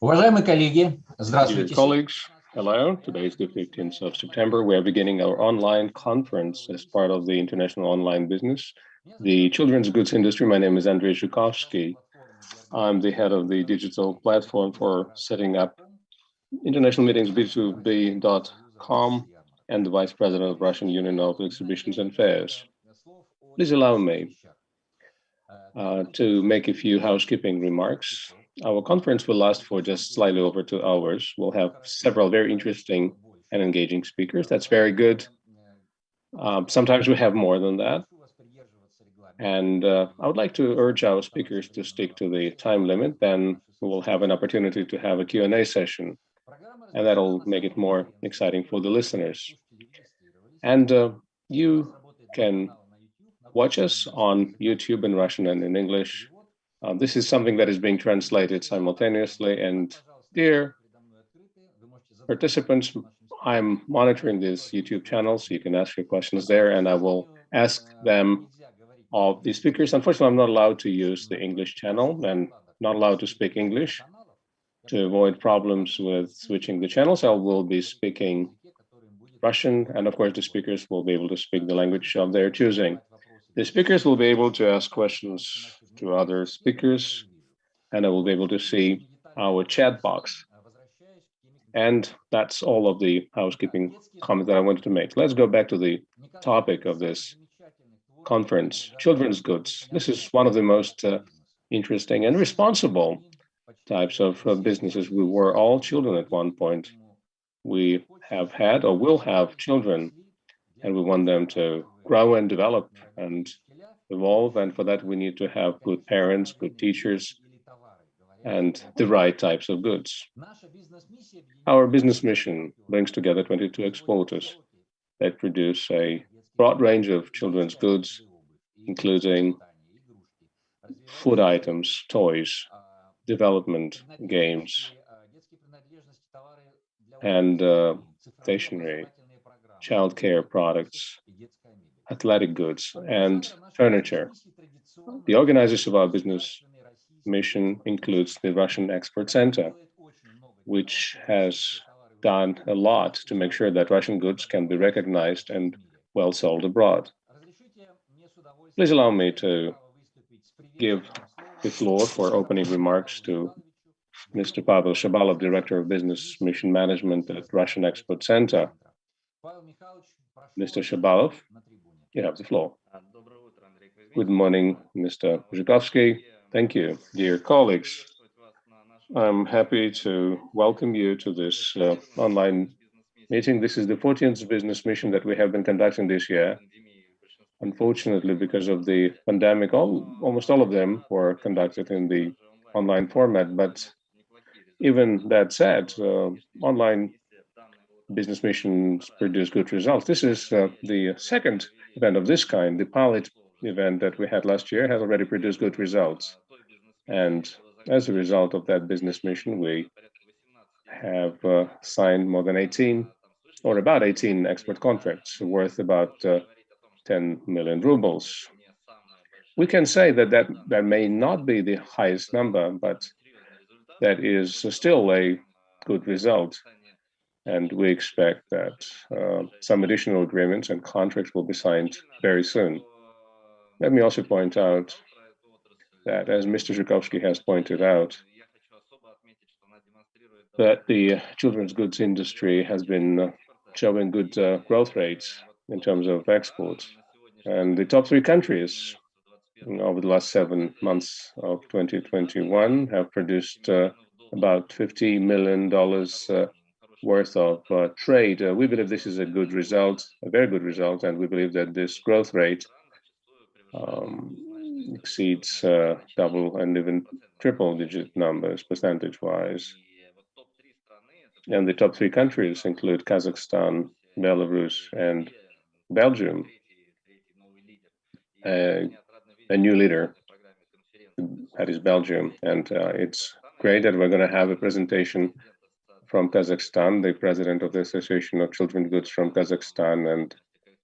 Уважаемые коллеги, Dear здравствуйте. colleagues, hello. Today is the 15th of September. We are beginning our online conference as part of the International Online Business, the children's goods industry. My name is Andrei Zhukovsky. I'm the head of the digital platform for setting up international meetings B2B.com and the vice president of Russian Union of Exhibitions and Fairs. Please allow me to make a few housekeeping remarks. Our conference will last for just slightly over 2 hours. We'll have several very interesting and engaging speakers. That's very good. Sometimes we have more than that. And I would like to urge our speakers to stick to the time limit. Then we will have an opportunity to have a Q&A session, and that'll make it more exciting for the listeners. And you can watch us on YouTube in Russian and in English. This is something that is being translated simultaneously. And dear participants, I'm monitoring this YouTube channel, so you can ask your questions there, and I will ask them of the speakers. Unfortunately, I'm not allowed to use the English channel and not allowed to speak English. To avoid problems with switching the channels, I will be speaking Russian, and of course, the speakers will be able to speak the language of their choosing. The speakers will be able to ask questions to other speakers, and I will be able to see our chat box. And that's all of the housekeeping comments that I wanted to make. Let's go back to the topic of this conference, children's goods. This is one of the most interesting and responsible types of businesses. We were all children at one point. We have had or will have children, and we want them to grow and develop and evolve. And for that, we need to have good parents, good teachers, and the right types of goods. Our business mission brings together 22 exporters that produce a broad range of children's goods, including food items, toys, development games, and stationery, childcare products, athletic goods, and furniture. The organizers of our business mission includes the Russian Export Center, which has done a lot to make sure that Russian goods can be recognized and well sold abroad. Please allow me to give the floor for opening remarks to Mr. Pavel Shabalov, Director of Business Mission Management at Russian Export Center. Mr. Shabalov, you have the floor. Good morning, Mr. Zhukovsky. Thank you, dear colleagues. I'm happy to welcome you to this online meeting. This is the 14th business mission that we have been conducting this year. Unfortunately, because of the pandemic, almost all of them were conducted in the online format. But even that said, online business missions produce good results. This is the second event of this kind. The pilot event that we had last year has already produced good results. And as a result of that business mission, we have signed more than 18 or about 18 export contracts worth about 10 million rubles. We can say that may not be the highest number, but that is still a good result. And we expect that some additional agreements and contracts will be signed very soon. Let me also point out that, as Mr. Zhukovsky has pointed out, that the children's goods industry has been showing good growth rates in terms of exports. And the top three countries over the last 7 months of 2021 have produced about $50 million worth of trade. We believe this is a good result, a very good result, and we believe that this growth rate exceeds double and even triple-digit numbers percentage-wise. And the top three countries include Kazakhstan, Belarus, and Belgium. A new leader, that is Belgium, and it's great that we're going to have a presentation from Kazakhstan, the president of the Association of Children's Goods from Kazakhstan, and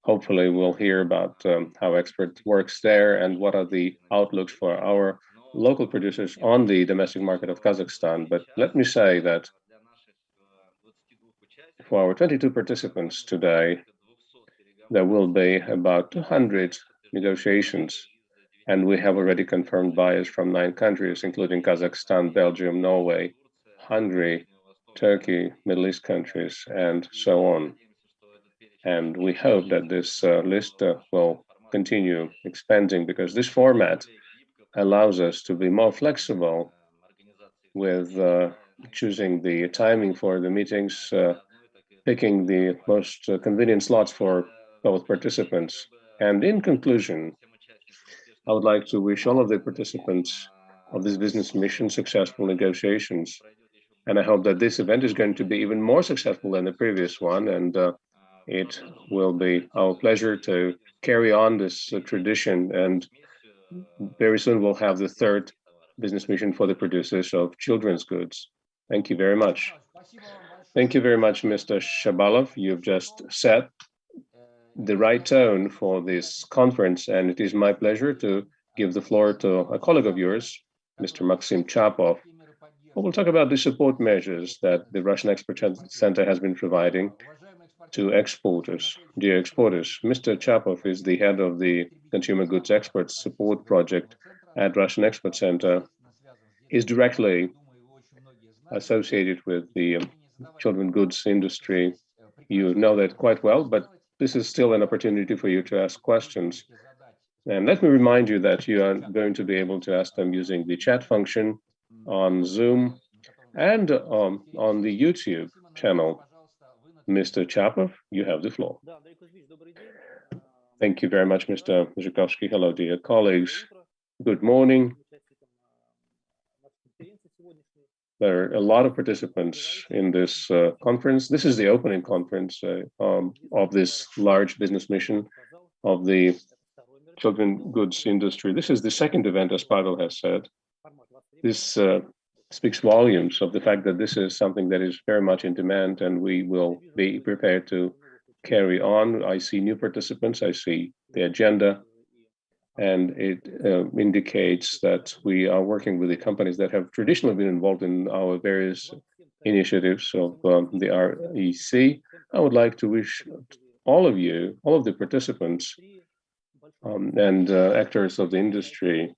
hopefully we'll hear about how export works there and what are the outlooks for our local producers on the domestic market of Kazakhstan. But let me say that for our 22 participants today, there will be about 200 negotiations, and we have already confirmed buyers from 9 countries, including Kazakhstan, Belgium, Norway, Hungary, Turkey, Middle East countries, and so on. And we hope that this list will continue expanding, because this format allows us to be more flexible with choosing the timing for the meetings, picking the most convenient slots for both participants. And in conclusion, I would like to wish all of the participants of this business mission successful negotiations. And I hope that this event is going to be even more successful than the previous one. And it will be our pleasure to carry on this tradition. And very soon we'll have the 3rd business mission for the producers of children's goods. Thank you very much. Thank you very much, Mr. Shabalov. You've just set the right tone for this conference, and it is my pleasure to give the floor to a colleague of yours, Mr. Maxim Chapov, who will talk about the support measures that the Russian Export Center has been providing to exporters, dear exporters. Mr. Chapov is the head of the Consumer Goods Export Support Project at Russian Export Center. He's directly associated with the children goods industry. You know that quite well, but this is still an opportunity for you to ask questions. And let me remind you that you are going to be able to ask them using the chat function on Zoom and on the YouTube channel. Mr. Chapov, you have the floor. Thank you very much, Mr. Zhukovsky. Hello, dear colleagues. Good morning. There are a lot of participants in this conference. This is the opening conference of this large business mission of the children goods industry. This is the 2nd event, as Pavel has said. This speaks volumes of the fact that this is something that is very much in demand, and we will be prepared to carry on. I see new participants, I see the agenda, and it indicates that we are working with the companies that have traditionally been involved in our various initiatives of the REC. I would like to wish all of you, all of the participants and actors of the industry,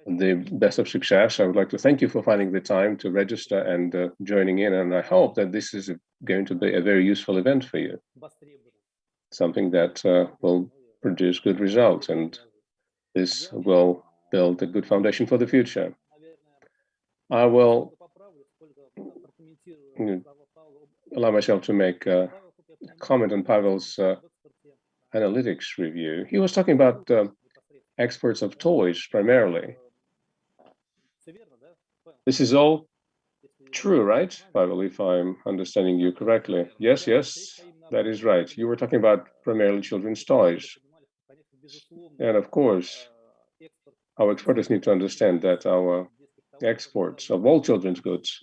the best of success. I would like to thank you for finding the time to register and joining in, and I hope that this is going to be a very useful event for you, something that will produce good results, and this will build a good foundation for the future. I will allow myself to make a comment on Pavel's analytics review. He was talking about exports of toys primarily. This is all true, right, Pavel, if I'm understanding you correctly? Yes, that is right. You were talking about primarily children's toys. And of course, our exporters need to understand that our exports of all children's goods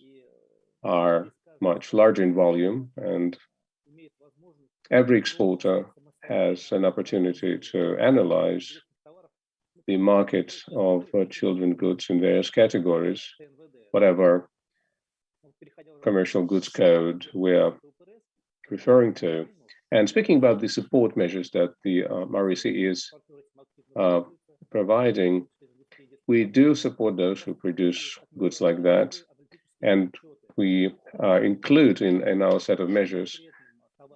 are much larger in volume, and every exporter has an opportunity to analyze the market of children goods in various categories, whatever commercial goods code we are referring to. And speaking about the support measures that the REC is providing, we do support those who produce goods like that, and we include in our set of measures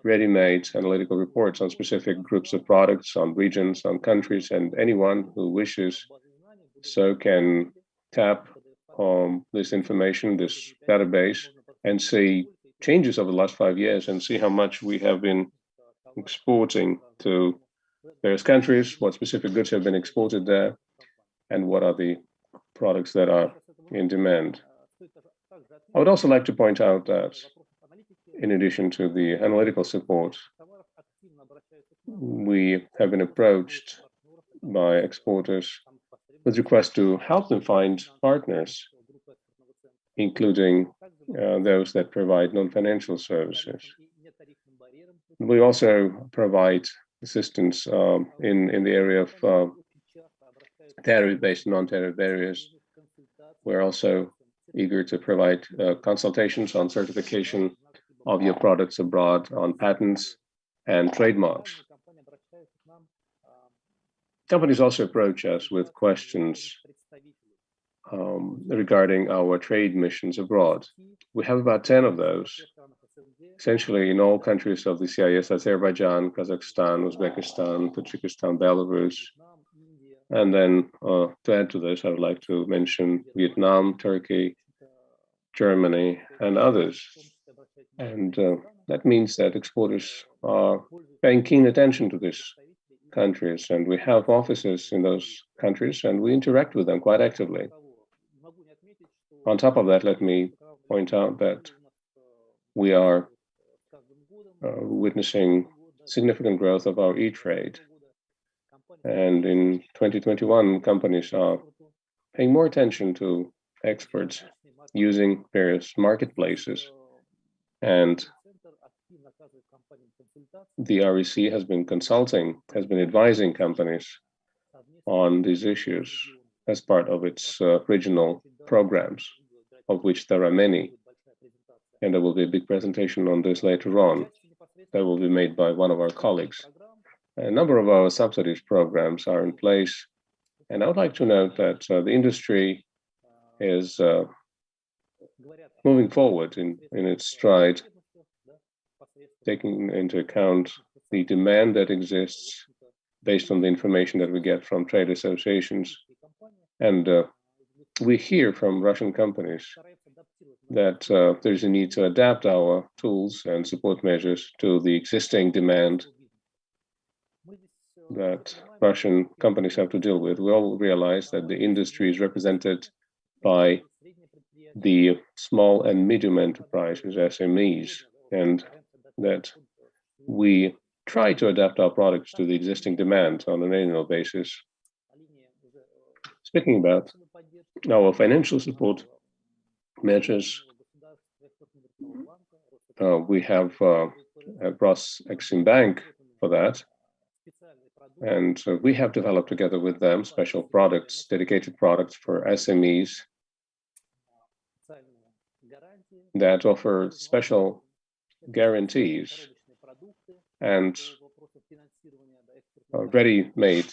ready-made analytical reports on specific groups of products, on regions, on countries, and anyone who wishes so can tap on this information, this database, and see changes over the last 5 years and see how much we have been exporting to various countries, what specific goods have been exported there, and what are the products that are in demand. I would also like to point out that in addition to the analytical support, we have been approached by exporters with requests to help them find partners, including those that provide non-financial services. We also provide assistance in the area of tariff-based, non-tariff barriers. We're also eager to provide consultations on certification of your products abroad, on patents and trademarks. Companies also approach us with questions regarding our trade missions abroad. We have about 10 of those, essentially in all countries of the CIS: Azerbaijan, Kazakhstan, Uzbekistan, Tajikistan, Belarus. And then to add to this, I would like to mention Vietnam, Turkey, Germany, and others. And that means that exporters are paying keen attention to these countries, and we have offices in those countries, and we interact with them quite actively. On top of that, let me point out that we are witnessing significant growth of our e-trade. And in 2021, companies are paying more attention to exports using various marketplaces. And the REC has been advising companies on these issues as part of its regional programs, of which there are many. And there will be a big presentation on this later on that will be made by one of our colleagues. A number of our subsidies programs are in place. And I would like to note that the industry is moving forward in its stride, taking into account the demand that exists based on the information that we get from trade associations. And we hear from Russian companies that there's a need to adapt our tools and support measures to the existing demand that Russian companies have to deal with. We all realize that the industry is represented by the small and medium enterprises, SMEs, and that we try to adapt our products to the existing demand on an annual basis. Speaking about our financial support measures, we have Rosex Bank for that. And we have developed together with them special products, dedicated products for SMEs that offer special guarantees and ready-made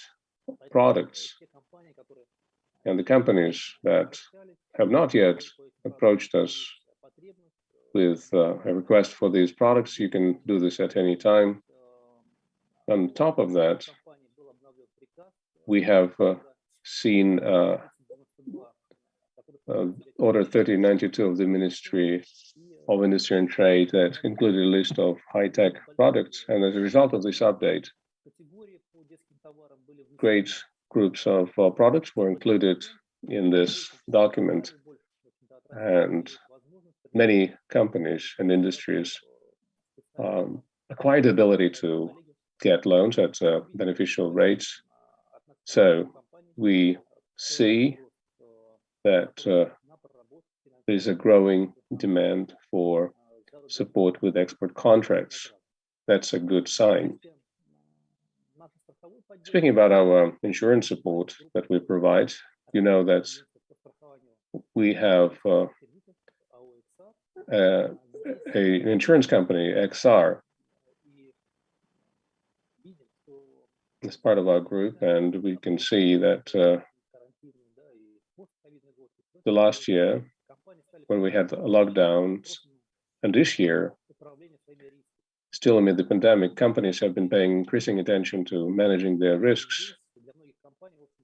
products. And the companies that have not yet approached us with a request for these products, you can do this at any time. On top of that, we have seen Order 3092 of the Ministry of Industry and Trade that included a list of high-tech products. And as a result of this update, great groups of products were included in this document. And many companies and industries acquired the ability to get loans at beneficial rates. So we see that there's a growing demand for support with export contracts. That's a good sign. Speaking about our insurance support that we provide, you know that we have an insurance company, XR, as part of our group, and we can see that the last year, when we had lockdowns, and this year, still amid the pandemic, companies have been paying increasing attention to managing their risks,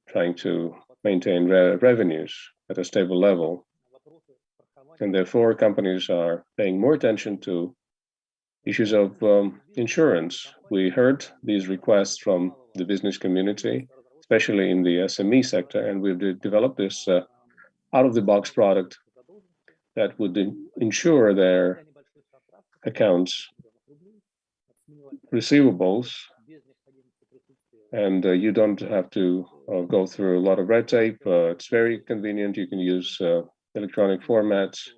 trying to maintain revenues at a stable level. And therefore, companies are paying more attention to issues of insurance. We heard these requests from the business community, especially in the SME sector, and we've developed this out-of-the-box product that would insure their accounts receivables, and you don't have to go through a lot of red tape. It's very convenient. You can use electronic formats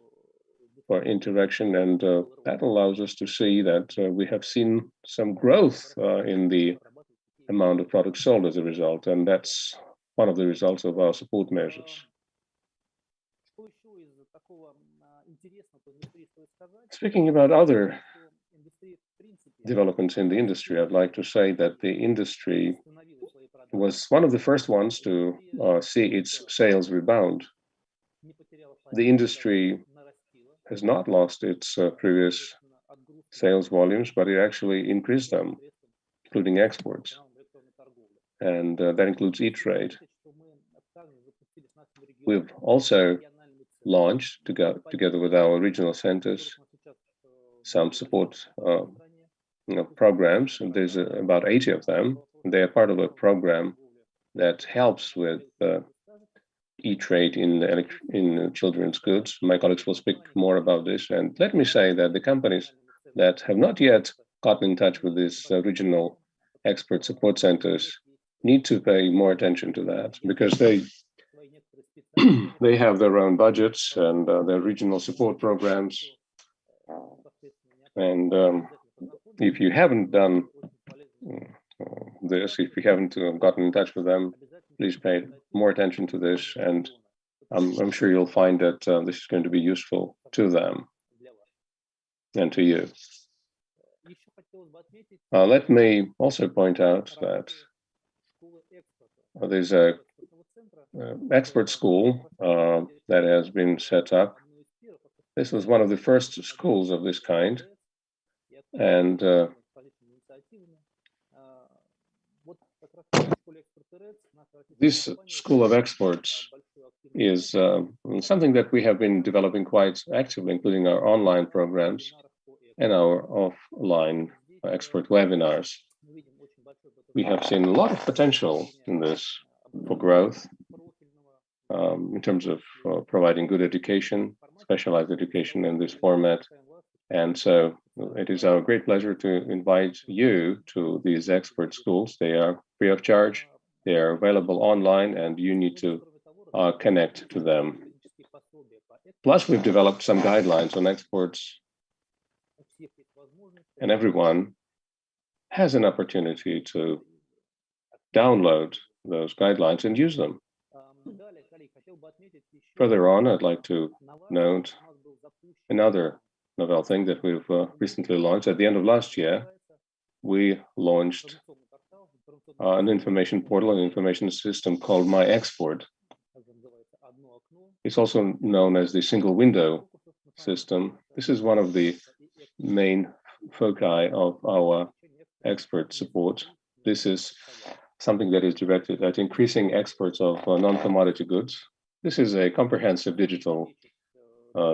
for interaction, and that allows us to see that we have seen some growth in the amount of products sold as a result, and that's one of the results of our support measures. Speaking about other developments in the industry, I'd like to say that the industry was one of the first ones to see its sales rebound. The industry has not lost its previous sales volumes, but it actually increased them, including exports. And that includes e-trade. We've also launched, together with our regional centers, some support programs, and there's about 80 of them. They are part of a program that helps with e-trade in children's goods. My colleagues will speak more about this. And let me say that the companies that have not yet gotten in touch with these regional expert support centers need to pay more attention to that, because they have their own budgets and their regional support programs. And if you haven't done this, if you haven't gotten in touch with them, please pay more attention to this. And I'm sure you'll find that this is going to be useful to them and to you. Let me also point out that there's a expert school that has been set up. This was one of the first schools of this kind, and this School of Exports is something that we have been developing quite actively, including our online programs and our offline expert webinars. We have seen a lot of potential in this for growth in terms of providing good education, specialized education in this format. And so it is our great pleasure to invite you to these expert schools. They are free of charge. They are available online, and you need to connect to them. Plus, we've developed some guidelines on exports, and everyone has an opportunity to download those guidelines and use them. Further on, I'd like to note another novel thing that we've recently launched. At the end of last year, we launched an information portal, an information system called My Export. It's also known as the single window system. This is one of the main foci of our expert support. This is something that is directed at increasing exports of non-commodity goods. This is a comprehensive digital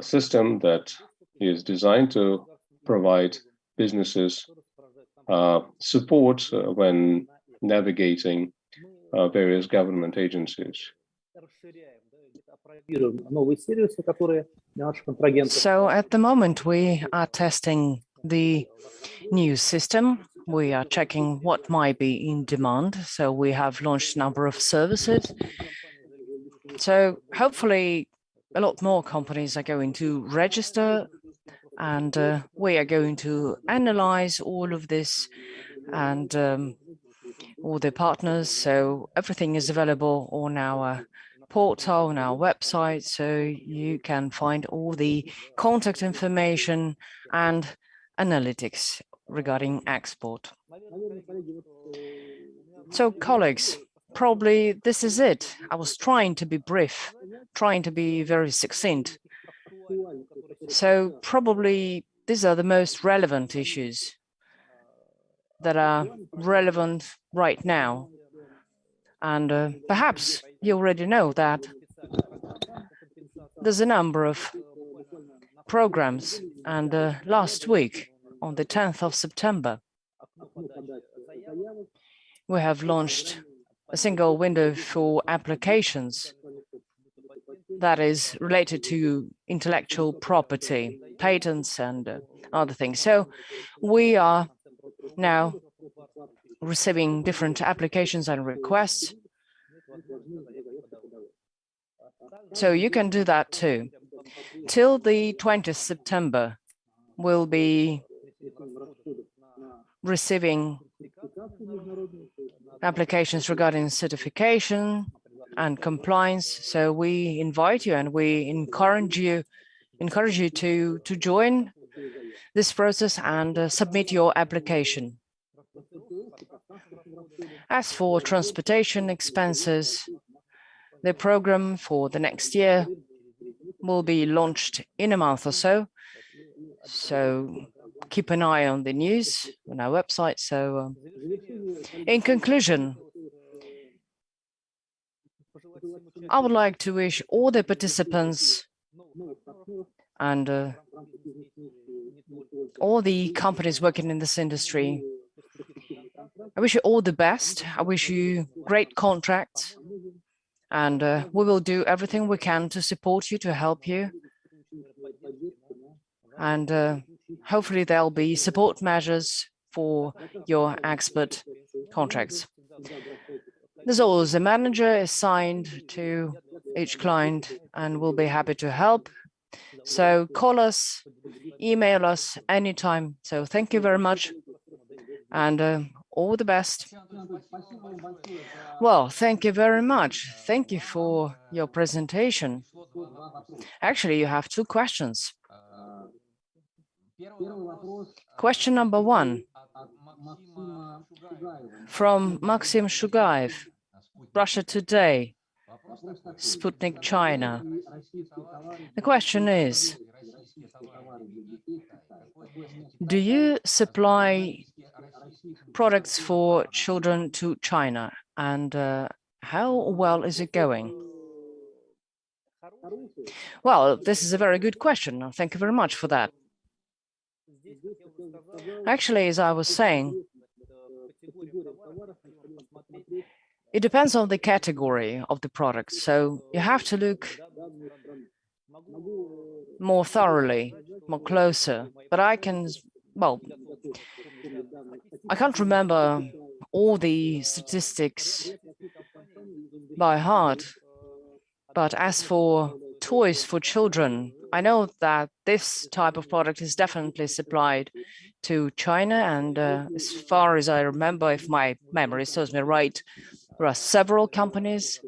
system that is designed to provide businesses support when navigating various government agencies. So at the moment, we are testing the new system. We are checking what might be in demand. So we have launched a number of services. So hopefully a lot more companies are going to register, and we are going to analyze all of this and all the partners. So everything is available on our portal, on our website, so you can find all the contact information and analytics regarding export. So colleagues, probably this is it. I was trying to be brief, trying to be very succinct. So probably these are the most relevant issues that are relevant right now. And perhaps you already know that there's a number of programs. And last week, on the 10th of September, we have launched a single window for applications that is related to intellectual property, patents, and other things. So we are now receiving different applications and requests. So you can do that too. Till the 20th September, we'll be receiving applications regarding certification and compliance. So we invite you and we encourage you to join this process and submit your application. As for transportation expenses, the program for the next year will be launched in a month or so. So keep an eye on the news on our website. So in conclusion, I would like to wish all the participants and all the companies working in this industry, I wish you all the best. I wish you great contracts, and we will do everything we can to support you, to help you. And hopefully there'll be support measures for your export contracts. There's always a manager assigned to each client, and we'll be happy to help. So call us, email us anytime. So thank you very much, and all the best. Well, thank you very much. Thank you for your presentation. Actually, you have two questions. Question number one from Maxim Shugaev, Russia Today, Sputnik China. The question is, do you supply products for children to China, and how well is it going? Well, this is a very good question. Thank you very much for that. Actually, as I was saying, it depends on the category of the product. So you have to look more thoroughly, more closer. But I can't remember all the statistics by heart. But as for toys for children, I know that this type of product is definitely supplied to China. And as far as I remember, if my memory serves me right, there are several companies.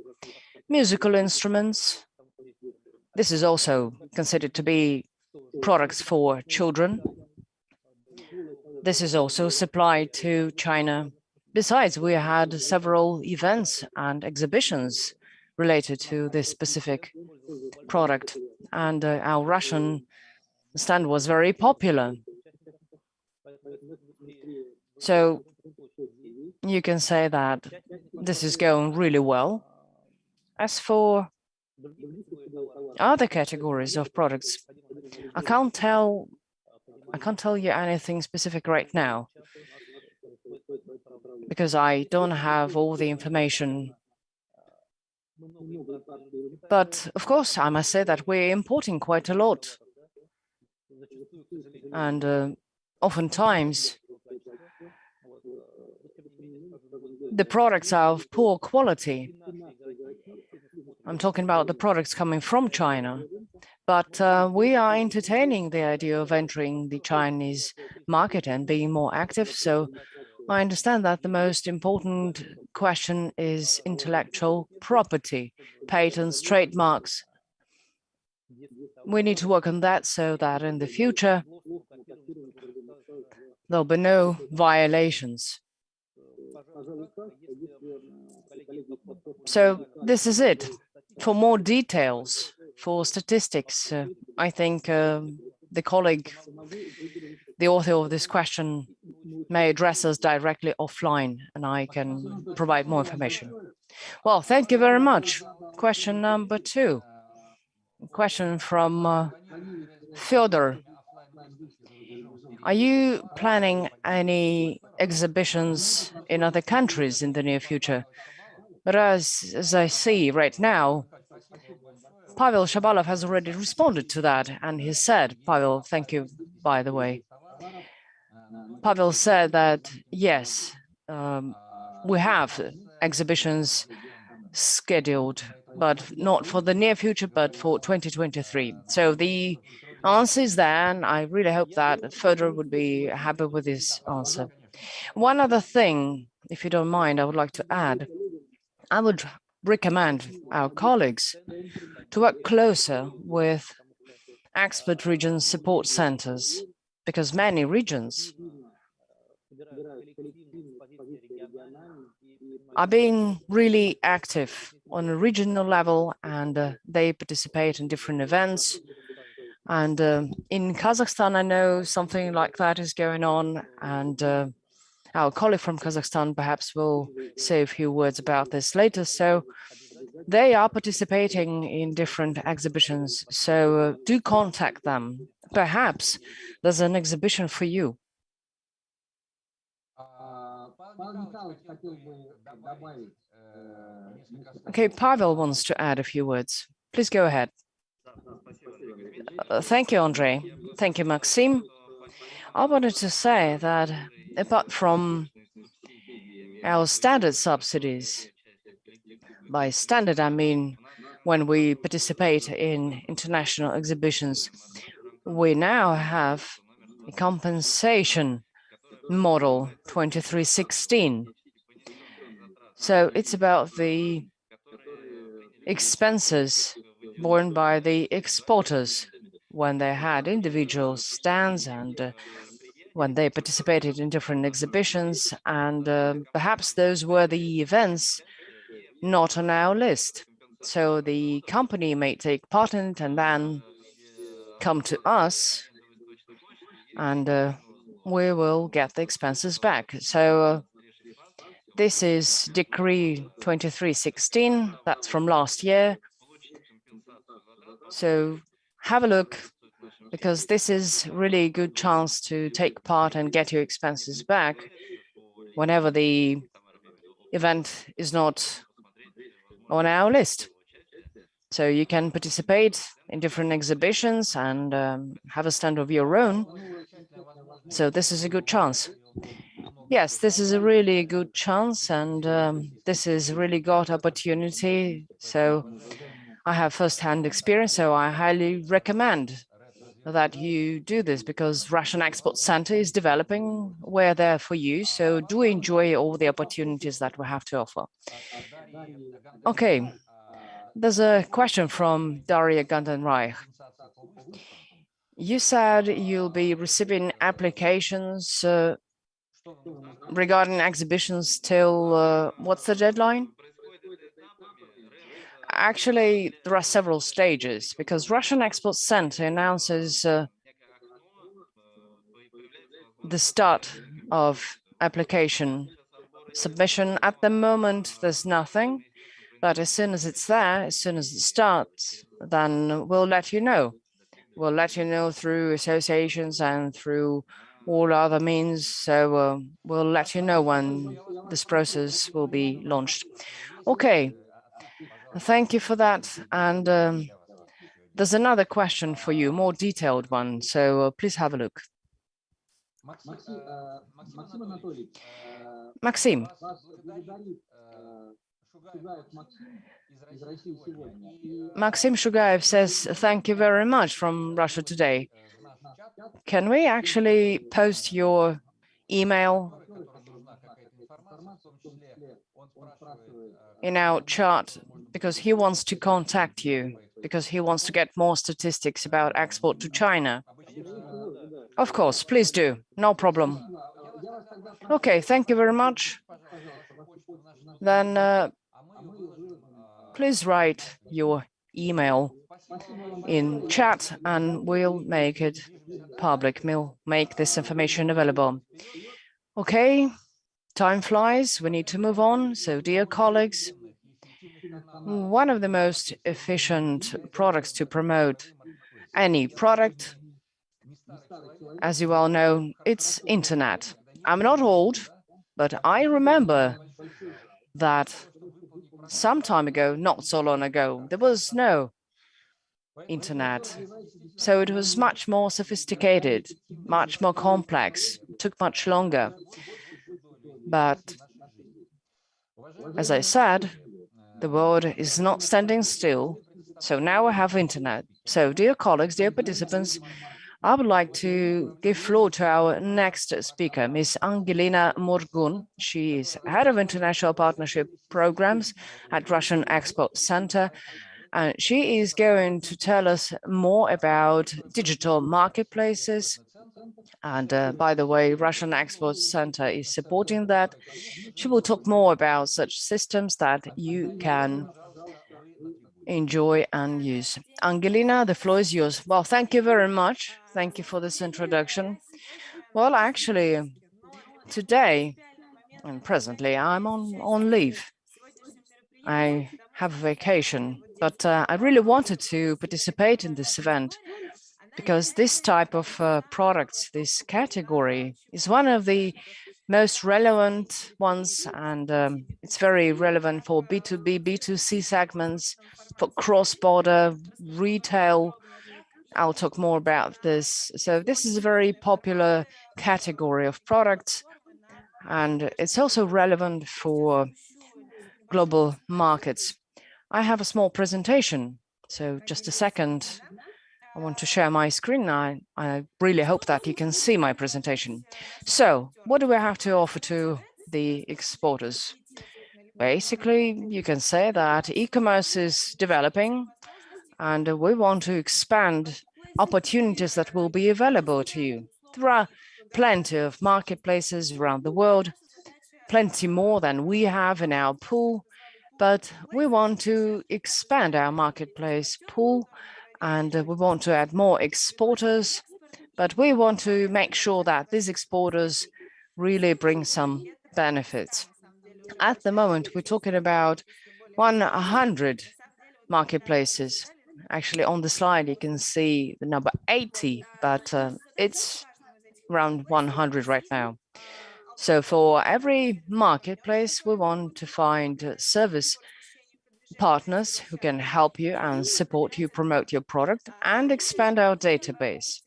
Musical instruments, this is also considered to be products for children. This is also supplied to China. Besides, we had several events and exhibitions related to this specific product, and our Russian stand was very popular. So you can say that this is going really well. As for other categories of products, I can't tell you anything specific right now, because I don't have all the information. But of course, I must say that we're importing quite a lot. And oftentimes, the products are of poor quality. I'm talking about the products coming from China. But we are entertaining the idea of entering the Chinese market and being more active. So I understand that the most important question is intellectual property, patents, trademarks. We need to work on that so that in the future, there'll be no violations. So this is it. For more details, for statistics, I think the colleague, the author of this question, may address us directly offline, and I can provide more information. Well, thank you very much. Question number two. Question from Fyodor. Are you planning any exhibitions in other countries in the near future? But as I see right now, Pavel Shabalov has already responded to that, and he said, Pavel, thank you, by the way. Pavel said that, yes, we have exhibitions scheduled, but not for the near future, but for 2023. So the answer is there, and I really hope that Fyodor would be happy with this answer. One other thing, if you don't mind, I would like to add. I would recommend our colleagues to work closer with expert region support centers, because many regions are being really active on a regional level, and they participate in different events. And in Kazakhstan, I know something like that is going on, and our colleague from Kazakhstan perhaps will say a few words about this later. So they are participating in different exhibitions, so do contact them. Perhaps there's an exhibition for you. Okay, Pavel wants to add a few words. Please go ahead. Thank you, Andrei. Thank you, Maxim. I wanted to say that apart from our standard subsidies, by standard I mean when we participate in international exhibitions, we now have a compensation model 2316. So it's about the expenses borne by the exporters when they had individual stands and when they participated in different exhibitions, and perhaps those were the events not on our list. So the company may take part in it and then come to us, and we will get the expenses back. So this is Decree 2316, that's from last year. So have a look, because this is really a good chance to take part and get your expenses back whenever the event is not on our list. So you can participate in different exhibitions and have a stand of your own. So this is a good chance. Yes, this is a really good chance, and this is a really good opportunity. So I have first-hand experience, so I highly recommend that you do this, because Russian Export Center is developing. We're there for you, so do enjoy all the opportunities that we have to offer. Okay, there's a question from Daria Gandenreich. You said you'll be receiving applications regarding exhibitions till what's the deadline? Actually, there are several stages, because Russian Export Center announces the start of application submission. At the moment, there's nothing, but as soon as it's there, as soon as it starts, then we'll let you know. We'll let you know through associations and through all other means. So we'll let you know when this process will be launched. Okay. Thank you for that. And there's another question for you, more detailed one. So please have a look. Maxim. Maxim Shugaev says, thank you very much from Russia Today. Can we actually post your email in our chat, because he wants to contact you, because he wants to get more statistics about export to China? Of course, please do, no problem. Okay, thank you very much. Then please write your email in chat and we'll make it public. We'll make this information available. Okay, time flies, we need to move on. So dear colleagues, one of the most efficient products to promote any product, as you all know, it's internet. I'm not old, but I remember that some time ago, not so long ago, there was no internet. So it was much more sophisticated, much more complex, took much longer. But as I said, the world is not standing still. So now we have internet. So dear colleagues, dear participants, I would like to give floor to our next speaker, Ms. Angelina Morgun. She is Head of International Partnership Programs at Russian Export Center. And she is going to tell us more about digital marketplaces. And by the way, Russian Export Center is supporting that. She will talk more about such systems that you can enjoy and use. Angelina, the floor is yours. Well, thank you very much. Thank you for this introduction. Well, actually, today and presently, I'm on leave. I have a vacation, but I really wanted to participate in this event because this type of products, this category, is one of the most relevant ones, and it's very relevant for B2B, B2C segments, for cross-border retail. I'll talk more about this. So this is a very popular category of products, and it's also relevant for global markets. I have a small presentation, so just a second. I want to share my screen. I really hope that you can see my presentation. So what do we have to offer to the exporters? Basically, you can say that e-commerce is developing and we want to expand opportunities that will be available to you. There are plenty of marketplaces around the world, plenty more than we have in our pool, but we want to expand our marketplace pool and we want to add more exporters, but we want to make sure that these exporters really bring some benefits. At the moment, we're talking about 100 marketplaces. Actually, on the slide, you can see the number 80, but it's around 100 right now. So for every marketplace, we want to find service partners who can help you and support you promote your product and expand our database.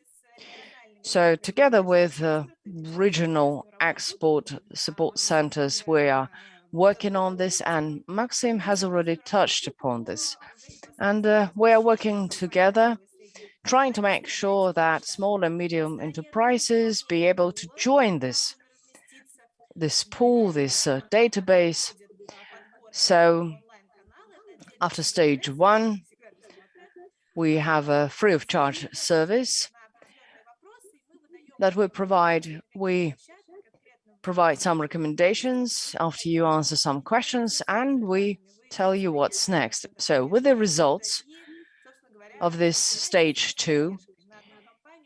So together with regional export support centers, we are working on this, and Maxim has already touched upon this. And we are working together, trying to make sure that small and medium enterprises be able to join this pool, this database. So after stage 1, we have a free of charge service that we provide. We provide some recommendations after you answer some questions, and we tell you what's next. So with the results of this stage 2,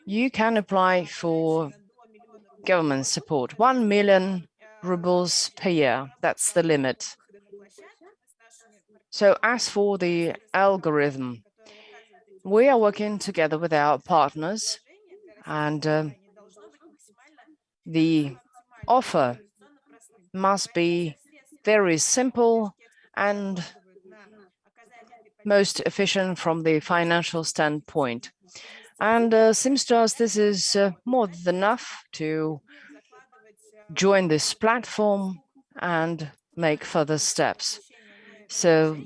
you can apply for government support, 1 million rubles per year. That's the limit. So as for the algorithm, we are working together with our partners, and the offer must be very simple and most efficient from the financial standpoint. And seems to us this is more than enough to join this platform and make further steps. So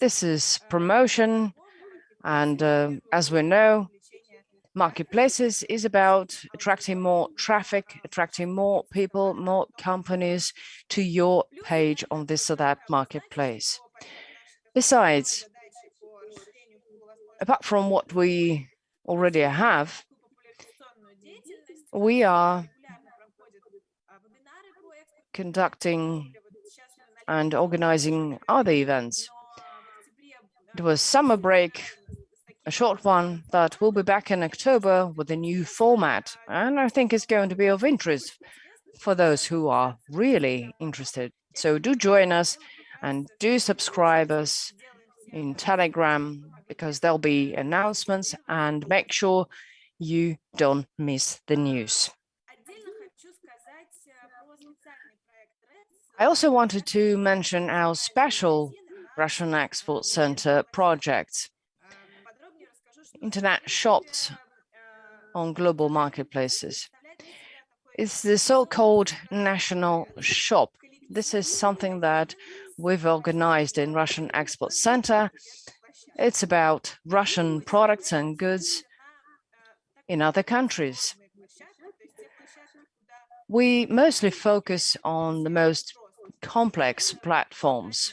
this is promotion, and as we know, marketplaces is about attracting more traffic, attracting more people, more companies to your page on this or that marketplace. Besides, apart from what we already have, we are conducting and organizing other events. It was summer break, a short one, but we'll be back in October with a new format, and I think it's going to be of interest for those who are really interested. So do join us and do subscribe us in Telegram, because there'll be announcements, and make sure you don't miss the news. I also wanted to mention our special Russian Export Center project, internet shops on global marketplaces. It's the so-called national shop. This is something that we've organized in Russian Export Center. It's about Russian products and goods in other countries. We mostly focus on the most complex platforms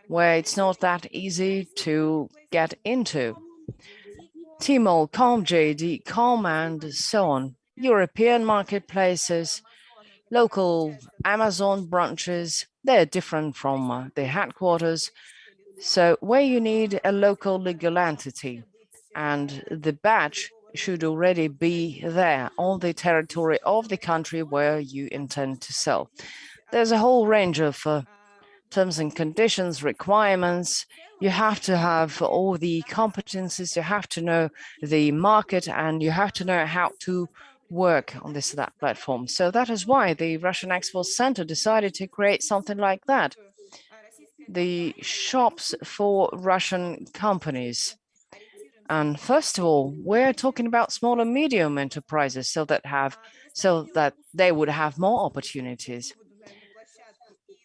where it's not that easy to get into. Tmall.com, JD.com, and so on. European marketplaces, local Amazon branches, they're different from the headquarters. So where you need a local legal entity and the badge should already be there on the territory of the country where you intend to sell. There's a whole range of terms and conditions, requirements. You have to have all the competencies, you have to know the market, and you have to know how to work on this or that platform. So that is why the Russian Export Center decided to create something like that. The shops for Russian companies. And first of all, we're talking about small and medium enterprises so that they would have more opportunities.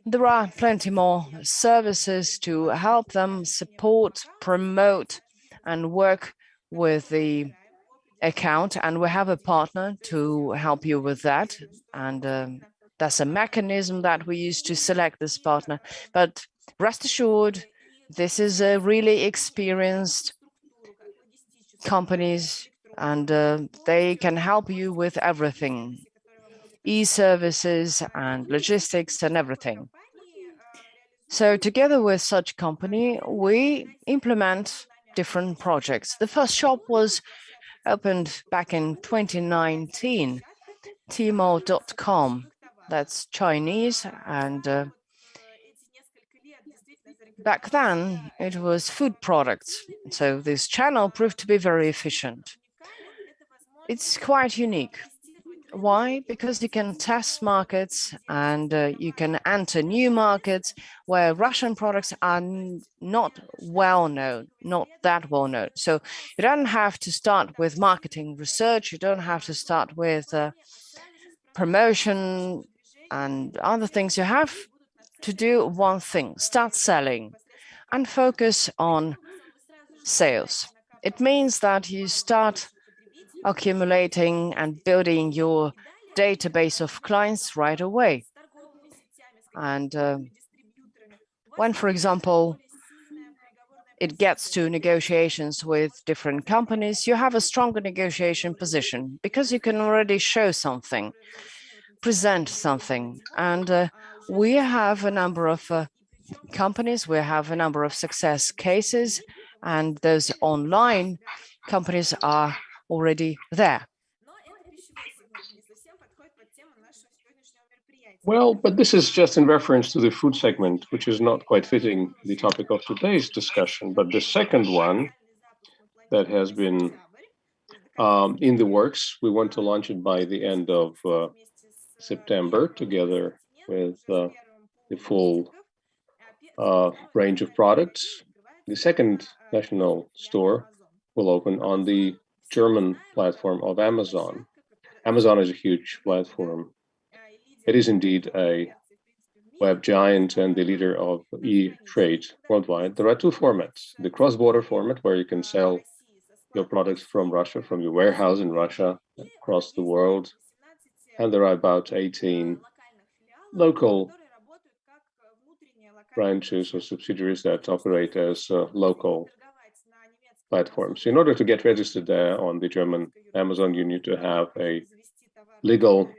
There are plenty more services to help them support, promote, and work with the account. And we have a partner to help you with that. And that's a mechanism that we use to select this partner. But rest assured, this is a really experienced companies, and they can help you with everything, e-services and logistics and everything. So together with such company, we implement different projects. The first shop was opened back in 2019, Tmall.com. That's Chinese, and back then it was food products. So this channel proved to be very efficient. It's quite unique. Why? Because you can test markets and you can enter new markets where Russian products are not well known, not that well known. So you don't have to start with marketing research. You don't have to start with promotion and other things. You have to do one thing: start selling and focus on sales. It means that you start accumulating and building your database of clients right away. And when, for example, it gets to negotiations with different companies, you have a stronger negotiation position because you can already show something, present something. And we have a number of companies, we have a number of success cases, and those online companies are already there. Well, but this is just in reference to the food segment, which is not quite fitting the topic of today's discussion. But the second one that has been in the works, we want to launch it by the end of September, together with the full range of products. The second national store will open on the German platform of Amazon. Amazon is a huge platform. It is indeed a web giant and the leader of e-trade worldwide. There are two formats: the cross-border format, where you can sell your products from Russia, from your warehouse in Russia, across the world. And there are about 18 local branches or subsidiaries that operate as local platforms. In order to get registered there on the German Amazon, you need to have a legal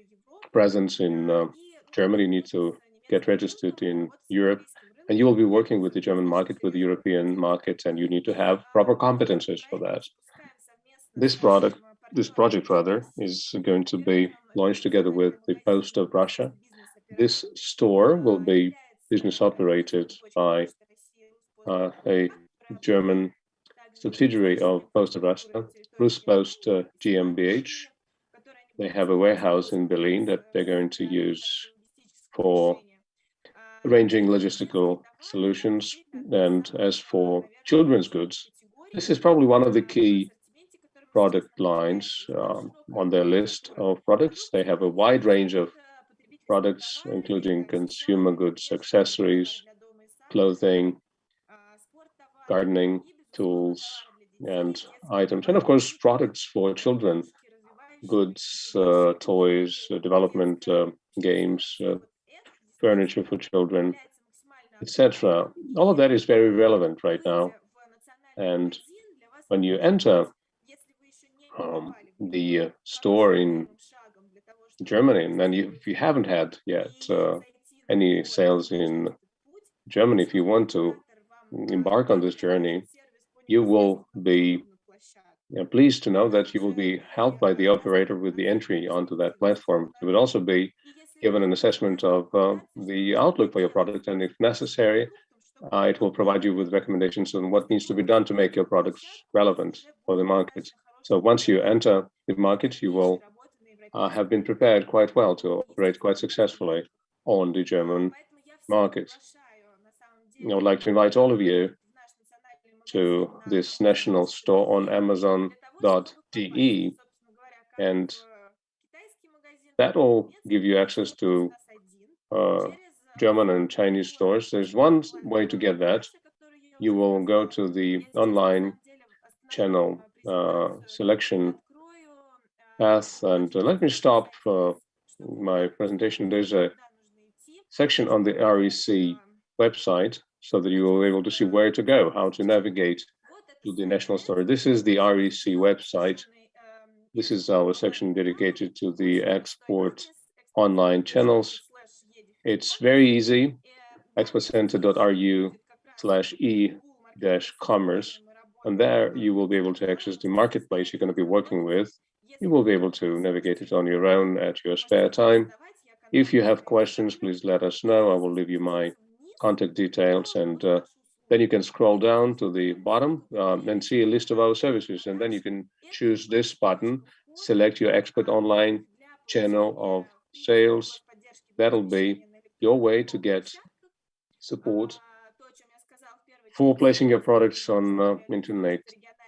presence in Germany. You need to get registered in Europe, and you will be working with the German market, with the European markets, and you need to have proper competencies for that. This project is going to be launched together with the Post of Russia. This store will be business operated by a German subsidiary of Post of Russia, Ruspost GmbH. They have a warehouse in Berlin that they're going to use for arranging logistical solutions. And as for children's goods, this is probably one of the key product lines on their list of products. They have a wide range of products, including consumer goods, accessories, clothing, gardening tools, and items, and of course products for children, goods, toys, development, games, furniture for children, etc. All of that is very relevant right now. And when you enter the store in Germany, and then if you haven't had yet any sales in Germany, if you want to embark on this journey, you will be pleased to know that you will be helped by the operator with the entry onto that platform. You would also be given an assessment of the outlook for your product, and if necessary, it will provide you with recommendations on what needs to be done to make your products relevant for the market. So once you enter the market, you will have been prepared quite well to operate quite successfully on the German market. I would like to invite all of you to this national store on Amazon.de, and that will give you access to German and Chinese stores. There's one way to get that. You will go to the online channel selection path, and let me stop my presentation. There's a section on the REC website so that you will be able to see where to go, how to navigate to the national store. This is the REC website. This is our section dedicated to the export online channels. It's very easy, exportcenter.ru/e-commerce. And there you will be able to access the marketplace you're going to be working with. You will be able to navigate it on your own at your spare time. If you have questions, please let us know. I will leave you my contact details, and then you can scroll down to the bottom and see a list of our services, and then you can choose this button, select your expert online channel of sales. That'll be your way to get support for placing your products on internet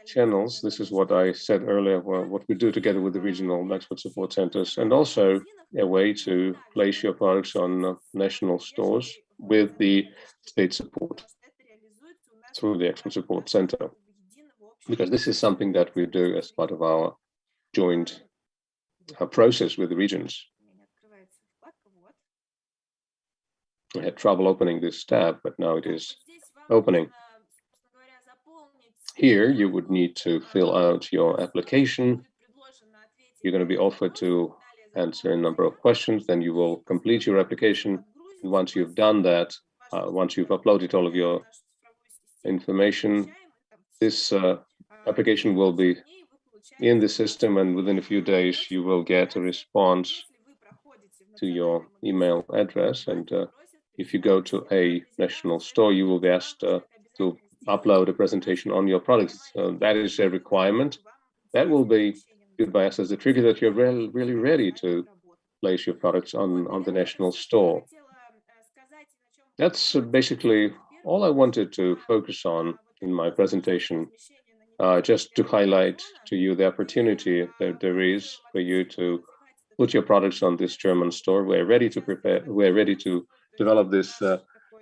channels. This is what I said earlier, what we do together with the regional export support centers, and also a way to place your products on national stores with the state support through the export support center, because this is something that we do as part of our joint process with the regions. I had trouble opening this tab, but now it is opening. Here, you would need to fill out your application. You're going to be offered to answer a number of questions, then you will complete your application. And once you've done that, once you've uploaded all of your information, this application will be in the system, and within a few days, you will get a response to your email address. And if you go to a national store, you will be asked to upload a presentation on your products. That is a requirement. That will be viewed by us as a trigger that you're really ready to place your products on the national store. That's basically all I wanted to focus on in my presentation, just to highlight to you the opportunity that there is for you to put your products on this German store. We're ready to develop this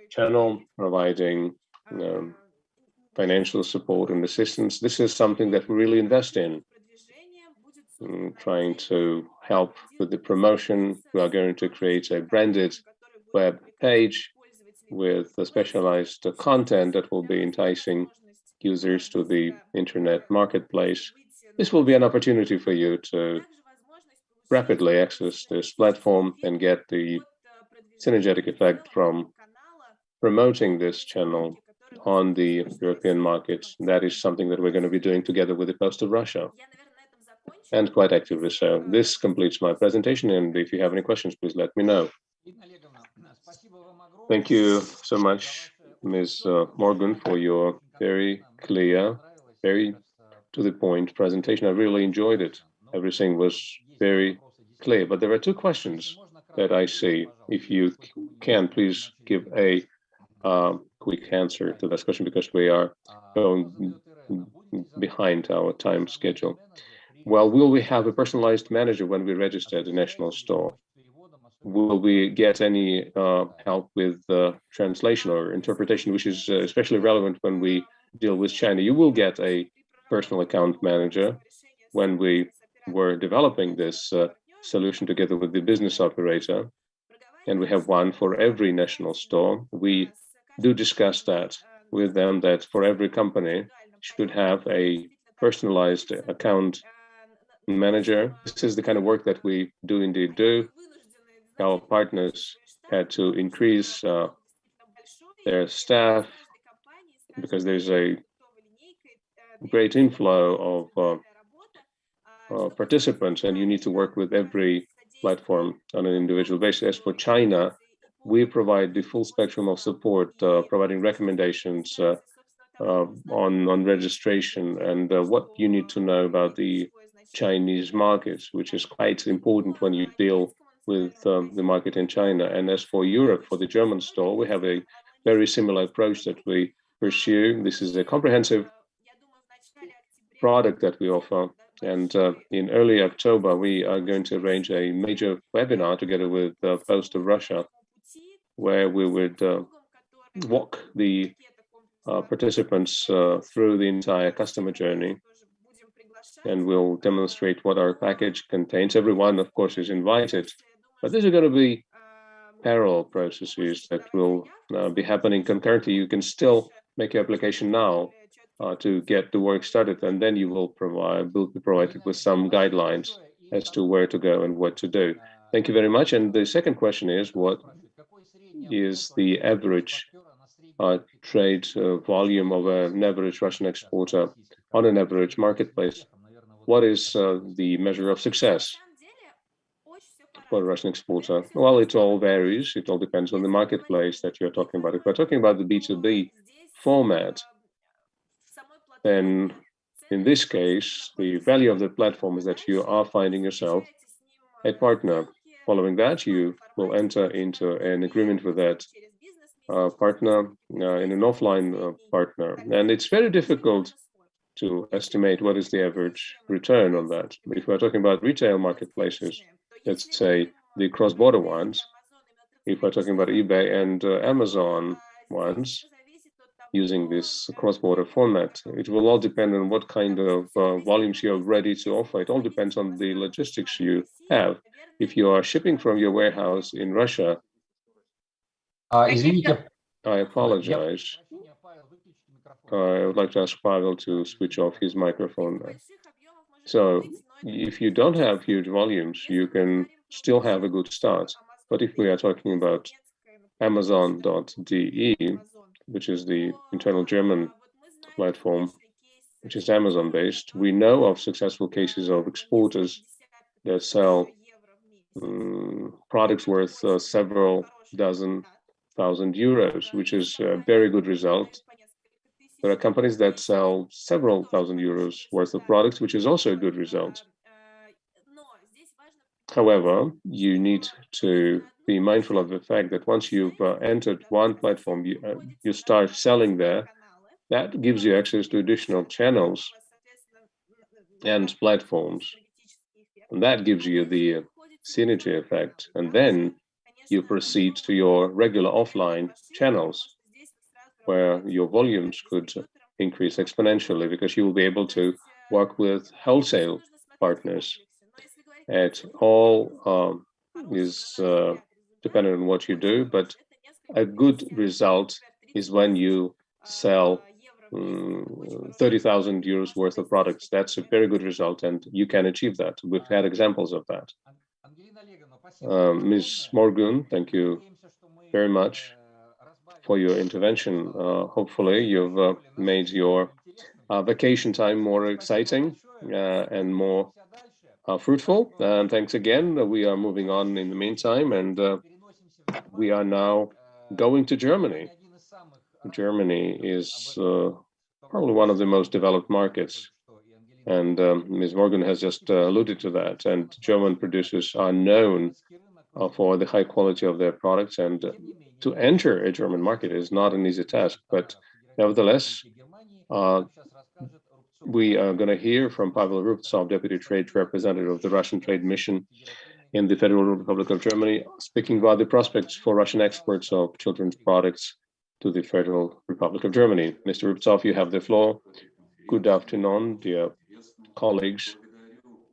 channel, providing financial support and assistance. This is something that we really invest in, trying to help with the promotion. We are going to create a branded web page with a specialized content that will be enticing users to the internet marketplace. This will be an opportunity for you to rapidly access this platform and get the synergetic effect from promoting this channel on the European markets. That is something that we're going to be doing together with the Post of Russia, and quite actively so. This completes my presentation, and if you have any questions, please let me know. Thank you so much, Ms. Morgan, for your very clear, very to the point presentation. I really enjoyed it. Everything was very clear, but there are two questions that I see. If you can, please give a quick answer to this question, because we are going behind our time schedule. Well, will we have a personalized manager when we register at the national store? Will we get any help with translation or interpretation, which is especially relevant when we deal with China? You will get a personal account manager when we were developing this solution together with the business operator, and we have one for every national store. We do discuss that with them, that for every company should have a personalized account manager. This is the kind of work that we do indeed do. Our partners had to increase their staff because there's a great inflow of participants, and you need to work with every platform on an individual basis. As for China, we provide the full spectrum of support, providing recommendations on registration and what you need to know about the Chinese markets, which is quite important when you deal with the market in China. And as for Europe, for the German store, we have a very similar approach that we pursue. This is a comprehensive product that we offer. And in early October, we are going to arrange a major webinar together with Post of Russia, where we would walk the participants through the entire customer journey, and we'll demonstrate what our package contains. Everyone, of course, is invited, but these are going to be parallel processes that will be happening concurrently. You can still make your application now to get the work started, and then you will be provided with some guidelines as to where to go and what to do. Thank you very much. And the second question is, what is the average trade volume of an average Russian exporter on an average marketplace? What is the measure of success for a Russian exporter? Well, it all varies. It all depends on the marketplace that you're talking about. If we're talking about the B2B format, then in this case, the value of the platform is that you are finding yourself a partner. Following that, you will enter into an agreement with that partner in an offline partner. And it's very difficult to estimate what is the average return on that. If we're talking about retail marketplaces, let's say the cross-border ones, if we're talking about eBay and Amazon ones, using this cross-border format, it will all depend on what kind of volumes you're ready to offer. It all depends on the logistics you have. If you are shipping from your warehouse in Russia, Извините. I apologize. I would like to ask Pavel to switch off his microphone. So if you don't have huge volumes, you can still have a good start. But if we are talking about Amazon.de, which is the internal German platform, which is Amazon-based, we know of successful cases of exporters that sell products worth several dozen thousand euros, which is a very good result. There are companies that sell several thousand euros worth of products, which is also a good result. However, you need to be mindful of the fact that once you've entered one platform, you start selling there. That gives you access to additional channels and platforms, and that gives you the synergy effect. And then you proceed to your regular offline channels, where your volumes could increase exponentially because you will be able to work with wholesale partners. It all is dependent on what you do, but a good result is when you sell 30,000 euros worth of products. That's a very good result, and you can achieve that. We've had examples of that. Ms. Morgan, thank you very much for your intervention. Hopefully, you've made your vacation time more exciting and more fruitful. And thanks again. We are moving on in the meantime, and we are now going to Germany. Germany is probably one of the most developed markets, and Ms. Morgan has just alluded to that. And German producers are known for the high quality of their products, and to enter a German market is not an easy task. But nevertheless, we are going to hear from Pavel Rubtsov, Deputy Trade Representative of the Russian Trade Mission in the Federal Republic of Germany, speaking about the prospects for Russian exports of children's products to the Federal Republic of Germany. Mr. Rubtsov, you have the floor. Good afternoon, dear colleagues.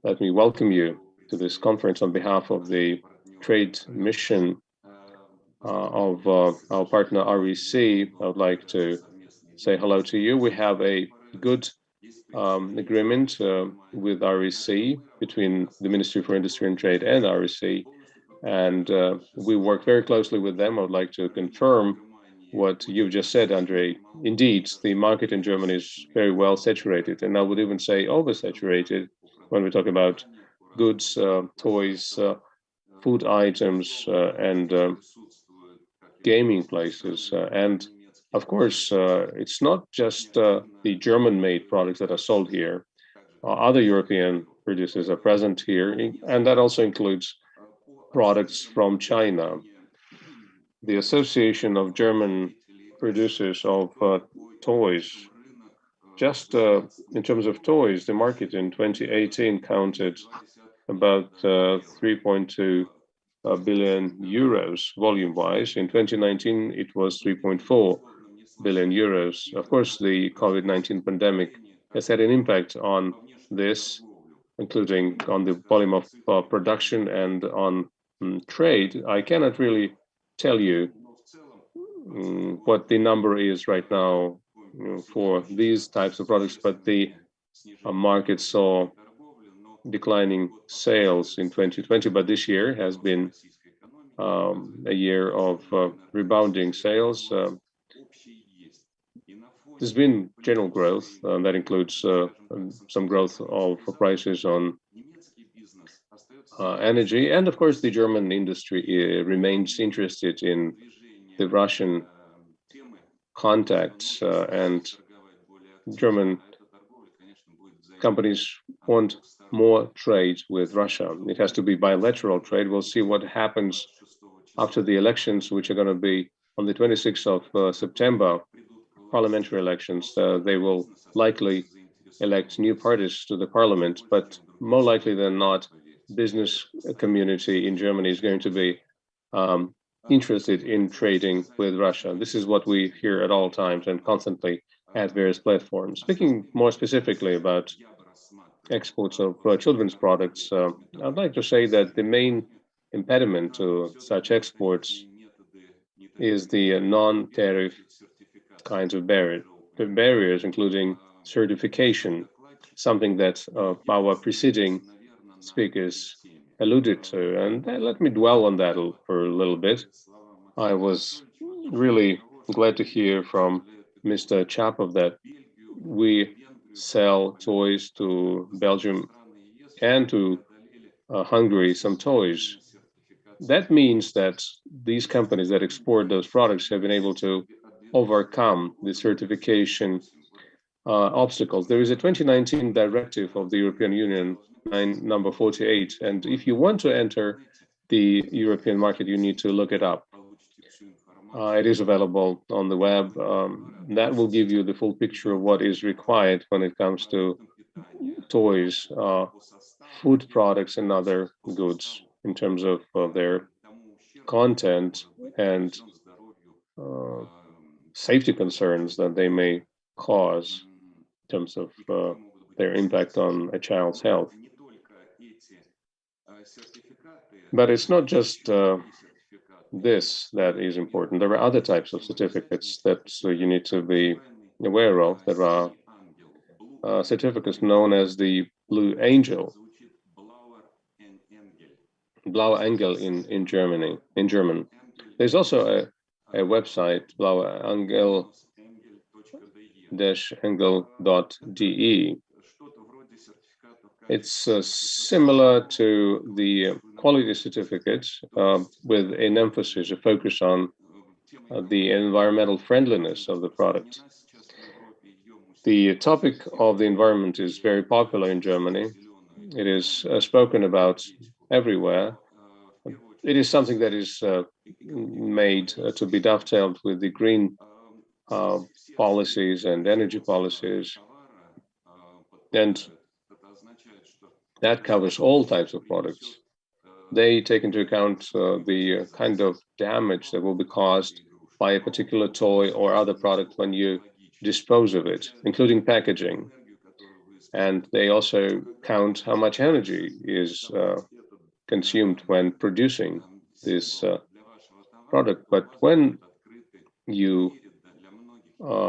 Let me welcome you to this conference on behalf of the trade mission of our partner REC. I would like to say hello to you. We have a good agreement with REC, between the Ministry for Industry and Trade and REC, and we work very closely with them. I would like to confirm what you've just said, Andrei. Indeed, the market in Germany is very well saturated, and I would even say oversaturated when we talk about goods, toys, food items, and gaming places. And of course, it's not just the German-made products that are sold here. Other European producers are present here, and that also includes products from China. The Association of German Producers of Toys, just in terms of toys, the market in 2018 counted about 3.2 billion euros volume-wise. In 2019, it was 3.4 billion euros. Of course, the COVID-19 pandemic has had an impact on this, including on the volume of production and on trade. I cannot really tell you what the number is right now for these types of products, but the market saw declining sales in 2020, but this year has been a year of rebounding sales. There's been general growth that includes some growth of prices on energy, and of course the German industry remains interested in the Russian contacts, and German companies want more trade with Russia. It has to be bilateral trade. We'll see what happens after the elections, which are going to be on the 26th of September, parliamentary elections. They will likely elect new parties to the parliament, but more likely than not, business community in Germany is going to be interested in trading with Russia. This is what we hear at all times and constantly at various platforms. Speaking more specifically about exports of children's products, I'd like to say that the main impediment to such exports is the non-tariff kinds of barriers, including certification, something that our preceding speakers alluded to. And let me dwell on that for a little bit. I was really glad to hear from Mr. Chapov that we sell toys to Belgium and to Hungary, some toys. That means that these companies that export those products have been able to overcome the certification obstacles. There is a 2019 directive of the European Union, number 48, and if you want to enter the European market, you need to look it up. It is available on the web. That will give you the full picture of what is required when it comes to toys, food products, and other goods in terms of their content and safety concerns that they may cause in terms of their impact on a child's health. But it's not just this that is important. There are other types of certificates that you need to be aware of. There are certificates known as the Blue Angel, Blaue Engel in German. There's also a website, blaueangel-engel.de. It's similar to the quality certificates with an emphasis, a focus on the environmental friendliness of the product. The topic of the environment is very popular in Germany. It is spoken about everywhere. It is something that is made to be dovetailed with the green policies and energy policies. And that covers all types of products. They take into account the kind of damage that will be caused by a particular toy or other product when you dispose of it, including packaging. And they also count how much energy is consumed when producing this product. But when you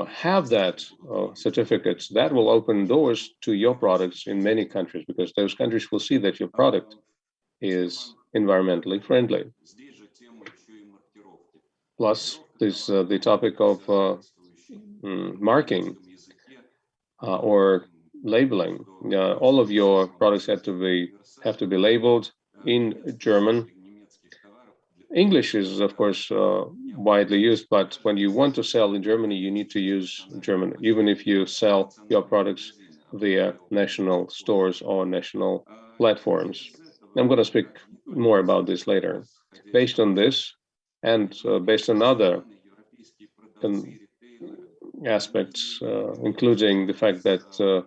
have that certificates, that will open doors to your products in many countries, because those countries will see that your product is environmentally friendly. Plus, this the topic of marking or labeling. All of your products have to be labeled in German. English is, of course, widely used, but when you want to sell in Germany, you need to use German, even if you sell your products via national stores or national platforms. I'm going to speak more about this later. Based on this, and based on other aspects, including the fact that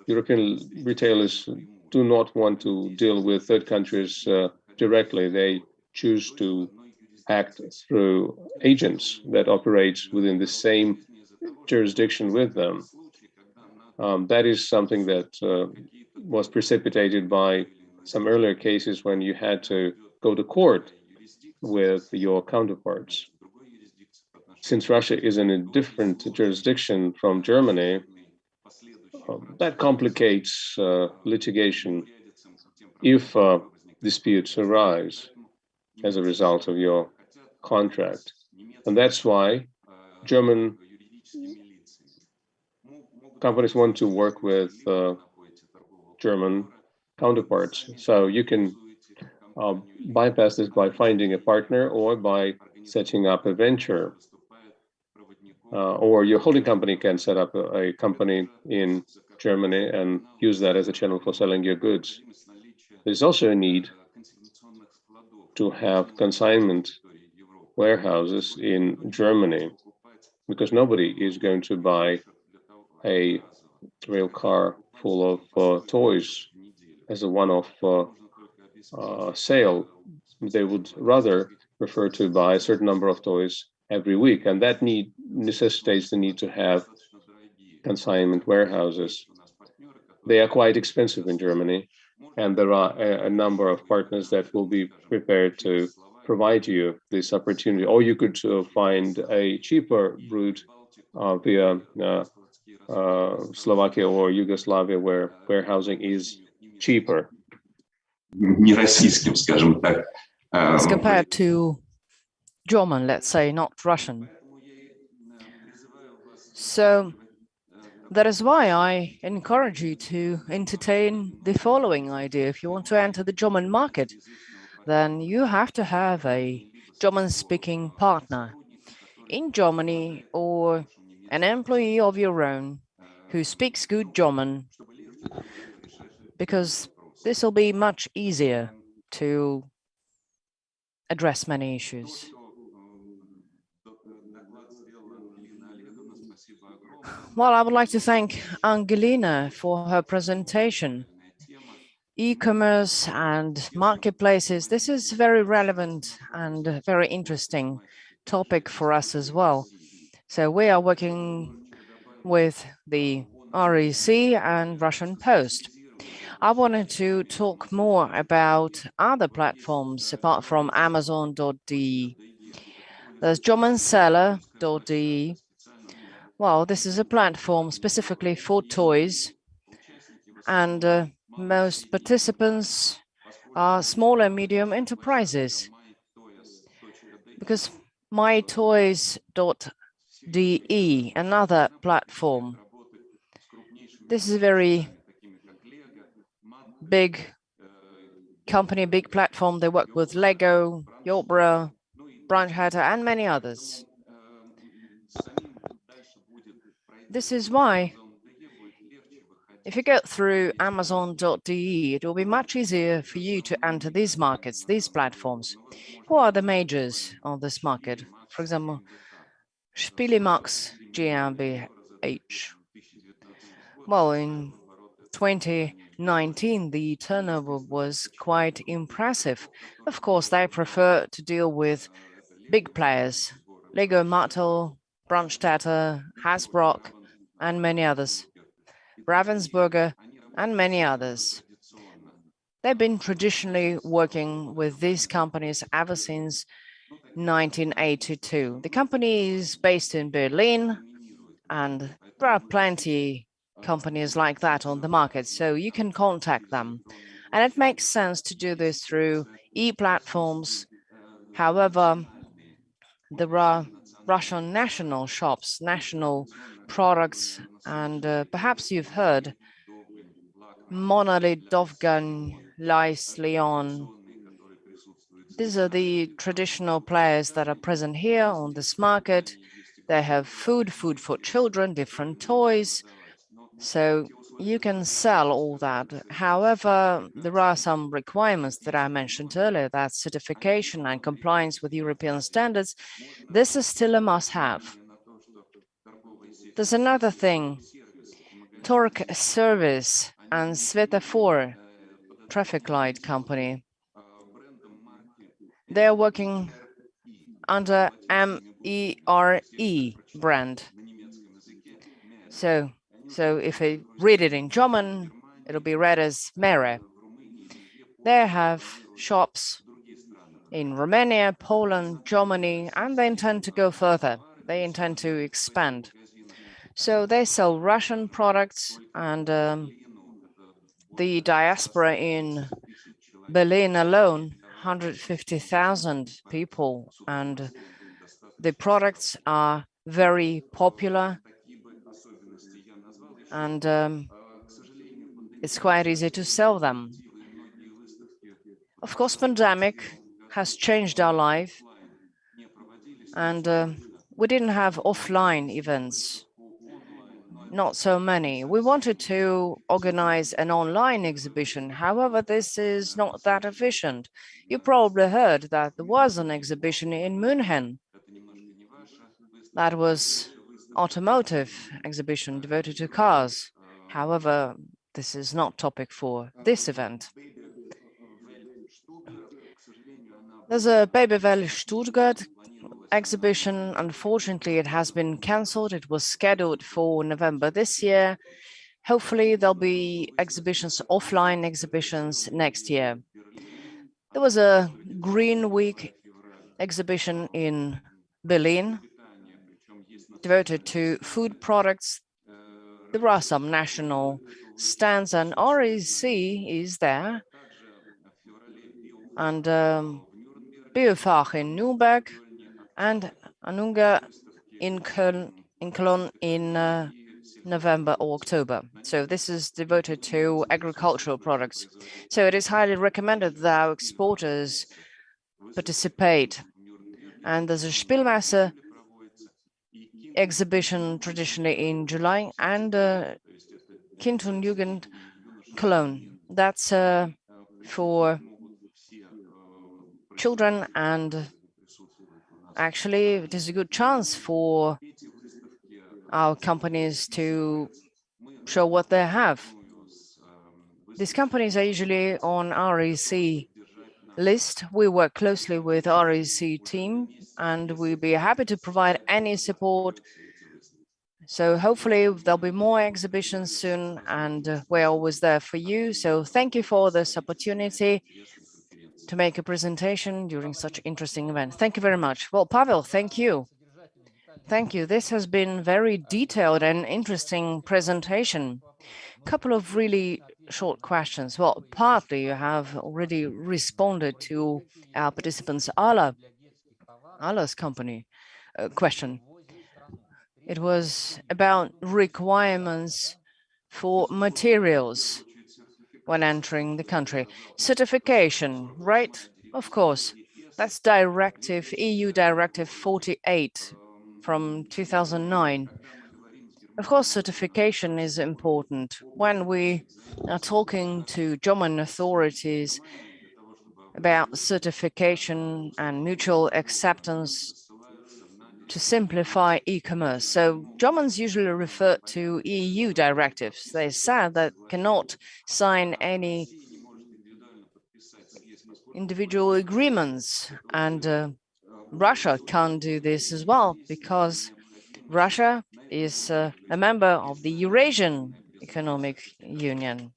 European retailers do not want to deal with third countries directly. They choose to act through agents that operate within the same jurisdiction with them. That is something that was precipitated by some earlier cases when you had to go to court with your counterparts. Since Russia is in a different jurisdiction from Germany, that complicates litigation if disputes arise as a result of your contract. And that's why German companies want to work with German counterparts. So you can bypass this by finding a partner or by setting up a venture. Or your holding company can set up a company in Germany and use that as a channel for selling your goods. There's also a need to have consignment warehouses in Germany, because nobody is going to buy a rail car full of toys as a one-off sale. They would rather prefer to buy a certain number of toys every week, and that need necessitates the need to have consignment warehouses. They are quite expensive in Germany, and there are a number of partners that will be prepared to provide you this opportunity. Or you could find a cheaper route via Slovakia or Yugoslavia, where warehousing is cheaper. As compared to German, let's say, not Russian. So that is why I encourage you to entertain the following idea. If you want to enter the German market, then you have to have a German-speaking partner in Germany, or an employee of your own who speaks good German, because this will be much easier to address many issues. Well, I would like to thank Angelina for her presentation. E-commerce and marketplaces, this is very relevant and very interesting topic for us as well. So we are working with the REC and Russian Post. I wanted to talk more about other platforms apart from Amazon.de. There's Germanseller.de. Well, this is a platform specifically for toys, and most participants are small and medium enterprises, because mytoys.de, another platform. This is a very big company, big platform. They work with Lego, Yobra, Brandhatter, and many others. This is why, if you go through Amazon.de, it will be much easier for you to enter these markets, these platforms. Who are the majors of this market? For example, Spielemax GmbH. Well, in 2019, the turnover was quite impressive. Of course, they prefer to deal with big players, Lego, Mattel, Brandstätter, Hasbrock, and many others. Ravensburger and many others. They've been traditionally working with these companies ever since 1982. The company is based in Berlin, and there are plenty companies like that on the market, so you can contact them. And it makes sense to do this through e-platforms. However, there are Russian national shops, national products, and perhaps you've heard Monolith, Dovgan, Lice, Leon. These are the traditional players that are present here on this market. They have food for children, different toys. So you can sell all that. However, there are some requirements that I mentioned earlier, that certification and compliance with European standards. This is still a must-have. There's another thing, Torque Service and Svetofor traffic light company. They're working under MERE brand. So if I read it in German, it'll be read as Mere. They have shops in Romania, Poland, Germany, and they intend to go further. They intend to expand. So they sell Russian products, and the diaspora in Berlin alone, 150,000 people, and the products are very popular, and it's quite easy to sell them. Of course, pandemic has changed our life, and we didn't have offline events, not so many. We wanted to organize an online exhibition. However, this is not that efficient. You probably heard that there was an exhibition in München. That was automotive exhibition devoted to cars. However, this is not topic for this event. There's a Babywelle Stuttgart exhibition. Unfortunately, it has been cancelled. It was scheduled for November this year. Hopefully, there'll be exhibitions, offline exhibitions next year. There was a Green Week exhibition in Berlin devoted to food products. There are some national stands, and REC is there, and Biofach in Nuremberg, and Anunga in Cologne in November or October. So this is devoted to agricultural products. So it is highly recommended that our exporters participate. And there's a Spielmesse exhibition traditionally in July, and Kind und Jugend Cologne. That's for children, and actually it is a good chance for our companies to show what they have. These companies are usually on REC list. We work closely with REC team, and we'll be happy to provide any support. So hopefully there'll be more exhibitions soon, and we're always there for you. So thank you for this opportunity to make a presentation during such an interesting event. Thank you very much. Well, Pavel, thank you. Thank you. This has been very detailed and interesting presentation. A couple of really short questions. Well, partly you have already responded to our participants' Allah's company question. It was about requirements for materials when entering the country. Certification, right? Of course, that's directive, EU Directive 48 from 2009. Of course, certification is important. When we are talking to German authorities about certification and mutual acceptance to simplify e-commerce. So Germans usually refer to EU directives. They said that cannot sign any individual agreements, and Russia can't do this as well, because Russia is a member of the Eurasian Economic Union.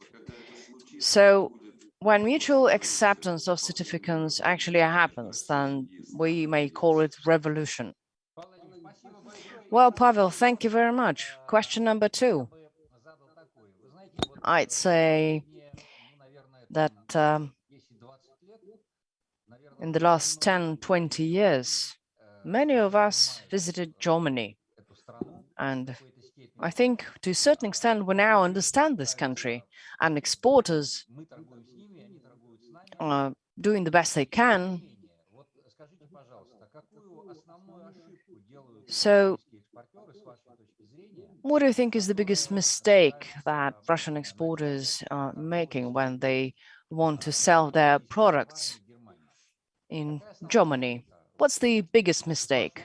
So when mutual acceptance of certificates actually happens, then we may call it revolution. Well, Pavel, thank you very much. Question number 2. I'd say that in the last 10, 20 years, many of us visited Germany. And I think to a certain extent, we now understand this country, and exporters are doing the best they can. So what do you think is the biggest mistake that Russian exporters are making when they want to sell their products in Germany? What's the biggest mistake?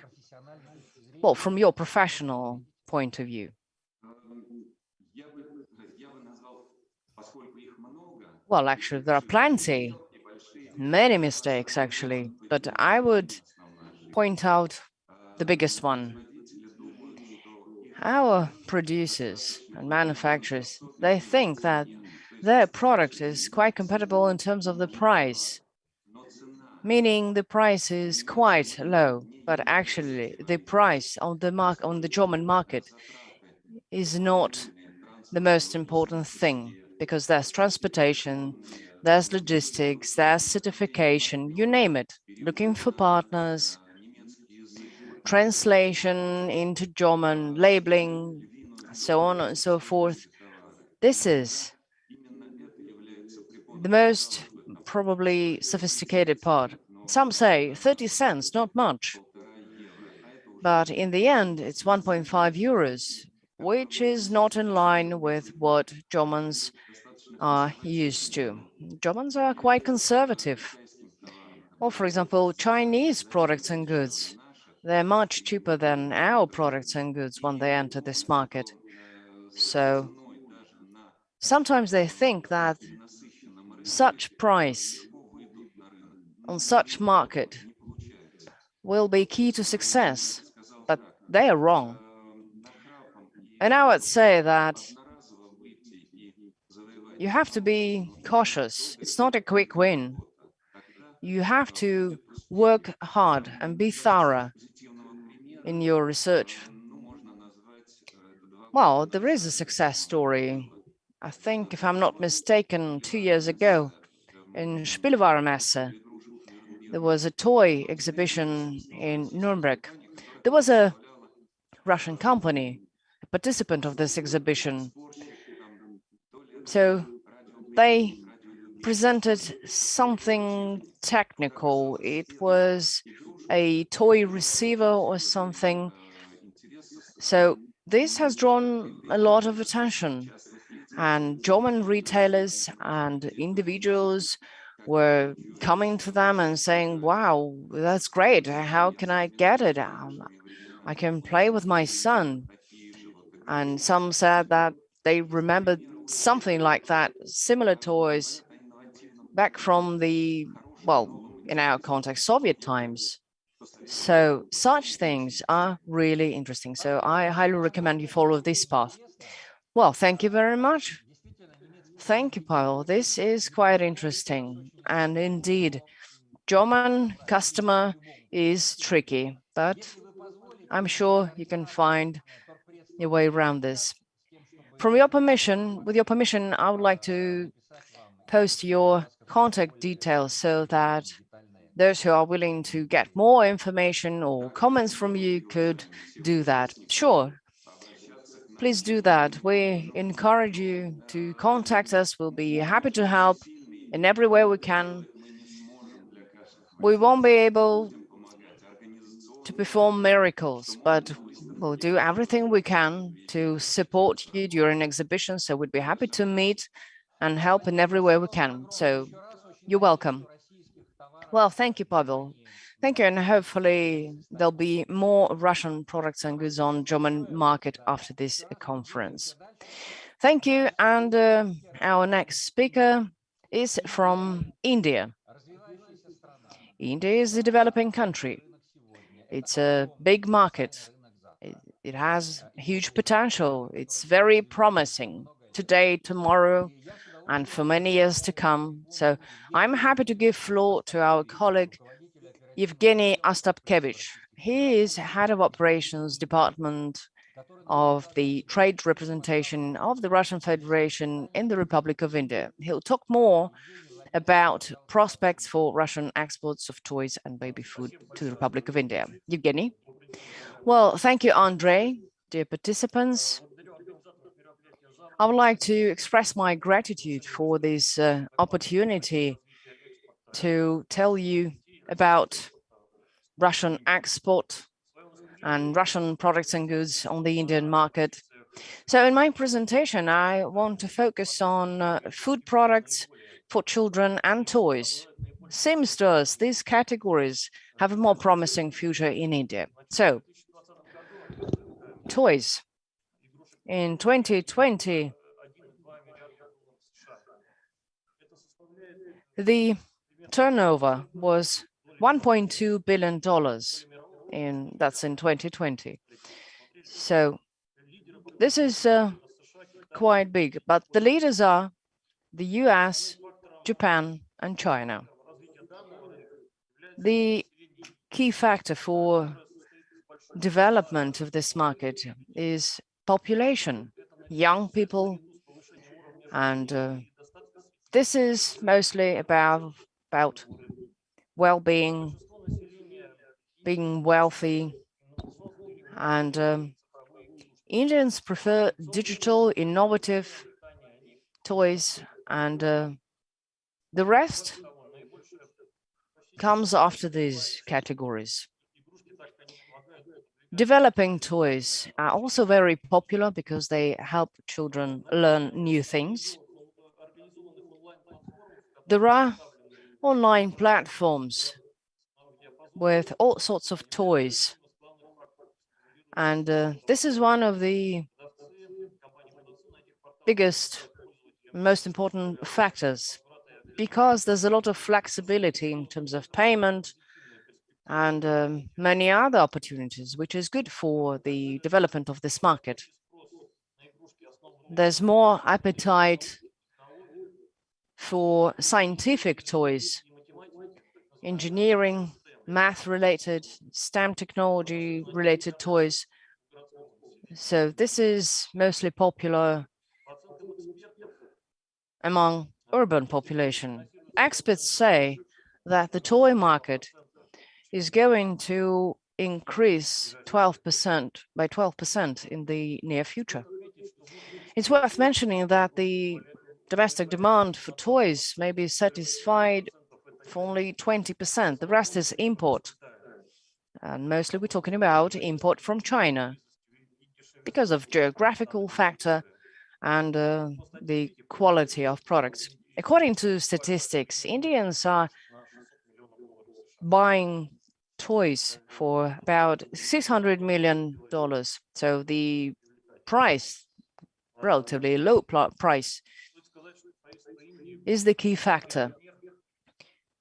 Well, from your professional point of view. Well, actually, there are plenty, many mistakes actually, but I would point out the biggest one. Our producers and manufacturers, they think that their product is quite compatible in terms of the price, meaning the price is quite low, but actually the price on the German market is not the most important thing, because there's transportation, there's logistics, there's certification, you name it, looking for partners, translation into German, labeling, so on and so forth. This is the most probably sophisticated part. Some say 30 cents, not much. But in the end, it's 1.5 euros, which is not in line with what Germans are used to. Germans are quite conservative. Or, for example, Chinese products and goods. They're much cheaper than our products and goods when they enter this market. So sometimes they think that such price on such market will be key to success, but they are wrong. And I would say that you have to be cautious. It's not a quick win. You have to work hard and be thorough in your research. Well, there is a success story. I think, if I'm not mistaken, 2 years ago in Spielwarenmesse, there was a toy exhibition in Nuremberg. There was a Russian company, a participant of this exhibition. So they presented something technical. It was a toy receiver or something. So this has drawn a lot of attention, and German retailers and individuals were coming to them and saying, wow, that's great. How can I get it? I can play with my son. And some said that they remembered something like that, similar toys back from the, well, in our context, Soviet times. So such things are really interesting. So I highly recommend you follow this path. Well, thank you very much. Thank you, Paul. This is quite interesting. And indeed, German customer is tricky, but I'm sure you can find a way around this. From your permission, with your permission, I would like to post your contact details so that those who are willing to get more information or comments from you could do that. Sure, please do that. We encourage you to contact us. We'll be happy to help in every way we can. We won't be able to perform miracles, but we'll do everything we can to support you during exhibitions. So we'd be happy to meet and help in every way we can. So you're welcome. Well, thank you, Pavel. Thank you, and hopefully there'll be more Russian products and goods on German market after this conference. Thank you, and our next speaker is from India. India is a developing country. It's a big market. It has huge potential. It's very promising. today, tomorrow, and for many years to come. So I'm happy to give floor to our colleague, Evgeny Ostapkevich. He is head of operations department of the trade representation of the Russian Federation in the Republic of India. He'll talk more about prospects for Russian exports of toys and baby food to the Republic of India. Evgeny? Well, thank you, Andrei. Dear participants, I would like to express my gratitude for this opportunity to tell you about Russian export and Russian products and goods on the Indian market. So in my presentation, I want to focus on food products for children and toys. Seems to us these categories have a more promising future in India. So, toys. In 2020, the turnover was $1.2 billion, that's in 2020. So this is quite big, but the leaders are the US, Japan, and China. The key factor for development of this market is population, young people, and this is mostly about well-being, being wealthy, and Indians prefer digital, innovative toys, and the rest comes after these categories. Developing toys are also very popular because they help children learn new things. There are online platforms with all sorts of toys, and this is one of the biggest, most important factors, because there's a lot of flexibility in terms of payment and many other opportunities, which is good for the development of this market. There's more appetite for scientific toys, engineering, math-related, STEM technology-related toys. So this is mostly popular among urban population. Experts say that the toy market is going to increase 12% by 12% in the near future. It's worth mentioning that the domestic demand for toys may be satisfied for only 20%. The rest is import. And mostly we're talking about import from China because of geographical factor and the quality of products. According to statistics, Indians are buying toys for about $600 million. So the price, relatively low price, is the key factor.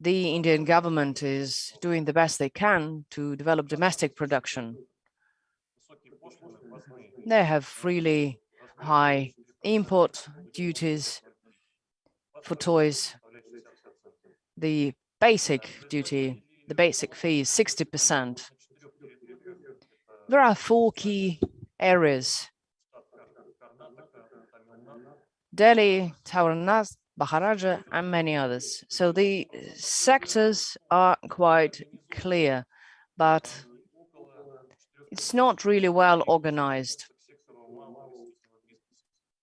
The Indian government is doing the best they can to develop domestic production. They have really high import duties for toys. The basic duty, the basic fee is 60%. There are 4 key areas: Delhi, Taurnas, Maharaja, and many others. So the sectors are quite clear, but it's not really well organized.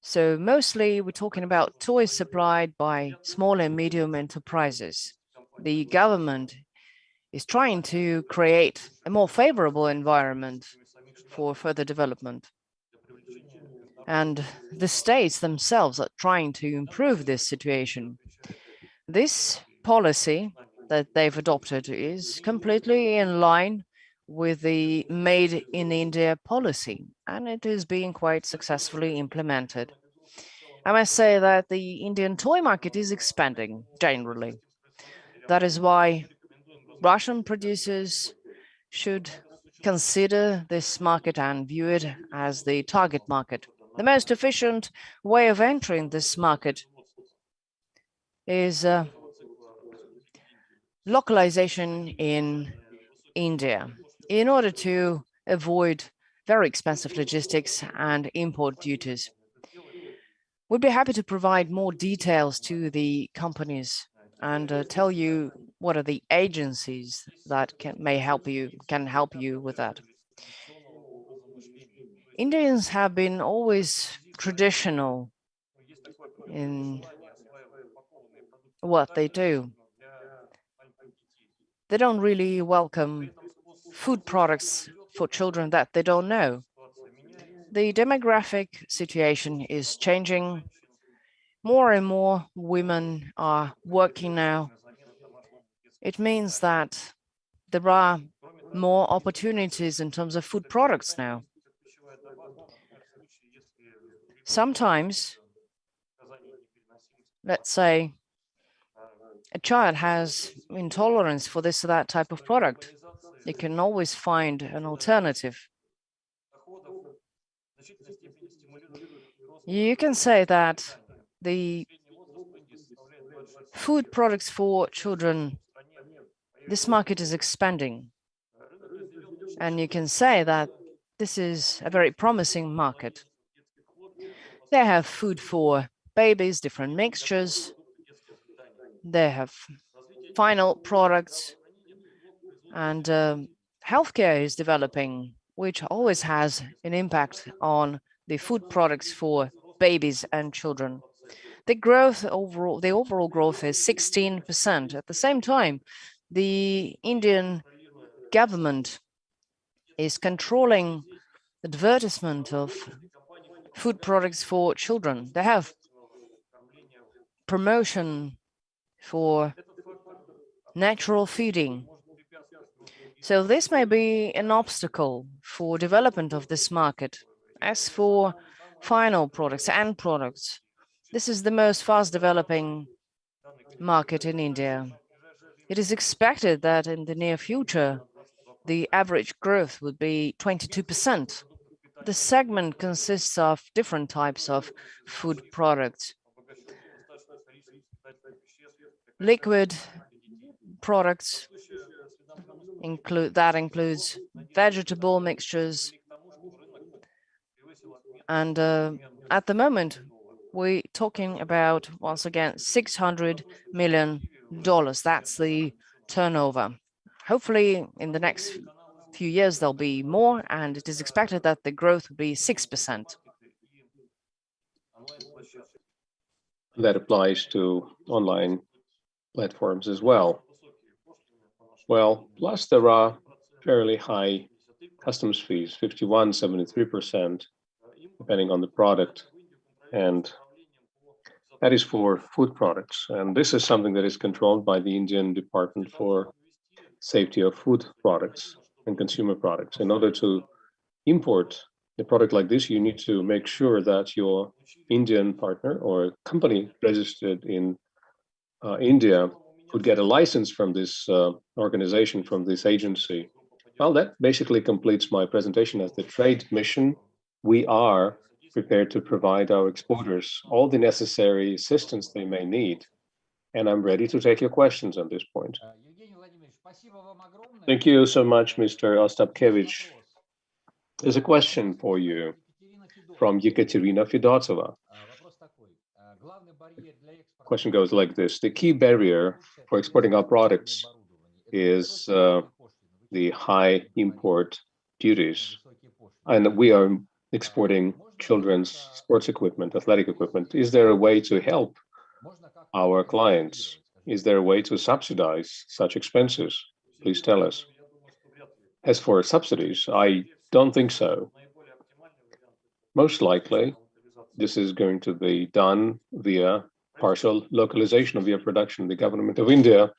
So mostly we're talking about toys supplied by small and medium enterprises. The government is trying to create a more favorable environment for further development. And the states themselves are trying to improve this situation. This policy that they've adopted is completely in line with the Made in India policy, and it is being quite successfully implemented. I must say that the Indian toy market is expanding generally. That is why Russian producers should consider this market and view it as the target market. The most efficient way of entering this market is localization in India in order to avoid very expensive logistics and import duties. We'd be happy to provide more details to the companies and tell you what are the agencies that can help you with that. Indians have been always traditional in what they do. They don't really welcome food products for children that they don't know. The demographic situation is changing. More and more women are working now. It means that there are more opportunities in terms of food products now. Sometimes, let's say, a child has intolerance for this or that type of product. You can always find an alternative. You can say that the food products for children, this market is expanding. And you can say that this is a very promising market. They have food for babies, different mixtures. They have final products. And healthcare is developing, which always has an impact on the food products for babies and children. The overall growth is 16%. At the same time, the Indian government is controlling advertisement of food products for children. They have promotion for natural feeding. So this may be an obstacle for development of this market. As for final products and products, this is the most fast developing market in India. It is expected that in the near future, the average growth would be 22%. The segment consists of different types of food products. Liquid products includes vegetable mixtures. And at the moment, we're talking about, once again, $600 million. That's the turnover. Hopefully, in the next few years, there'll be more, and it is expected that the growth will be 6%. That applies to online platforms as well. Well, plus there are fairly high customs fees, 51, 73%, depending on the product. And that is for food products. And this is something that is controlled by the Indian Department for Safety of Food Products and Consumer Products. In order to import a product like this, you need to make sure that your Indian partner or company registered in India would get a license from this organization, from this agency. Well, that basically completes my presentation. As the trade mission, we are prepared to provide our exporters all the necessary assistance they may need. And I'm ready to take your questions on this point. Thank you so much, Mr. Ostapkevich. There's a question for you from Yekaterina Fedotova. Question goes like this. The key barrier for exporting our products is the high import duties. And we are exporting children's sports equipment, athletic equipment. Is there a way to help our clients? Is there a way to subsidize such expenses? Please tell us. As for subsidies, I don't think so. Most likely, this is going to be done via partial localization of via production. The government of India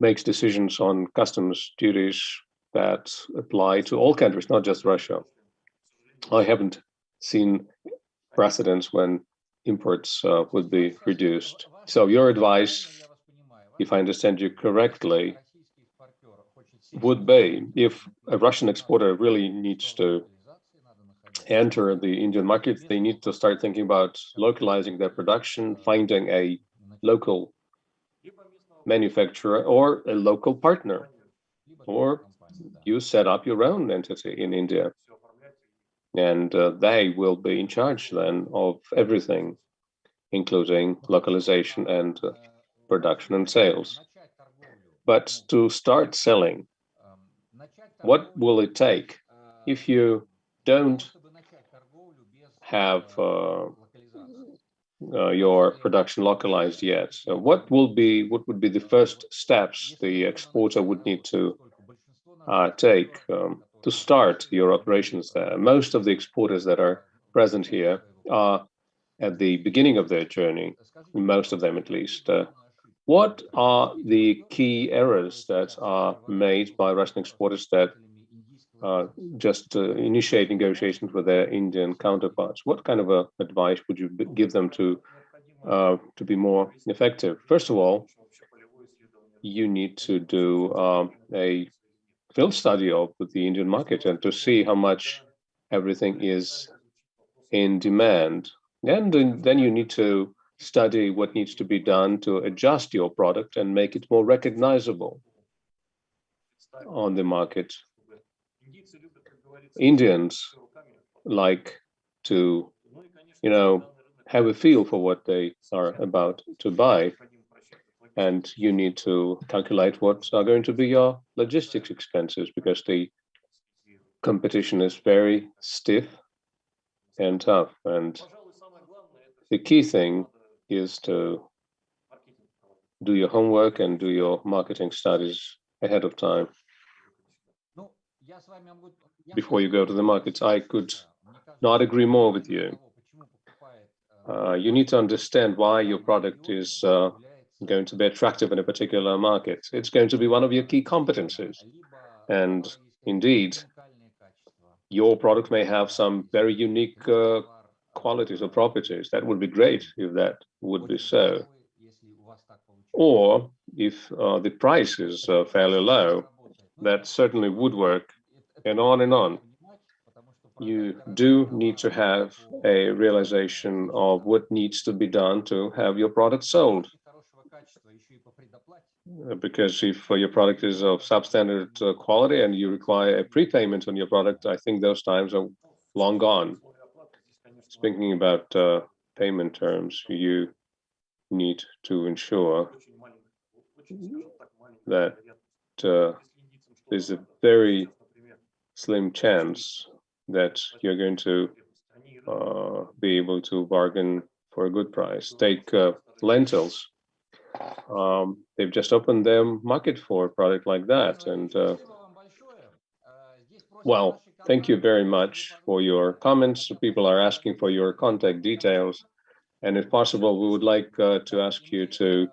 makes decisions on customs duties that apply to all countries, not just Russia. I haven't seen precedents when imports would be reduced. So your advice, if I understand you correctly, would be if a Russian exporter really needs to enter the Indian market, they need to start thinking about localizing their production, finding a local manufacturer or a local partner, or you set up your own entity in India, and they will be in charge then of everything, including localization and production and sales. But to start selling, what will it take if you don't have your production localized yet? So what would be the first steps the exporter would need to take to start your operations there? Most of the exporters that are present here are at the beginning of their journey, most of them at least. What are the key errors that are made by Russian exporters that just initiate negotiations with their Indian counterparts? What kind of advice would you give them to be more effective? First of all, you need to do a field study of the Indian market and to see how much everything is in demand. And then you need to study what needs to be done to adjust your product and make it more recognizable on the market. Indians like to, have a feel for what they are about to buy. And you need to calculate what are going to be your logistics expenses, because the competition is very stiff and tough. And the key thing is to do your homework and do your marketing studies ahead of time before you go to the markets. I could not agree more with you. You need to understand why your product is going to be attractive in a particular market. It's going to be one of your key competencies. And indeed, your product may have some very unique qualities or properties. That would be great if that would be so. Or if the price is fairly low, that certainly would work, and on and on. You do need to have a realization of what needs to be done to have your product sold. Because if your product is of substandard quality and you require a prepayment on your product, I think those times are long gone. Speaking about payment terms, you need to ensure that there's a very slim chance that you're going to be able to bargain for a good price. Take lentils. They've just opened their market for a product like that. And well, thank you very much for your comments. People are asking for your contact details. And if possible, we would like to ask you to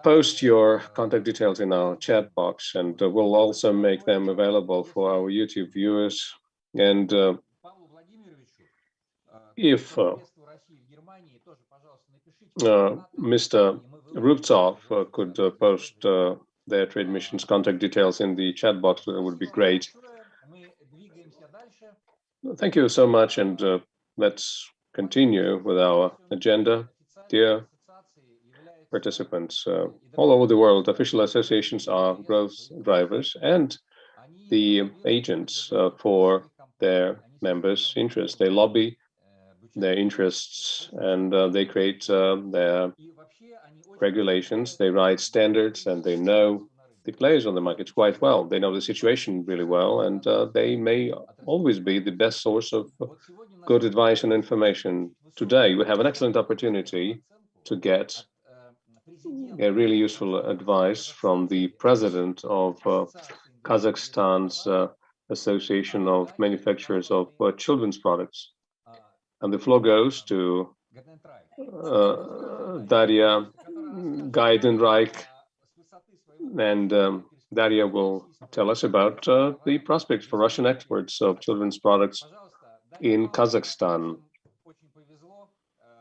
post your contact details in our chat box, and we'll also make them available for our YouTube viewers. And if Mr. Rubtsov could post their trade mission's contact details in the chat box, that would be great. Thank you so much, and let's continue with our agenda. Dear participants, all over the world, official associations are growth drivers and the agents for their members' interests. They lobby their interests, and they create their regulations, they write standards, and they know the players on the market quite well. They know the situation really well, and they may always be the best source of good advice and information. Today, we have an excellent opportunity to get a really useful advice from the president of Kazakhstan's Association of Manufacturers of Children's Products. And the floor goes to Daria Gaidenreich, and Daria will tell us about the prospects for Russian exports of children's products in Kazakhstan.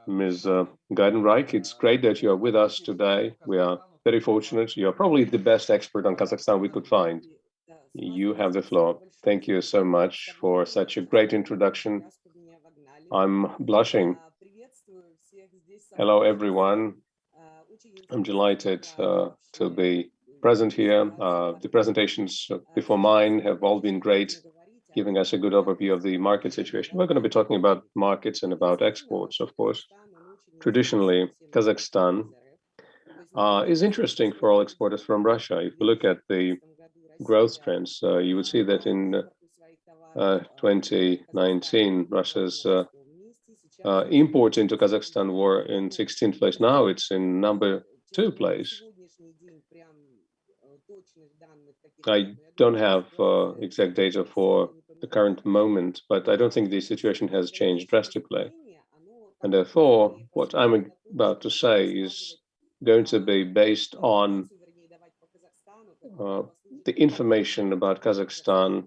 Ms. Gaidenreich, it's great that you are with us today. We are very fortunate. You're probably the best expert on Kazakhstan we could find. You have the floor. Thank you so much for such a great introduction. I'm blushing. Hello, everyone. I'm delighted to be present here. The presentations before mine have all been great, giving us a good overview of the market situation. We're going to be talking about markets and about exports, of course. Traditionally, Kazakhstan is interesting for all exporters from Russia. If you look at the growth trends, you would see that in 2019, Russia's imports into Kazakhstan were in 16th place. Now it's in number 2 place. I don't have exact data for the current moment, but I don't think the situation has changed drastically. And therefore, what I'm about to say is going to be based on the information about Kazakhstan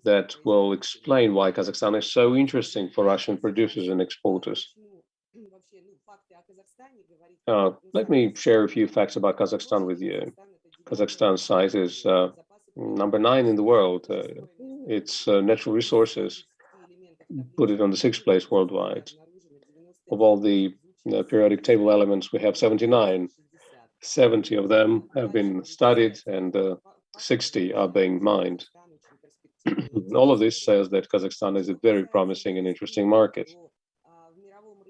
that will explain why Kazakhstan is so interesting for Russian producers and exporters. Let me share a few facts about Kazakhstan with you. Kazakhstan's size is number 9 in the world. Its natural resources put it on the 6th place worldwide. Of all the periodic table elements, we have 79. 70 of them have been studied and 60 are being mined. All of this says that Kazakhstan is a very promising and interesting market.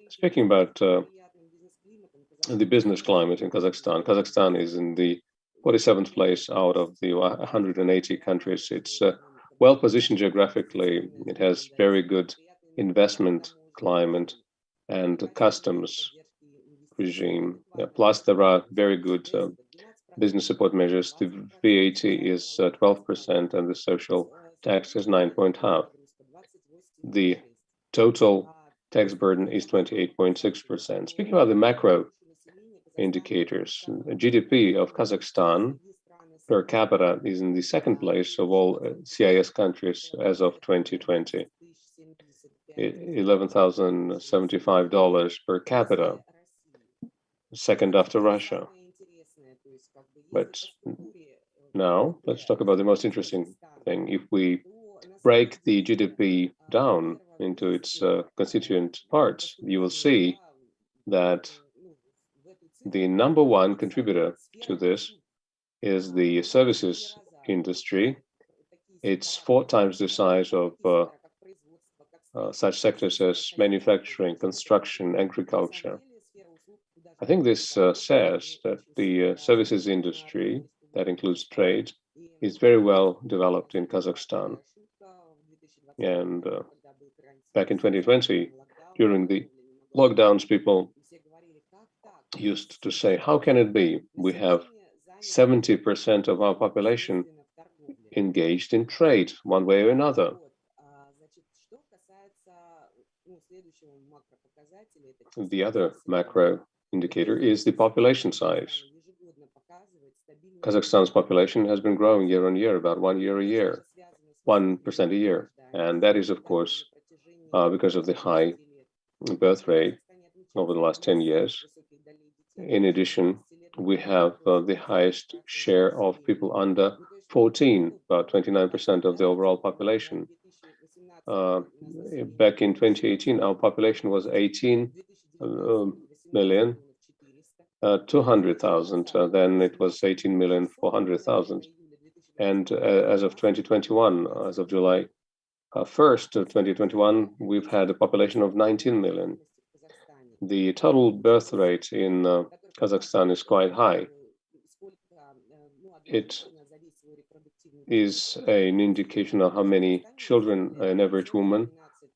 Speaking about the business climate in Kazakhstan, Kazakhstan is in the 47th place out of the 180 countries. It's well positioned geographically. It has very good investment climate and customs regime. Plus, there are very good business support measures. The VAT is 12% and the social tax is 9.5%. The total tax burden is 28.6%. Speaking about the macro indicators, GDP of Kazakhstan per capita is in the 2nd place of all CIS countries as of 2020. $11,075 per capita, 2nd after Russia. But now let's talk about the most interesting thing. If we break the GDP down into its constituent parts, you will see that the number 1 contributor to this is the services industry. It's 4 times the size of such sectors as manufacturing, construction, agriculture. I think this says that the services industry, that includes trade, is very well developed in Kazakhstan. And back in 2020, during the lockdowns, people used to say, how can it be? We have 70% of our population engaged in trade one way or another. The other macro indicator is the population size. Kazakhstan's population has been growing year on year, about 1% a year. And that is, of course, because of the high birth rate over the last 10 years. In addition, we have the highest share of people under 14, about 29% of the overall population. Back in 2018, our population was 18,200,000. Then it was 18,400,000. And as of 2021, as of July 1st of 2021, we've had a population of 19 million. The total birth rate in Kazakhstan is quite high. It is an indication of how many children an average woman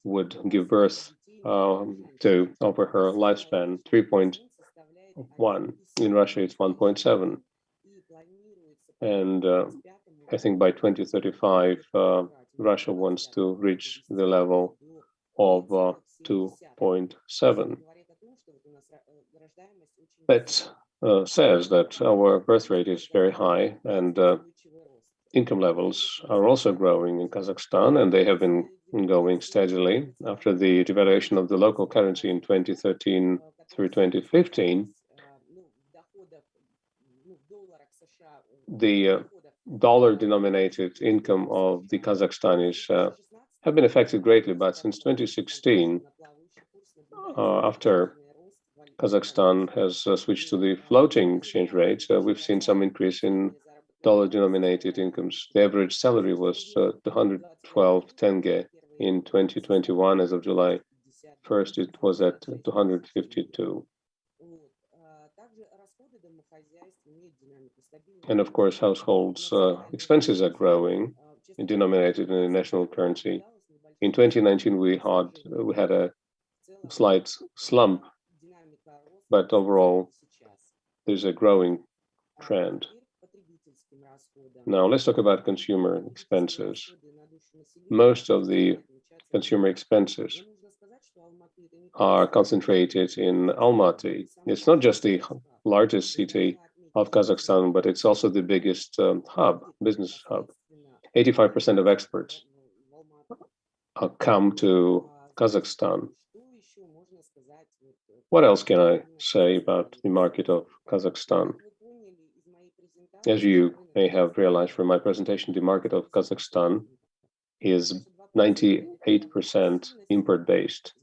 would give birth to over her lifespan, 3.1. In Russia, it's 1.7. And I think by 2035, Russia wants to reach the level of 2.7. That says that our birth rate is very high, and income levels are also growing in Kazakhstan, and they have been going steadily. After the devaluation of the local currency in 2013 through 2015, the dollar-denominated income of the Kazakhstanis have been affected greatly, but since 2016, after Kazakhstan has switched to the floating exchange rate, we've seen some increase in dollar-denominated incomes. The average salary was 212 tenge in 2021. As of July 1st, it was at 252. And of course, households' expenses are growing, denominated in the national currency. In 2019, we had a slight slump, but overall, there's a growing trend. Now, let's talk about consumer expenses. Most of the consumer expenses are concentrated in Almaty. It's not just the largest city of Kazakhstan, but it's also the biggest business hub. 85% of exports come to Kazakhstan. What else can I say about the market of Kazakhstan? As you may have realized from my presentation, the market of Kazakhstan is 98% import-based.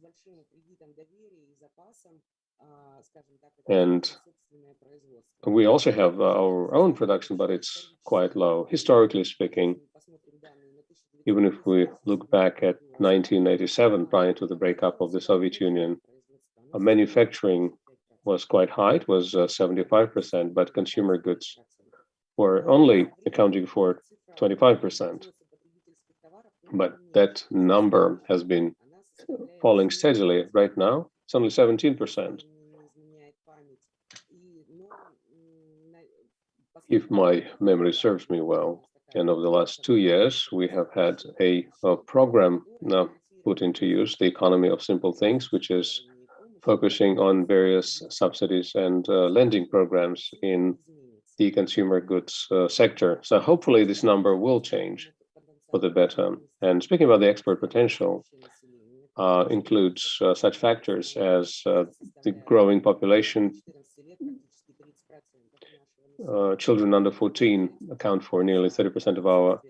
And we also have our own production, but it's quite low. Historically speaking, even if we look back at 1987, prior to the breakup of the Soviet Union, manufacturing was quite high. It was 75%, but consumer goods were only accounting for 25%. But that number has been falling steadily. Right now, it's only 17%. If my memory serves me well, and over the last 2 years, we have had a program now put into use, the Economy of Simple Things, which is focusing on various subsidies and lending programs in the consumer goods sector. So hopefully this number will change for the better. And speaking about the export potential, includes such factors as the growing population. Children under 14 account for nearly 30% of our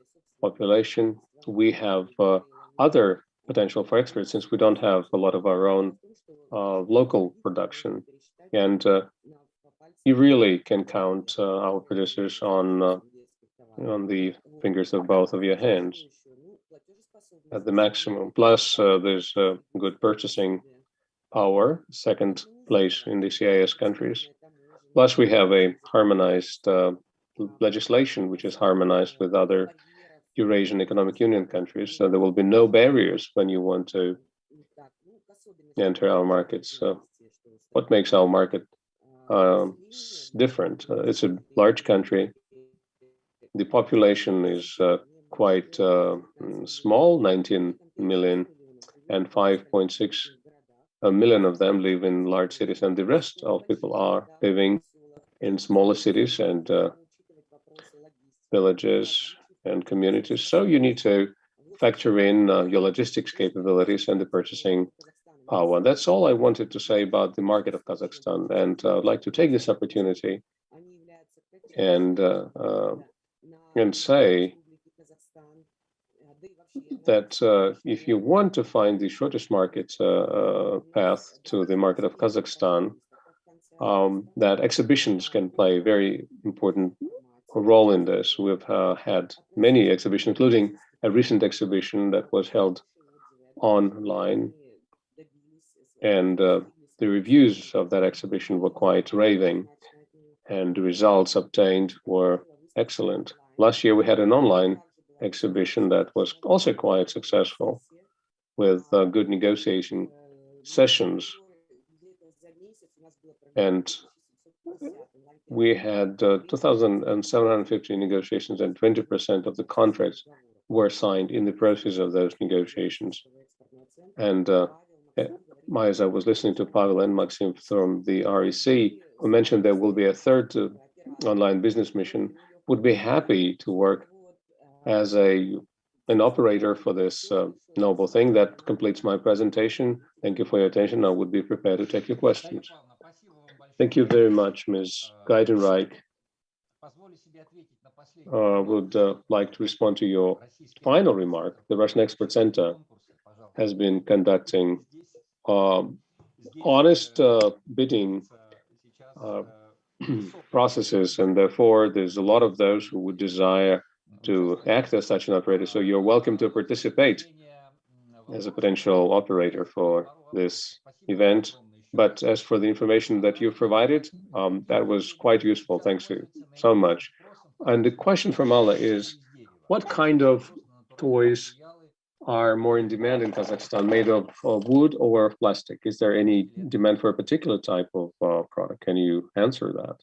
population. We have other potential for exports since we don't have a lot of our own local production. And you really can count our producers on the fingers of both of your hands at the maximum. Plus, there's good purchasing power, second place in the CIS countries. Plus, we have a harmonized legislation, which is harmonized with other Eurasian Economic Union countries. So there will be no barriers when you want to enter our markets. What makes our market different? It's a large country. The population is quite small, 19 million, and 5.6 million of them live in large cities, and the rest of people are living in smaller cities and villages and communities. So you need to factor in your logistics capabilities and the purchasing power. That's all I wanted to say about the market of Kazakhstan. And I'd like to take this opportunity and say that if you want to find the shortest market path to the market of Kazakhstan, that exhibitions can play a very important role in this. We've had many exhibitions, including a recent exhibition that was held online, and the reviews of that exhibition were quite raving, and the results obtained were excellent. Last year, we had an online exhibition that was also quite successful with good negotiation sessions. And we had 2,750 negotiations, and 20% of the contracts were signed in the process of those negotiations. And as I was listening to Pavel and Maxim from the REC, who mentioned there will be a third online business mission, would be happy to work as an operator for this noble thing. That completes my presentation. Thank you for your attention. I would be prepared to take your questions. Thank you very much, Ms. Gaidenreich. would like to respond to your final remark. The Russian Export Center has been conducting honest bidding processes, and therefore there's a lot of those who would desire to act as such an operator. So you're welcome to participate as a potential operator for this event. But as for the information that you've provided, that was quite useful. Thanks so much. And the question from Allah is, what kind of toys are more in demand in Kazakhstan, made of wood or plastic? Is there any demand for a particular type of product? Can you answer that?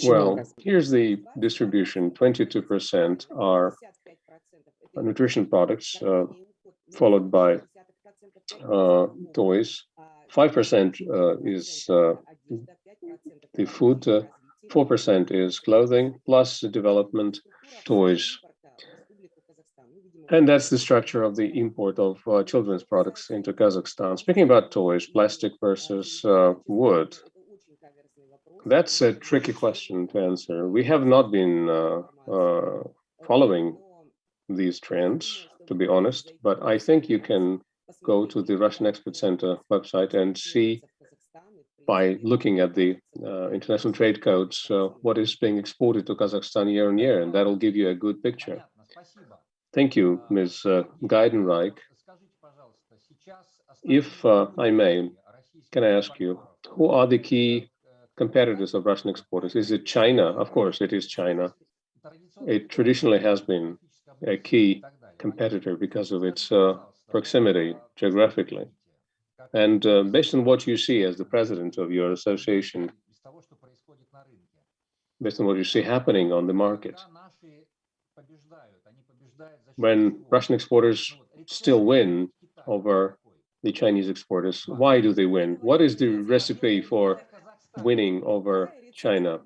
Well, here's the distribution. 22% are nutrition products, followed by toys. 5% is the food, 4% is clothing, plus the development toys. And that's the structure of the import of children's products into Kazakhstan. Speaking about toys, plastic versus wood, that's a tricky question to answer. We have not been following these trends, to be honest, but I think you can go to the Russian Export Center website and see, by looking at the international trade codes, what is being exported to Kazakhstan year on year, and that'll give you a good picture. Thank you, Ms. Geidenreich. If I may, can I ask you, who are the key competitors of Russian exporters? Is it China? Of course, it is China. It traditionally has been a key competitor because of its proximity geographically. And based on what you see as the president of your association, based on what you see happening on the market, when Russian exporters still win over the Chinese exporters, why do they win? What is the recipe for winning over China?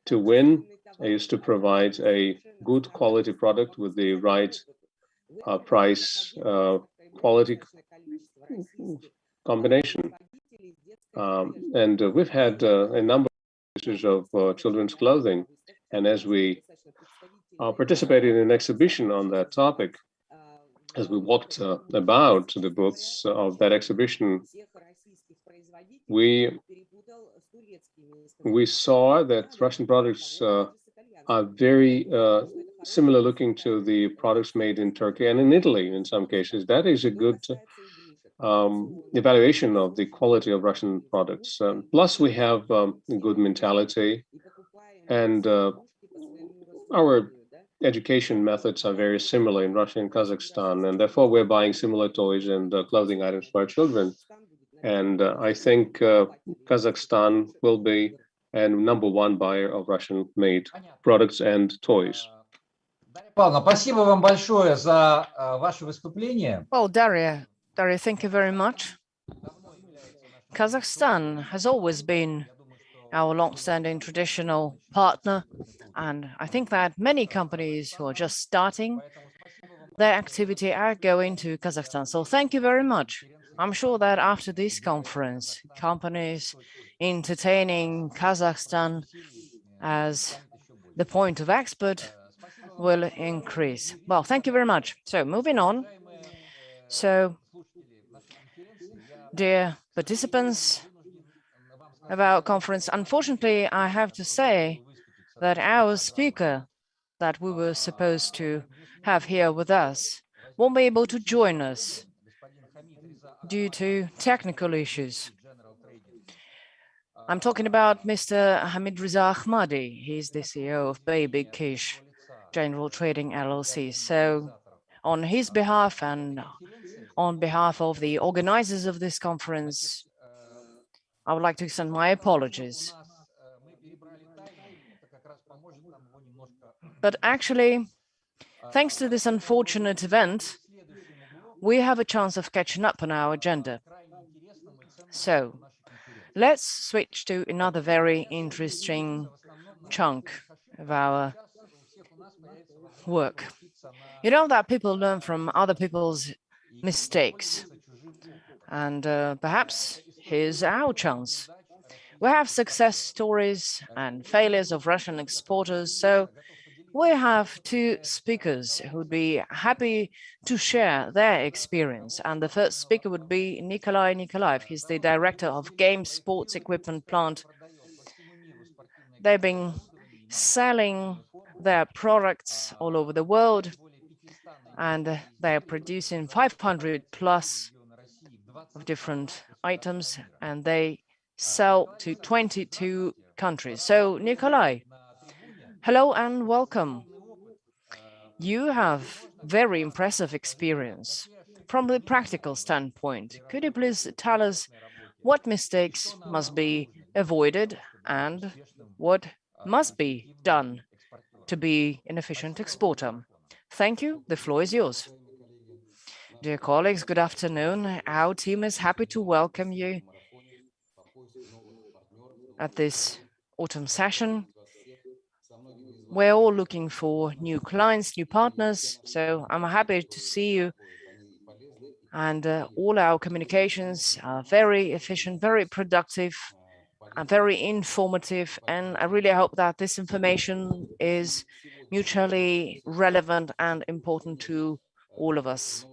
To win is to provide a good quality product with the right price quality combination. And we've had a number of issues of children's clothing. And as we participated in an exhibition on that topic, as we walked about the booths of that exhibition, we saw that Russian products are very similar looking to the products made in Turkey and in Italy in some cases. That is a good evaluation of the quality of Russian products. Plus, we have a good mentality, and our education methods are very similar in Russia and Kazakhstan, and therefore we're buying similar toys and clothing items for our children. And I think Kazakhstan will be a #1 buyer of Russian-made products and toys. Well, Daria, thank you very much. Kazakhstan has always been our long-standing traditional partner, and I think that many companies who are just starting their activity are going to Kazakhstan. So thank you very much. I'm sure that after this conference, companies entertaining Kazakhstan as the point of export will increase. Well, thank you very much. So moving on. So, dear participants of our conference, unfortunately, I have to say that our speaker that we were supposed to have here with us won't be able to join us due to technical issues. I'm talking about Mr. Hamid Reza Ahmadi. He's the CEO of Baby Kish General Trading LLC. So on his behalf and on behalf of the organizers of this conference, I would like to extend my apologies. But actually, thanks to this unfortunate event, we have a chance of catching up on our agenda. So let's switch to another very interesting chunk of our work. You know that people learn from other people's mistakes. And perhaps here's our chance. We have success stories and failures of Russian exporters, so we have two speakers who would be happy to share their experience. And the first speaker would be Nikolai Nikolaev. He's the director of Game Sports Equipment Plant. They've been selling their products all over the world, and they're producing 500 plus of different items, and they sell to 22 countries. So, Nikolai, hello and welcome. You have very impressive experience. From the practical standpoint, could you please tell us what mistakes must be avoided and what must be done to be an efficient exporter? Thank you. The floor is yours. Dear colleagues, good afternoon. Our team is happy to welcome you at this autumn session. We're all looking for new clients, new partners, so I'm happy to see you. And all our communications are very efficient, very productive, and very informative. And I really hope that this information is mutually relevant and important to all of us.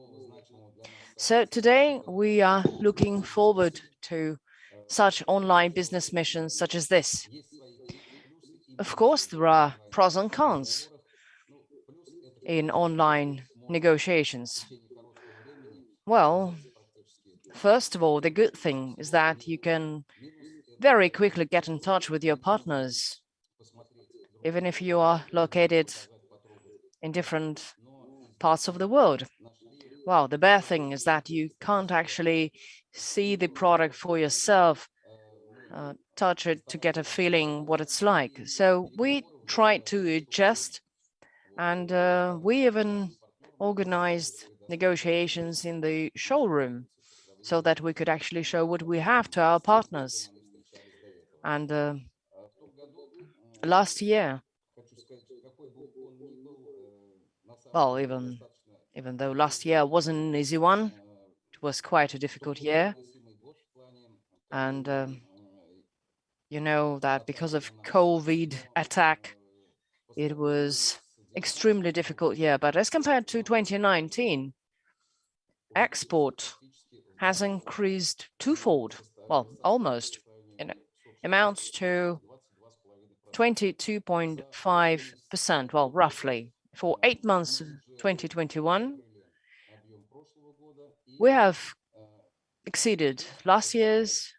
So today we are looking forward to such online business missions such as this. Of course, there are pros and cons in online negotiations. Well, first of all, the good thing is that you can very quickly get in touch with your partners, even if you are located in different parts of the world. Well, the bad thing is that you can't actually see the product for yourself, touch it to get a feeling what it's like. So we tried to adjust, and we even organized negotiations in the showroom so that we could actually show what we have to our partners. And last year, well, even though last year wasn't an easy one, it was quite a difficult year. And you know that because of COVID attack, it was extremely difficult year. But as compared to 2019, export has increased twofold, well, almost, and amounts to 22.5%, well, roughly. For 8 months of 2021, we have exceeded last year's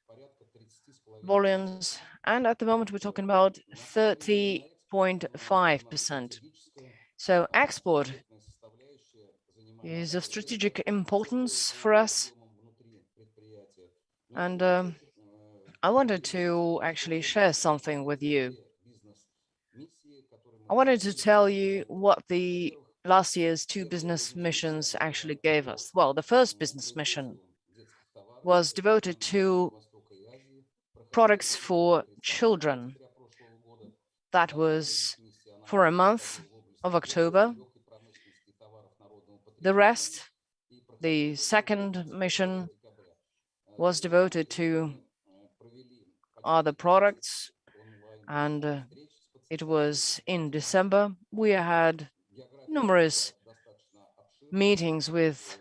volumes, and at the moment we're talking about 30.5%. So export is of strategic importance for us. And I wanted to actually share something with you. I wanted to tell you what the last year's two business missions actually gave us. Well, the first business mission was devoted to products for children. That was for a month of October. The rest, the second mission, was devoted to other products, and it was in December. We had numerous meetings with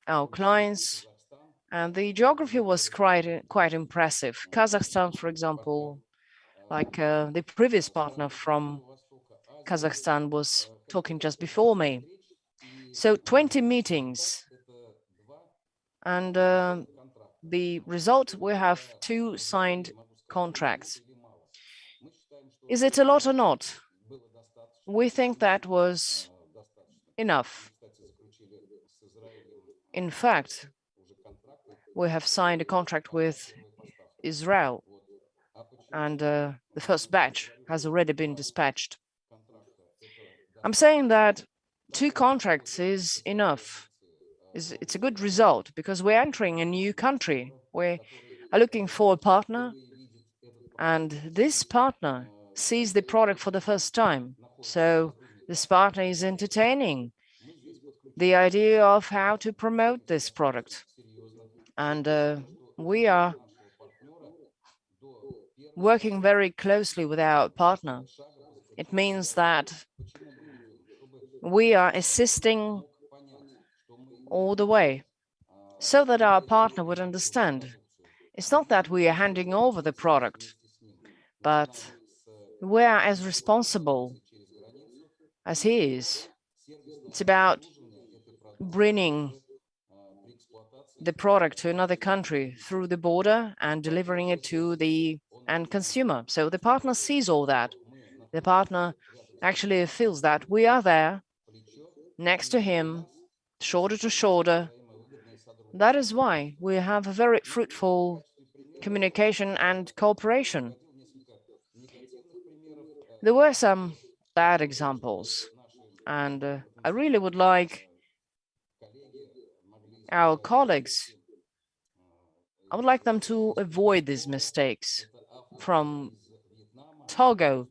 our clients, and the geography was quite impressive. Kazakhstan, for example, like the previous partner from Kazakhstan was talking just before me. So 20 meetings, and the result, we have 2 signed contracts. Is it a lot or not? We think that was enough. In fact, we have signed a contract with Israel, and the first batch has already been dispatched. I'm saying that 2 contracts is enough. It's a good result because we're entering a new country. We are looking for a partner, and this partner sees the product for the first time. So this partner is entertaining the idea of how to promote this product. And we are working very closely with our partner. It means that we are assisting all the way so that our partner would understand. It's not that we are handing over the product, but we are as responsible as he is. It's about bringing the product to another country through the border and delivering it to the end consumer. So the partner sees all that. The partner actually feels that we are there next to him, shoulder to shoulder. That is why we have a very fruitful communication and cooperation. There were some bad examples, and I really would like our colleagues, I would like them to avoid these mistakes from Togo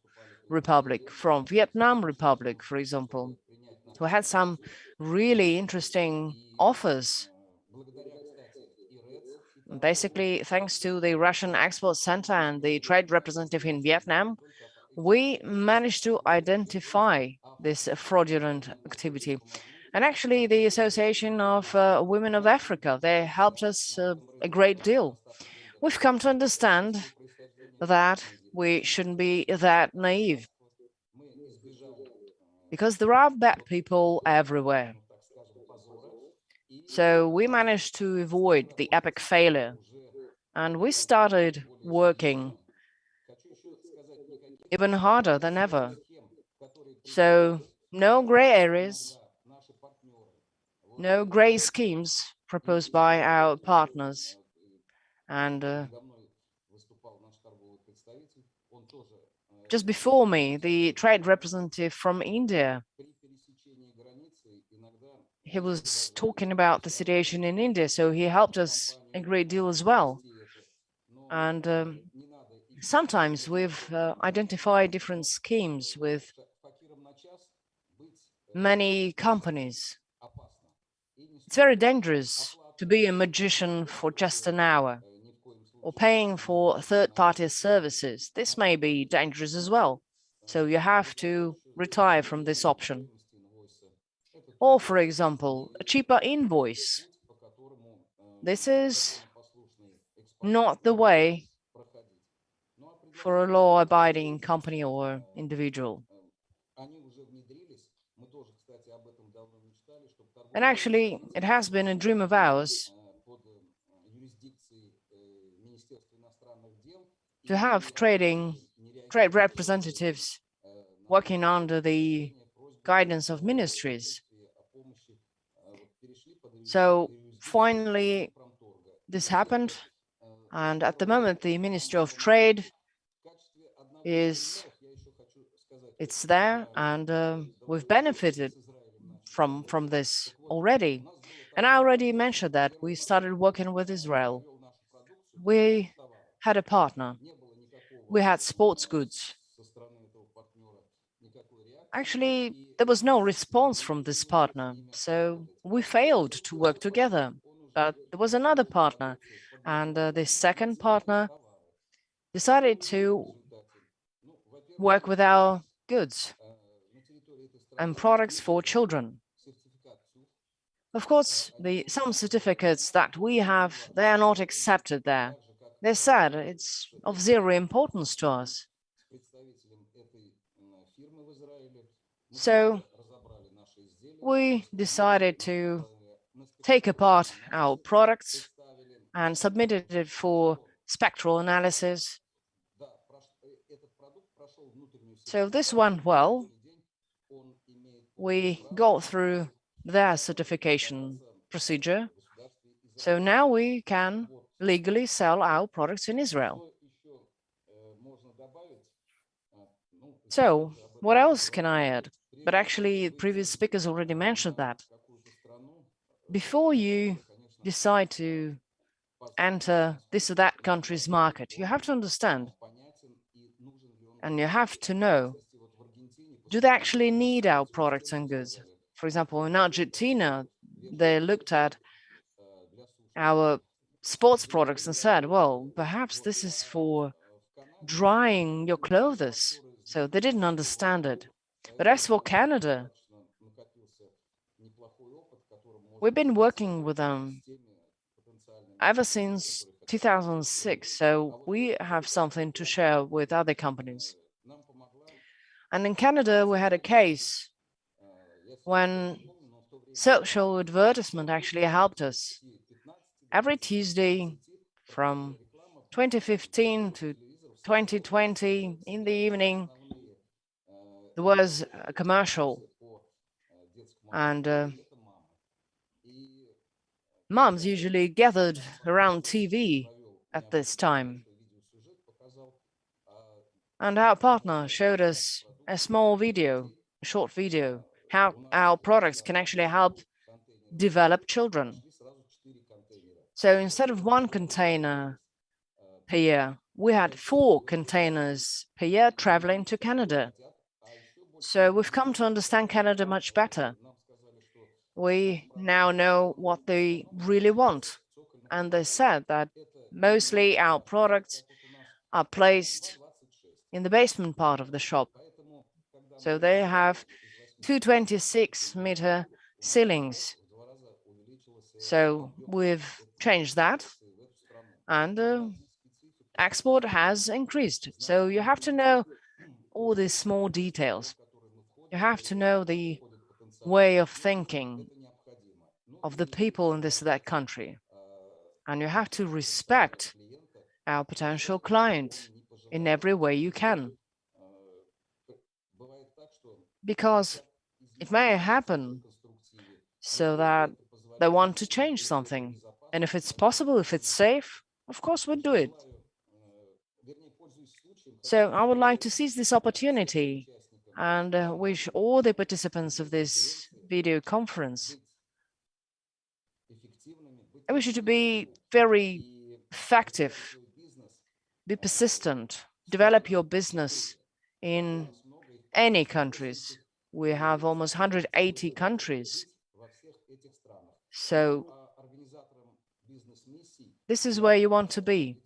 Republic, from Vietnam Republic, for example, who had some really interesting offers. Basically, thanks to the Russian Export Center and the trade representative in Vietnam, we managed to identify this fraudulent activity. And actually, the Association of Women of Africa, they helped us a great deal. We've come to understand that we shouldn't be that naive, because there are bad people everywhere. So we managed to avoid the epic failure, and we started working even harder than ever. So no gray areas, no gray schemes proposed by our partners. And just before me, the trade representative from India, he was talking about the situation in India, so he helped us a great deal as well. And sometimes we've identified different schemes with many companies. It's very dangerous to be a magician for just an hour or paying for third-party services. This may be dangerous as well. So you have to retire from this option. Or, for example, a cheaper invoice. This is not the way for a law-abiding company or individual. And actually, it has been a dream of ours to have trade representatives working under the guidance of ministries. So finally, this happened, and at the moment, the Ministry of Trade it's there, and we've benefited from this already. And I already mentioned that we started working with Israel. We had a partner. We had sports goods. Actually, there was no response from this partner, so we failed to work together. But there was another partner, and this second partner decided to work with our goods and products for children. Of course, some certificates that we have, they are not accepted there. They're sad. It's of zero importance to us. So we decided to take apart our products and submitted it for spectral analysis. So this went well. We got through their certification procedure. So now we can legally sell our products in Israel. So what else can I add? But actually, previous speakers already mentioned that. Before you decide to enter this or that country's market, you have to understand and you have to know, do they actually need our products and goods? For example, in Argentina, they looked at our sports products and said, well, perhaps this is for drying your clothes. So they didn't understand it. But as for Canada, we've been working with them ever since 2006. So we have something to share with other companies. And in Canada, we had a case when social advertisement actually helped us. Every Tuesday from 2015 to 2020 in the evening, there was a commercial, and moms usually gathered around TV at this time. And our partner showed us a small video, a short video, how our products can actually help develop children. So instead of one container per year, we had 4 containers per year traveling to Canada. So we've come to understand Canada much better. We now know what they really want. And they said that mostly our products are placed in the basement part of the shop. So they have 226-meter ceilings. So we've changed that, and export has increased. So you have to know all these small details. You have to know the way of thinking of the people in this or that country. And you have to respect our potential client in every way you can. Because it may happen so that they want to change something. And if it's possible, if it's safe, of course we'd do it. So I would like to seize this opportunity and wish all the participants of this video conference, I wish you to be very effective, be persistent, develop your business in any countries. We have almost 180 countries. So this is where you want to be.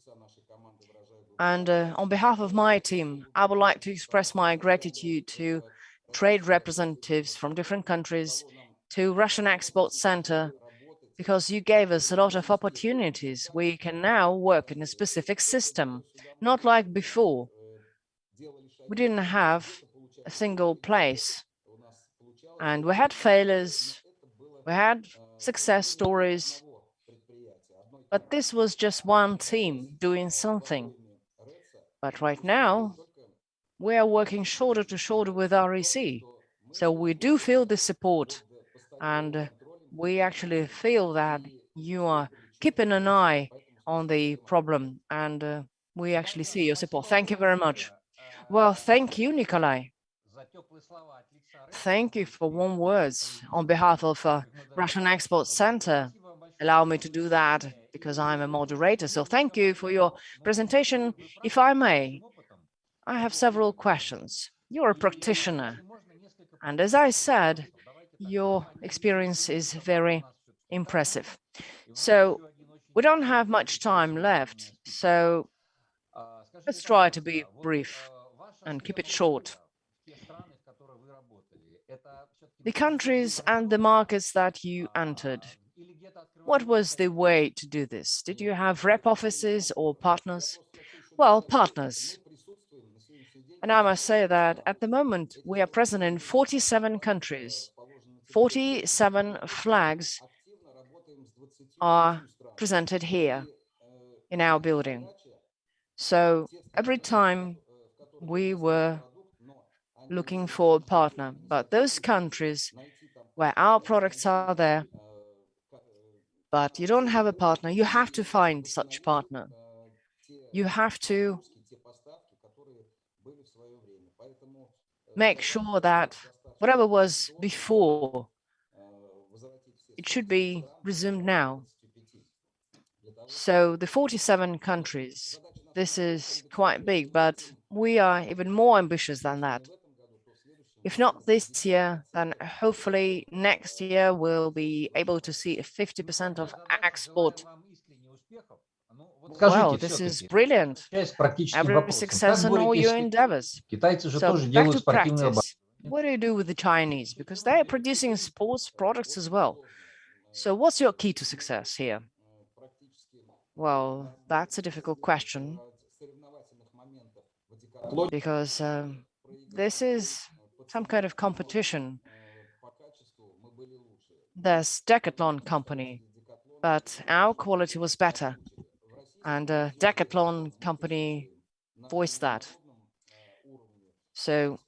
And on behalf of my team, I would like to express my gratitude to trade representatives from different countries, to Russian Export Center, because you gave us a lot of opportunities. We can now work in a specific system, not like before. We didn't have a single place. And we had failures, we had success stories, but this was just one team doing something. But right now, we are working shoulder to shoulder with REC. So we do feel the support, and we actually feel that you are keeping an eye on the problem, and we actually see your support. Thank you very much. Well, thank you, Nikolai. Thank you for warm words on behalf of Russian Export Center. Allow me to do that because I'm a moderator. So thank you for your presentation. If I may, I have several questions. You're a practitioner, and as I said, your experience is very impressive. So we don't have much time left, so let's try to be brief and keep it short. The countries and the markets that you entered, what was the way to do this? Did you have rep offices or partners? Well, partners. And I must say that at the moment, we are present in 47 countries. 47 flags are presented here in our building. So every time we were looking for a partner, but those countries where our products are there, but you don't have a partner, you have to find such partner. You have to make sure that whatever was before, it should be resumed now. So the 47 countries, this is quite big, but we are even more ambitious than that. If not this year, then hopefully next year we'll be able to see 50% of export. Well, this is brilliant. Every success in all your endeavors. So back to practice. What do you do with the Chinese? Because they are producing sports products as well. So what's your key to success here? Well, that's a difficult question because this is some kind of competition. There's Decathlon company, but our quality was better. And Decathlon company voiced that. So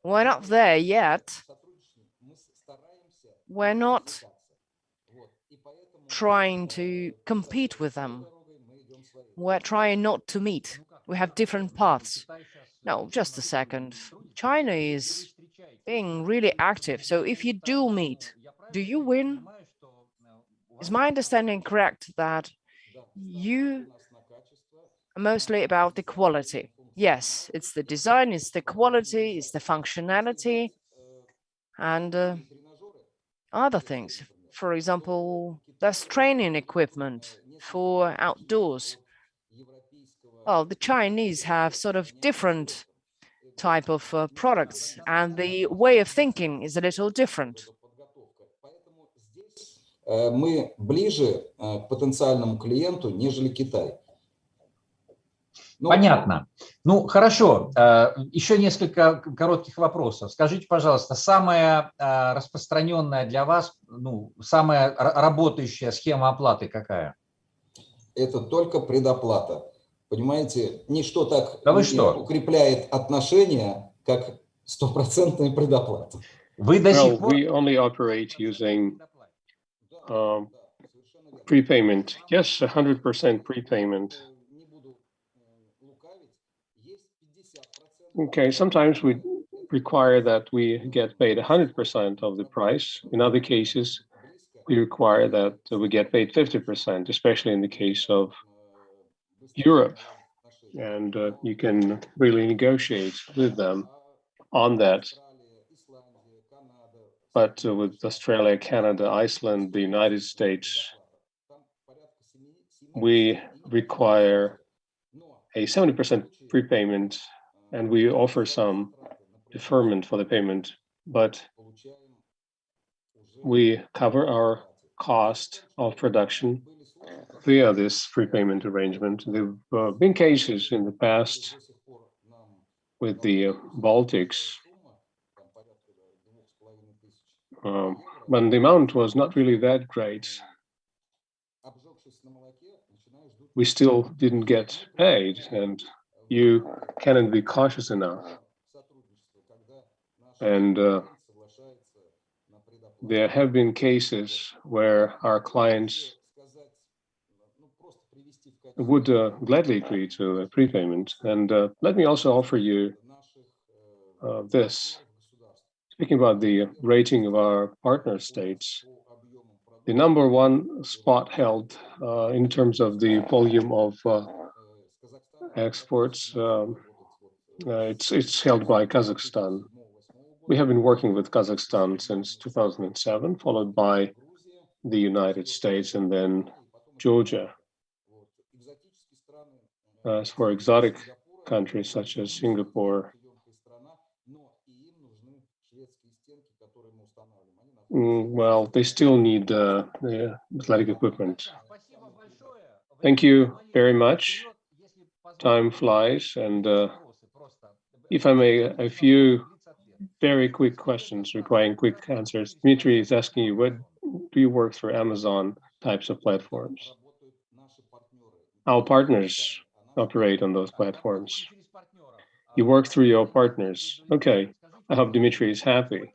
we're not there yet. We're not trying to compete with them. We're trying not to meet. We have different paths. No, just a second. China is being really active. So if you do meet, do you win? Is my understanding correct that you are mostly about the quality? Yes, it's the design, it's the quality, it's the functionality, and other things. For example, there's training equipment for outdoors. Well, the Chinese have sort of different type of products, and the way of thinking is a little different. Мы ближе к потенциальному клиенту, нежели Китай. Понятно. Ну, хорошо. Еще несколько коротких вопросов. Скажите, пожалуйста, самая распространенная для вас, ну, самая работающая схема оплаты какая? Это только предоплата. Понимаете, ничто так не укрепляет отношения, как стопроцентная предоплата. Вы до сих пор... we only operate using prepayment. Yes, 100% prepayment. Okay, sometimes we require that we get paid 100% of the price. In other cases, we require that we get paid 50%, especially in the case of Europe. And you can really negotiate with them on that. But with Australia, Canada, Iceland, the United States, we require a 70% prepayment, and we offer some deferment for the payment, but we cover our cost of production via this prepayment arrangement. There have been cases in the past with the Baltics, when the amount was not really that great. We still didn't get paid, and you cannot be cautious enough. And there have been cases where our clients would gladly agree to a prepayment. And let me also offer you this. Speaking about the rating of our partner states, the number one spot held in terms of the volume of exports, it's held by Kazakhstan. We have been working with Kazakhstan since 2007, followed by the United States and then Georgia. As for exotic countries such as Singapore, well, they still need the athletic equipment. Thank you very much. Time flies, and if I may, a few very quick questions requiring quick answers. Dmitry is asking you, what do you work through Amazon types of platforms? Our partners operate on those platforms. You work through your partners. Okay, I hope Dmitry is happy.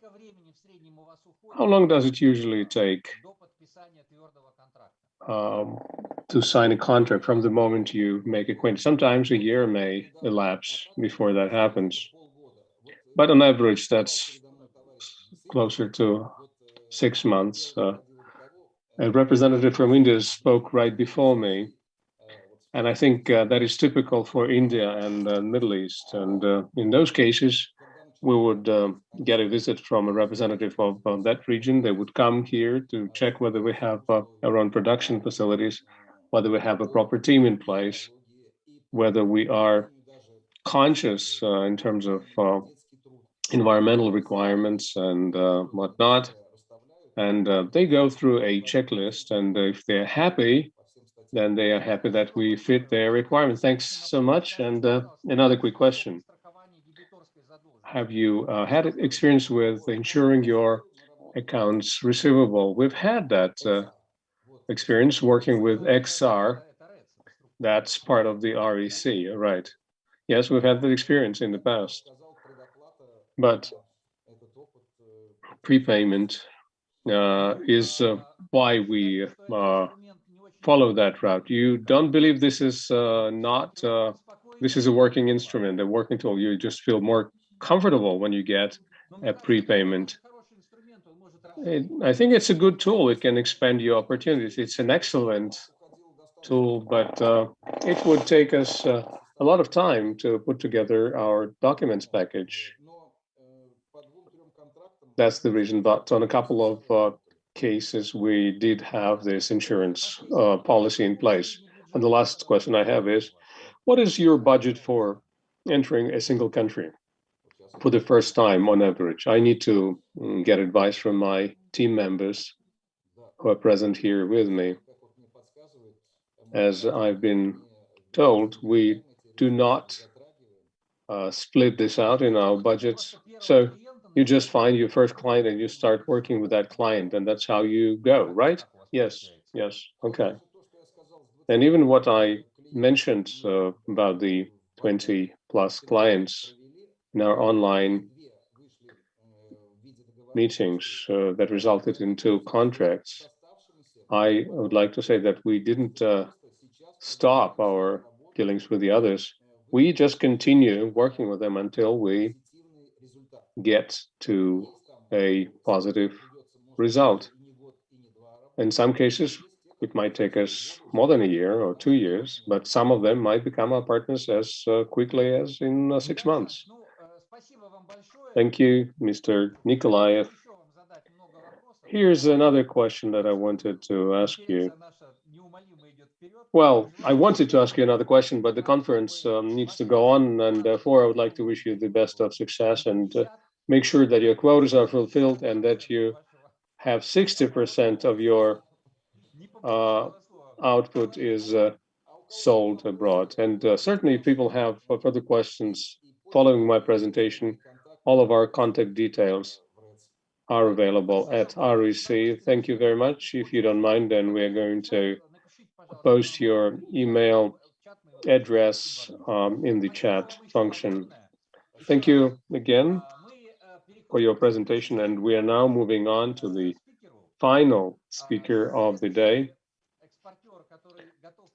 How long does it usually take to sign a contract from the moment you make acquaintance? Sometimes a year may elapse before that happens. But on average, that's closer to 6 months. A representative from India spoke right before me, and I think that is typical for India and the Middle East. And in those cases, we would get a visit from a representative of that region. They would come here to check whether we have our own production facilities, whether we have a proper team in place, whether we are conscious in terms of environmental requirements and whatnot. And they go through a checklist, and if they're happy, then they are happy that we fit their requirements. Thanks so much. And another quick question. Have you had experience with insuring your accounts receivable? We've had that experience working with XR. That's part of the REC, right? Yes, we've had that experience in the past. But prepayment is why we follow that route. You don't believe this is this is a working instrument, a working tool. You just feel more comfortable when you get a prepayment. I think it's a good tool. It can expand your opportunities. It's an excellent tool, but it would take us a lot of time to put together our documents package. That's the reason. But on a couple of cases, we did have this insurance policy in place. And the last question I have is, what is your budget for entering a single country for the first time on average? I need to get advice from my team members who are present here with me. As I've been told, we do not split this out in our budgets. So you just find your first client and you start working with that client, and that's how you go, right? Yes, yes, okay. And even what I mentioned about the 20 plus clients in our online meetings that resulted in 2 contracts, I would like to say that we didn't stop our dealings with the others. We just continue working with them until we get to a positive result. In some cases, it might take us more than a year or 2 years, but some of them might become our partners as quickly as in 6 months. Thank you, Mr. Nikolaev. Here's another question that I wanted to ask you. Well, I wanted to ask you another question, but the conference needs to go on, and therefore I would like to wish you the best of success and make sure that your quotas are fulfilled and that you have 60% of your output is sold abroad. And certainly if people have further questions following my presentation, all of our contact details are available at REC. Thank you very much. If you don't mind, then we are going to post your email address in the chat function. Thank you again for your presentation, and we are now moving on to the final speaker of the day.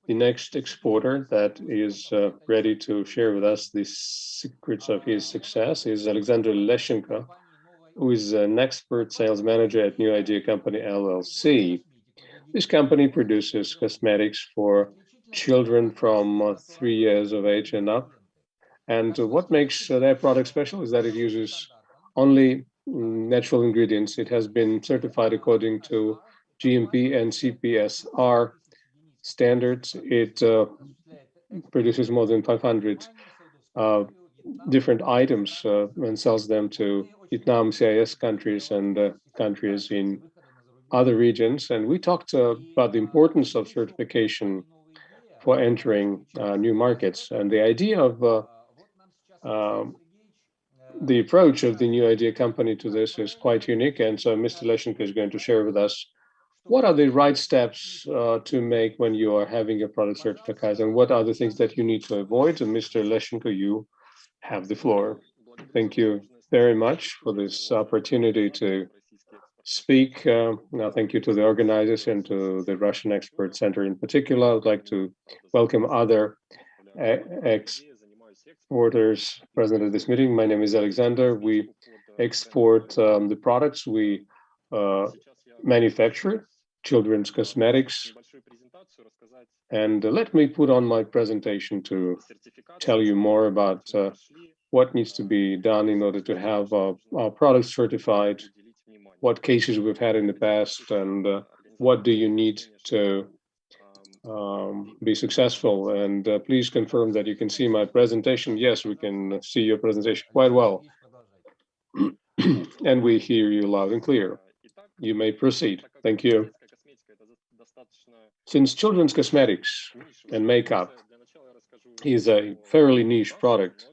The next exporter that is ready to share with us the secrets of his success is Alexander Leshenko, who is an expert sales manager at New Idea Company LLC. This company produces cosmetics for children from 3 years of age and up. And what makes their product special is that it uses only natural ingredients. It has been certified according to GMP and CPSR standards. It produces more than 500 different items and sells them to Vietnam, CIS countries, and countries in other regions. And we talked about the importance of certification for entering new markets. And the idea of the approach of the New Idea Company to this is quite unique. And so Mr. Leshenko is going to share with us what are the right steps to make when you are having a product certificate, and what are the things that you need to avoid. And Mr. Leshenko, you have the floor. Thank you very much for this opportunity to speak. Now, thank you to the organizers and to the Russian Expert Center in particular. I would like to welcome other exporters present at this meeting. My name is Alexander. We export the products we manufacture, children's cosmetics. And let me put on my presentation to tell you more about what needs to be done in order to have our products certified, what cases we've had in the past, and what do you need to be successful. And please confirm that you can see my presentation. Yes, we can see your presentation quite well. And we hear you loud and clear. You may proceed. Thank you. Since children's cosmetics and makeup is a fairly niche product,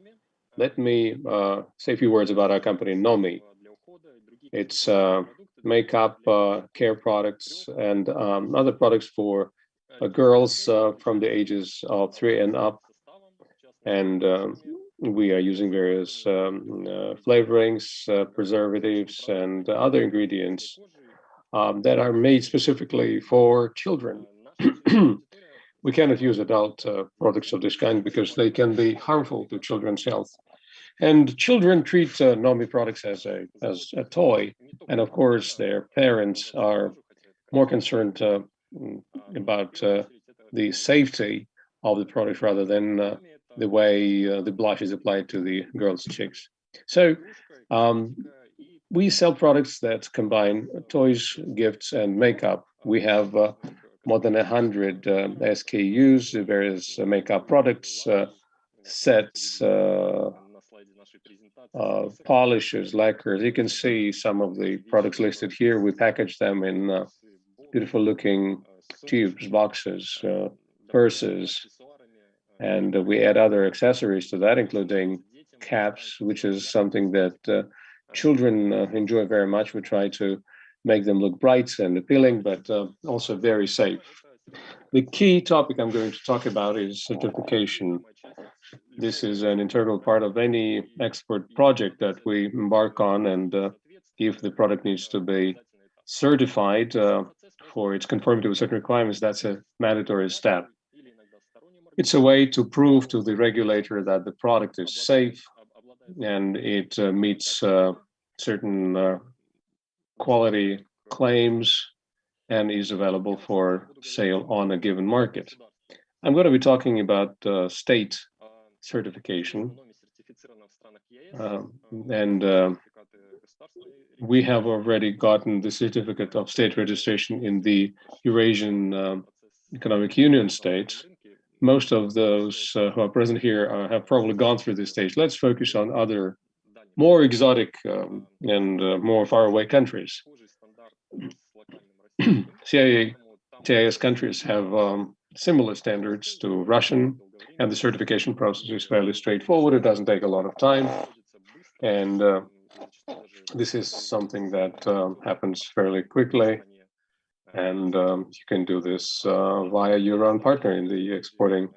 let me say a few words about our company, Nomi. It's makeup, care products, and other products for girls from the ages of 3 and up. And we are using various flavorings, preservatives, and other ingredients that are made specifically for children. We cannot use adult products of this kind because they can be harmful to children's health. And children treat Nomi products as a toy. And of course, their parents are more concerned about the safety of the product rather than the way the blush is applied to the girls' cheeks. So we sell products that combine toys, gifts, and makeup. We have more than 100 SKUs, various makeup products, sets, polishes, lacquers. You can see some of the products listed here. We package them in beautiful looking tubes, boxes, purses, and we add other accessories to that, including caps, which is something that children enjoy very much. We try to make them look bright and appealing, but also very safe. The key topic I'm going to talk about is certification. This is an integral part of any export project that we embark on, and if the product needs to be certified for its conformity with certain requirements, that's a mandatory step. It's a way to prove to the regulator that the product is safe and it meets certain quality claims and is available for sale on a given market. I'm going to be talking about state certification. We have already gotten the certificate of state registration in the Eurasian Economic Union states. Most of those who are present here have probably gone through this stage. Let's focus on other more exotic and more faraway countries. CIS countries have similar standards to Russian, and the certification process is fairly straightforward. It doesn't take a lot of time, and this is something that happens fairly quickly, and you can do this via your own partner in the exporting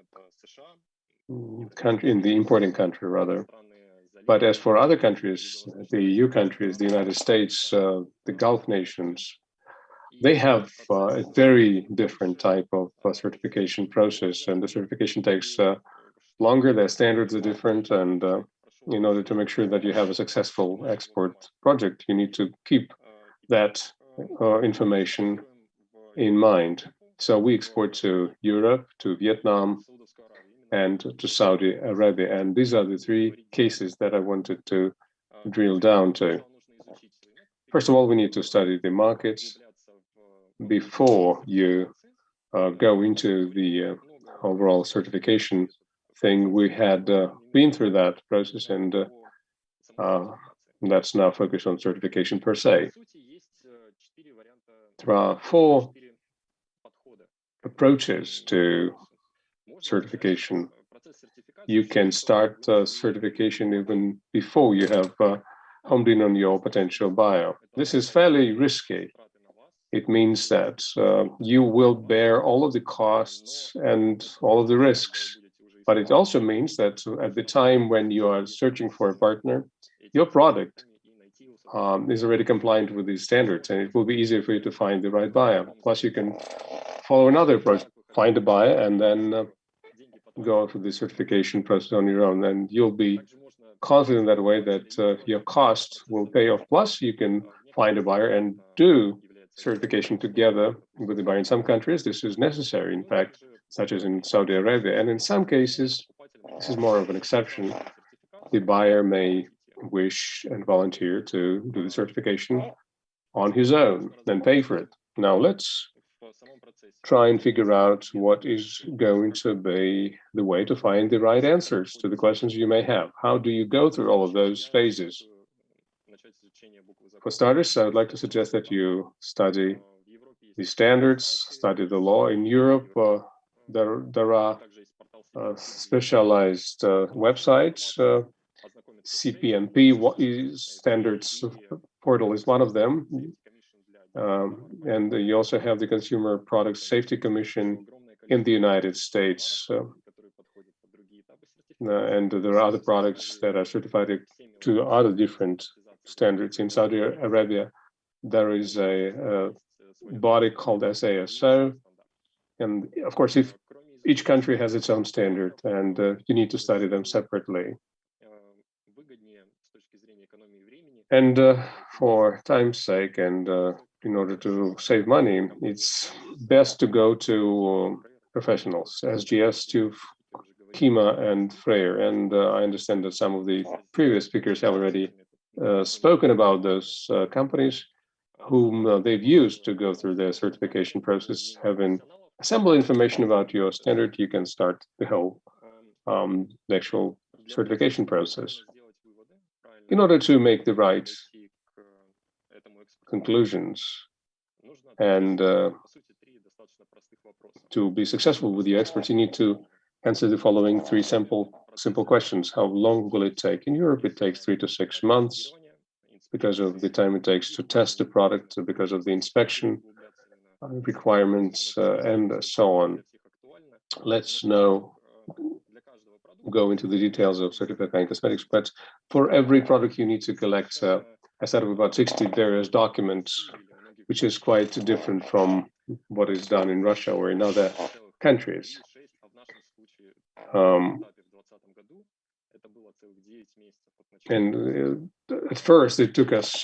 country, in the importing country rather. But as for other countries, the EU countries, the United States, the Gulf nations, they have a very different type of certification process, and the certification takes longer. Their standards are different, and in order to make sure that you have a successful export project, you need to keep that information in mind. So we export to Europe, to Vietnam, and to Saudi Arabia, and these are the three cases that I wanted to drill down to. First of all, we need to study the markets before you go into the overall certification thing. We had been through that process, and that's now focused on certification per se. There are 4 approaches to certification. You can start certification even before you have homed in on your potential buyer. This is fairly risky. It means that you will bear all of the costs and all of the risks, but it also means that at the time when you are searching for a partner, your product is already compliant with these standards, and it will be easier for you to find the right buyer. Plus, you can follow another approach, find a buyer, and then go through the certification process on your own, and you'll be confident that way that your cost will pay off. Plus, you can find a buyer and do certification together with the buyer. In some countries, this is necessary, in fact, such as in Saudi Arabia, and in some cases, this is more of an exception. the buyer may wish and volunteer to do the certification on his own and pay for it. Now let's try and figure out what is going to be the way to find the right answers to the questions you may have. How do you go through all of those phases? For starters, I would like to suggest that you study the standards, study the law. In Europe, there are specialized websites. CPNP standards portal is one of them. And you also have the Consumer Product Safety Commission in the United States. And there are other products that are certified to other different standards. In Saudi Arabia, there is a body called SASO. And of course, if each country has its own standard, and you need to study them separately. And for time's sake, and in order to save money, it's best to go to professionals, SGS, TÜV, KIMA, and FREYR. And I understand that some of the previous speakers have already spoken about those companies whom they've used to go through their certification process. Having assembled information about your standard, you can start the whole the actual certification process. In order to make the right conclusions and to be successful with your experts, you need to answer the following three simple questions. How long will it take? In Europe, it takes 3 to 6 months because of the time it takes to test the product, because of the inspection requirements, and so on. Let's now go into the details of certifying cosmetics, but for every product you need to collect a set of about 60 various documents, which is quite different from what is done in Russia or in other countries. And at first it took us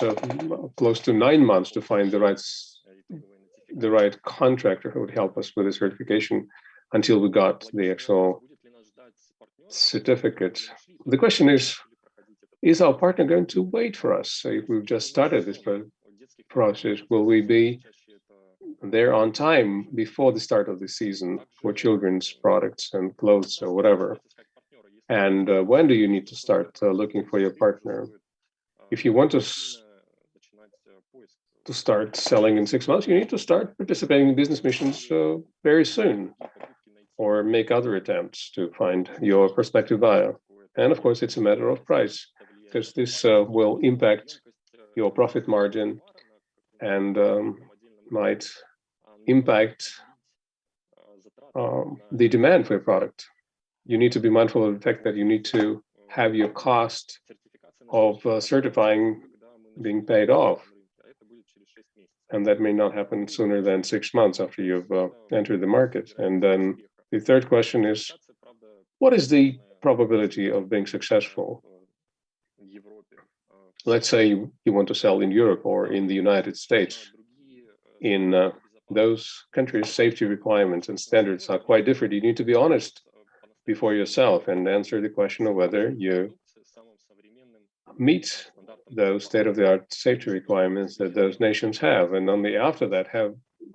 close to 9 months to find the right contractor who would help us with the certification until we got the actual certificate. The question is our partner going to wait for us? So if we've just started this process, will we be there on time before the start of the season for children's products and clothes or whatever? And when do you need to start looking for your partner? If you want to start selling in 6 months, you need to start participating in business missions very soon, or make other attempts to find your prospective buyer. And of course, it's a matter of price, because this will impact your profit margin and might impact the demand for your product. You need to be mindful of the fact that you need to have your cost of certifying being paid off. And that may not happen sooner than 6 months after you've entered the market. And then the third question is, what is the probability of being successful? Let's say you want to sell in Europe or in the United States. In those countries, safety requirements and standards are quite different. You need to be honest before yourself and answer the question of whether you meet those state-of-the-art safety requirements that those nations have. And only after that,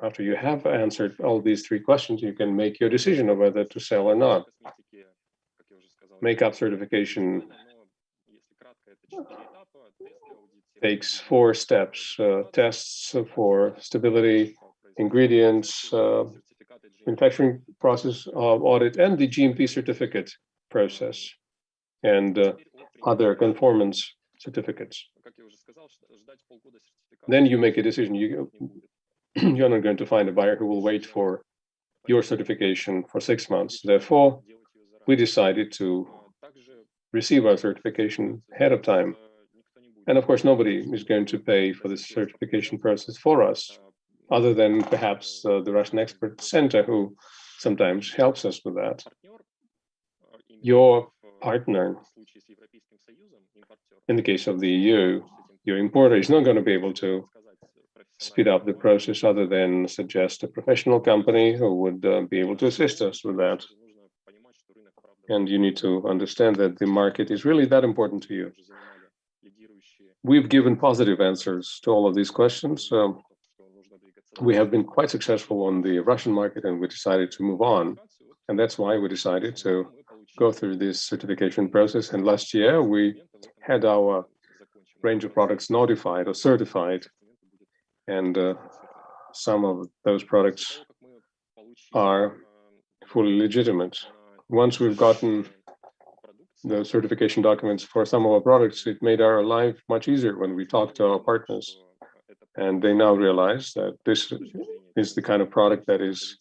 after you have answered all these three questions, you can make your decision of whether to sell or not. Makeup certification takes 4 steps: tests for stability, ingredients, manufacturing process audit, and the GMP certificate process, and other conformance certificates. Then you make a decision. You're not going to find a buyer who will wait for your certification for 6 months. Therefore, we decided to receive our certification ahead of time. And of course, nobody is going to pay for this certification process for us, other than perhaps the Russian Expert Center, who sometimes helps us with that. Your partner, in the case of the EU, your importer is not going to be able to speed up the process other than suggest a professional company who would be able to assist us with that. And you need to understand that the market is really that important to you. We've given positive answers to all of these questions. We have been quite successful on the Russian market, and we decided to move on. And that's why we decided to go through this certification process. And last year, we had our range of products notified or certified. And some of those products are fully legitimate. Once we've gotten the certification documents for some of our products, it made our life much easier when we talked to our partners. And they now realize that this is the kind of product that is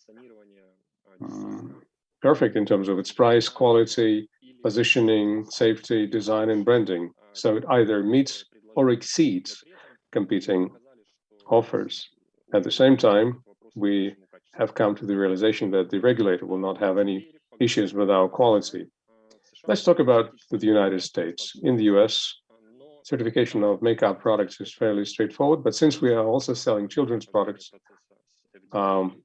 perfect in terms of its price, quality, positioning, safety, design, and branding. So it either meets or exceeds competing offers. At the same time, we have come to the realization that the regulator will not have any issues with our quality. Let's talk about the United States. In the US, certification of makeup products is fairly straightforward, but since we are also selling children's products,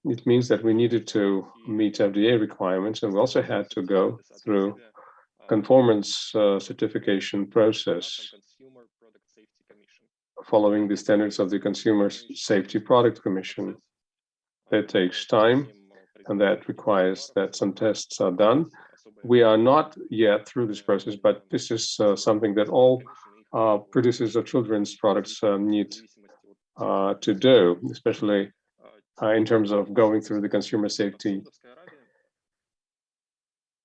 it means that we needed to meet FDA requirements, and we also had to go through conformance certification process following the standards of the Consumer Safety Product Commission. That takes time, and that requires that some tests are done. We are not yet through this process, but this is something that all producers of children's products need to do, especially in terms of going through the Consumer Safety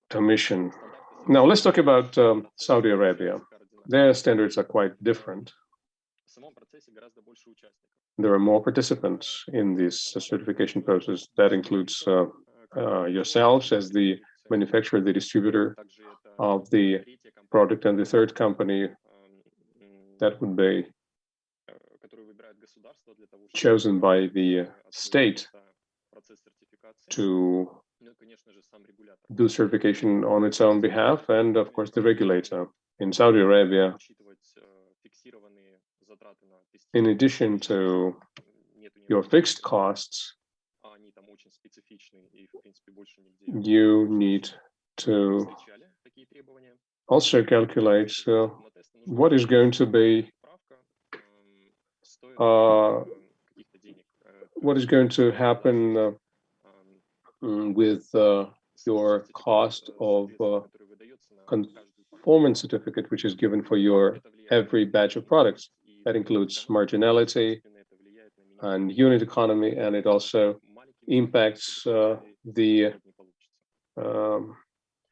Commission. Now, let's talk about Saudi Arabia. Their standards are quite different. There are more participants in this certification process. That includes yourselves as the manufacturer, the distributor of the product, and the third company that would be chosen by the state to do certification on its own behalf, and of course the regulator. In Saudi Arabia, in addition to your fixed costs, you need to also calculate what is going to be what is going to happen with your cost of conformance certificate, which is given for your every batch of products. That includes marginality and unit economy, and it also impacts the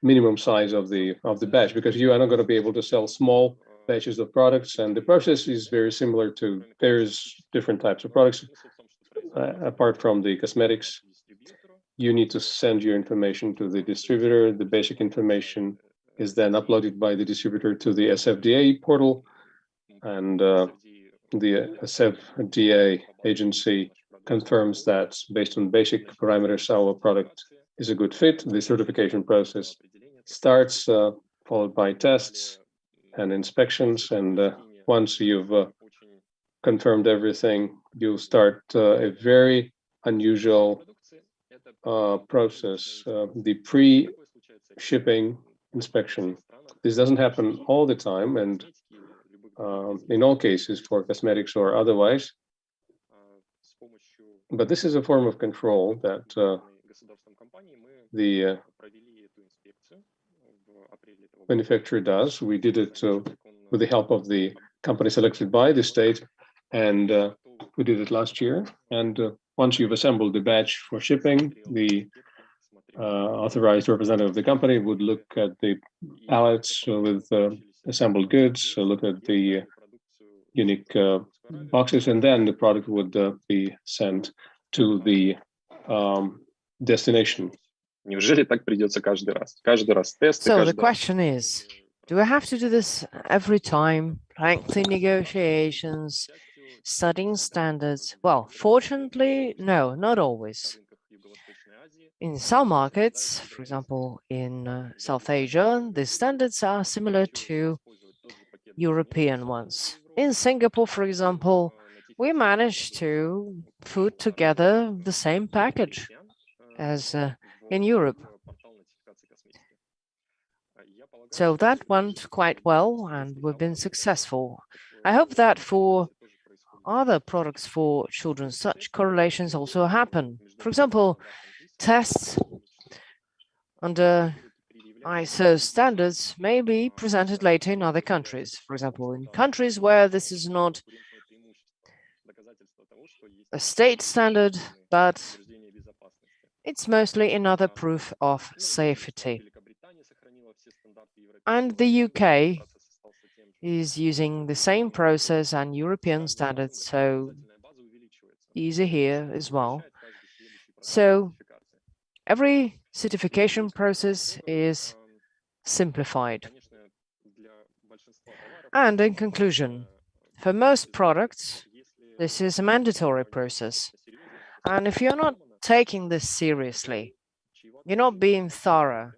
minimum size of the batch, because you are not going to be able to sell small batches of products. And the process is very similar to various different types of products. Apart from the cosmetics, you need to send your information to the distributor. The basic information is then uploaded by the distributor to the SFDA portal, and the SFDA agency confirms that based on basic parameters, our product is a good fit. The certification process starts, followed by tests and inspections. And once you've confirmed everything, you start a very unusual process, the pre-shipping inspection. This doesn't happen all the time, and in all cases for cosmetics or otherwise. But this is a form of control that the manufacturer does. We did it with the help of the company selected by the state, and we did it last year. And once you've assembled the batch for shipping, the authorized representative of the company would look at the pallets with assembled goods, look at the unique boxes, and then the product would be sent to the destination. Неужели так придется каждый раз? Каждый раз тесты. So the question is, do I have to do this every time? Lengthy negotiations, studying standards? Well, fortunately, no, not always. In some markets, for example, in South Asia, the standards are similar to European ones. In Singapore, for example, we managed to put together the same package as in Europe. So that went quite well and we've been successful. I hope that for other products for children, such correlations also happen. For example, tests under ISO standards may be presented later in other countries. For example, in countries where this is not a state standard, but it's mostly another proof of safety. And the UK is using the same process and European standards, so easy here as well. So every certification process is simplified. And in conclusion, for most products, this is a mandatory process. And if you're not taking this seriously, you're not being thorough,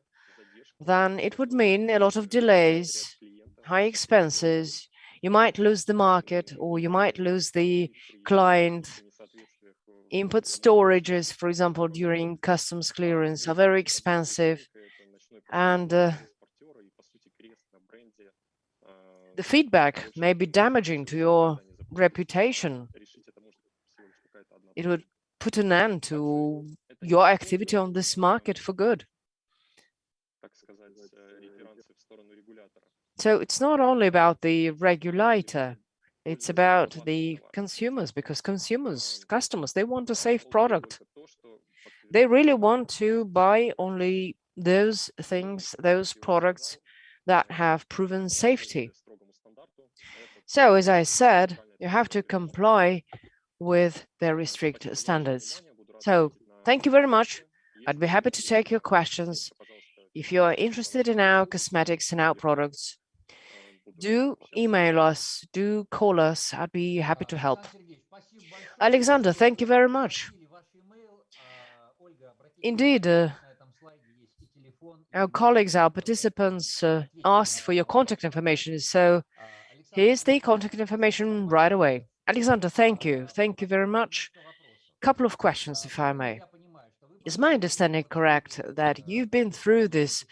then it would mean a lot of delays, high expenses, you might lose the market or you might lose the client. Input storages, for example, during customs clearance are very expensive, and the feedback may be damaging to your reputation. It would put an end to your activity on this market for good. So it's not only about the regulator, it's about the consumers, because customers, they want a safe product. They really want to buy only those things, those products that have proven safety. So, as I said, you have to comply with very strict standards. So, thank you very much. I'd be happy to take your questions. If you are interested in our cosmetics and our products, do email us, do call us. I'd be happy to help. Alexander, thank you very much. Indeed, our colleagues, our participants asked for your contact information. So here's the contact information right away. Alexander, thank you. Thank you very much. Couple of questions, if I may. Is my understanding correct that you've been through this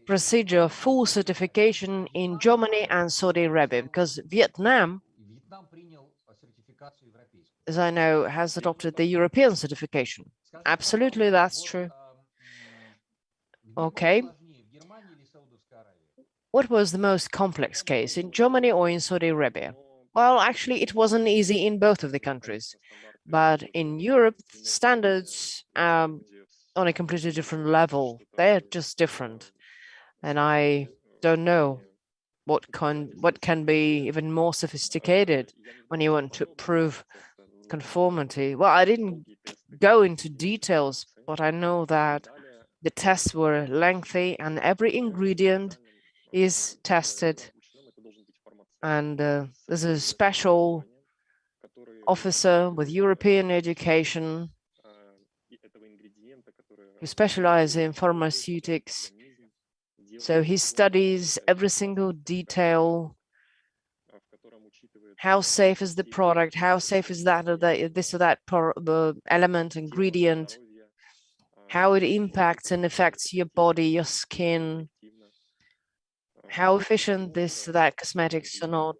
procedure of full certification in Germany and Saudi Arabia? Because Vietnam, as I know, has adopted the European certification. Absolutely, that's true. Okay. What was the most complex case, in Germany or in Saudi Arabia? Well, actually, it wasn't easy in both of the countries. But in Europe, standards on a completely different level. They're just different. And I don't know what can be even more sophisticated when you want to prove conformity. Well, I didn't go into details, but I know that the tests were lengthy and every ingredient is tested. And there's a special officer with European education who specializes in pharmaceutics. So he studies every single detail. How safe is the product? How safe is that, or this or that element, ingredient? How it impacts and affects your body, your skin? How efficient this or that cosmetics or not?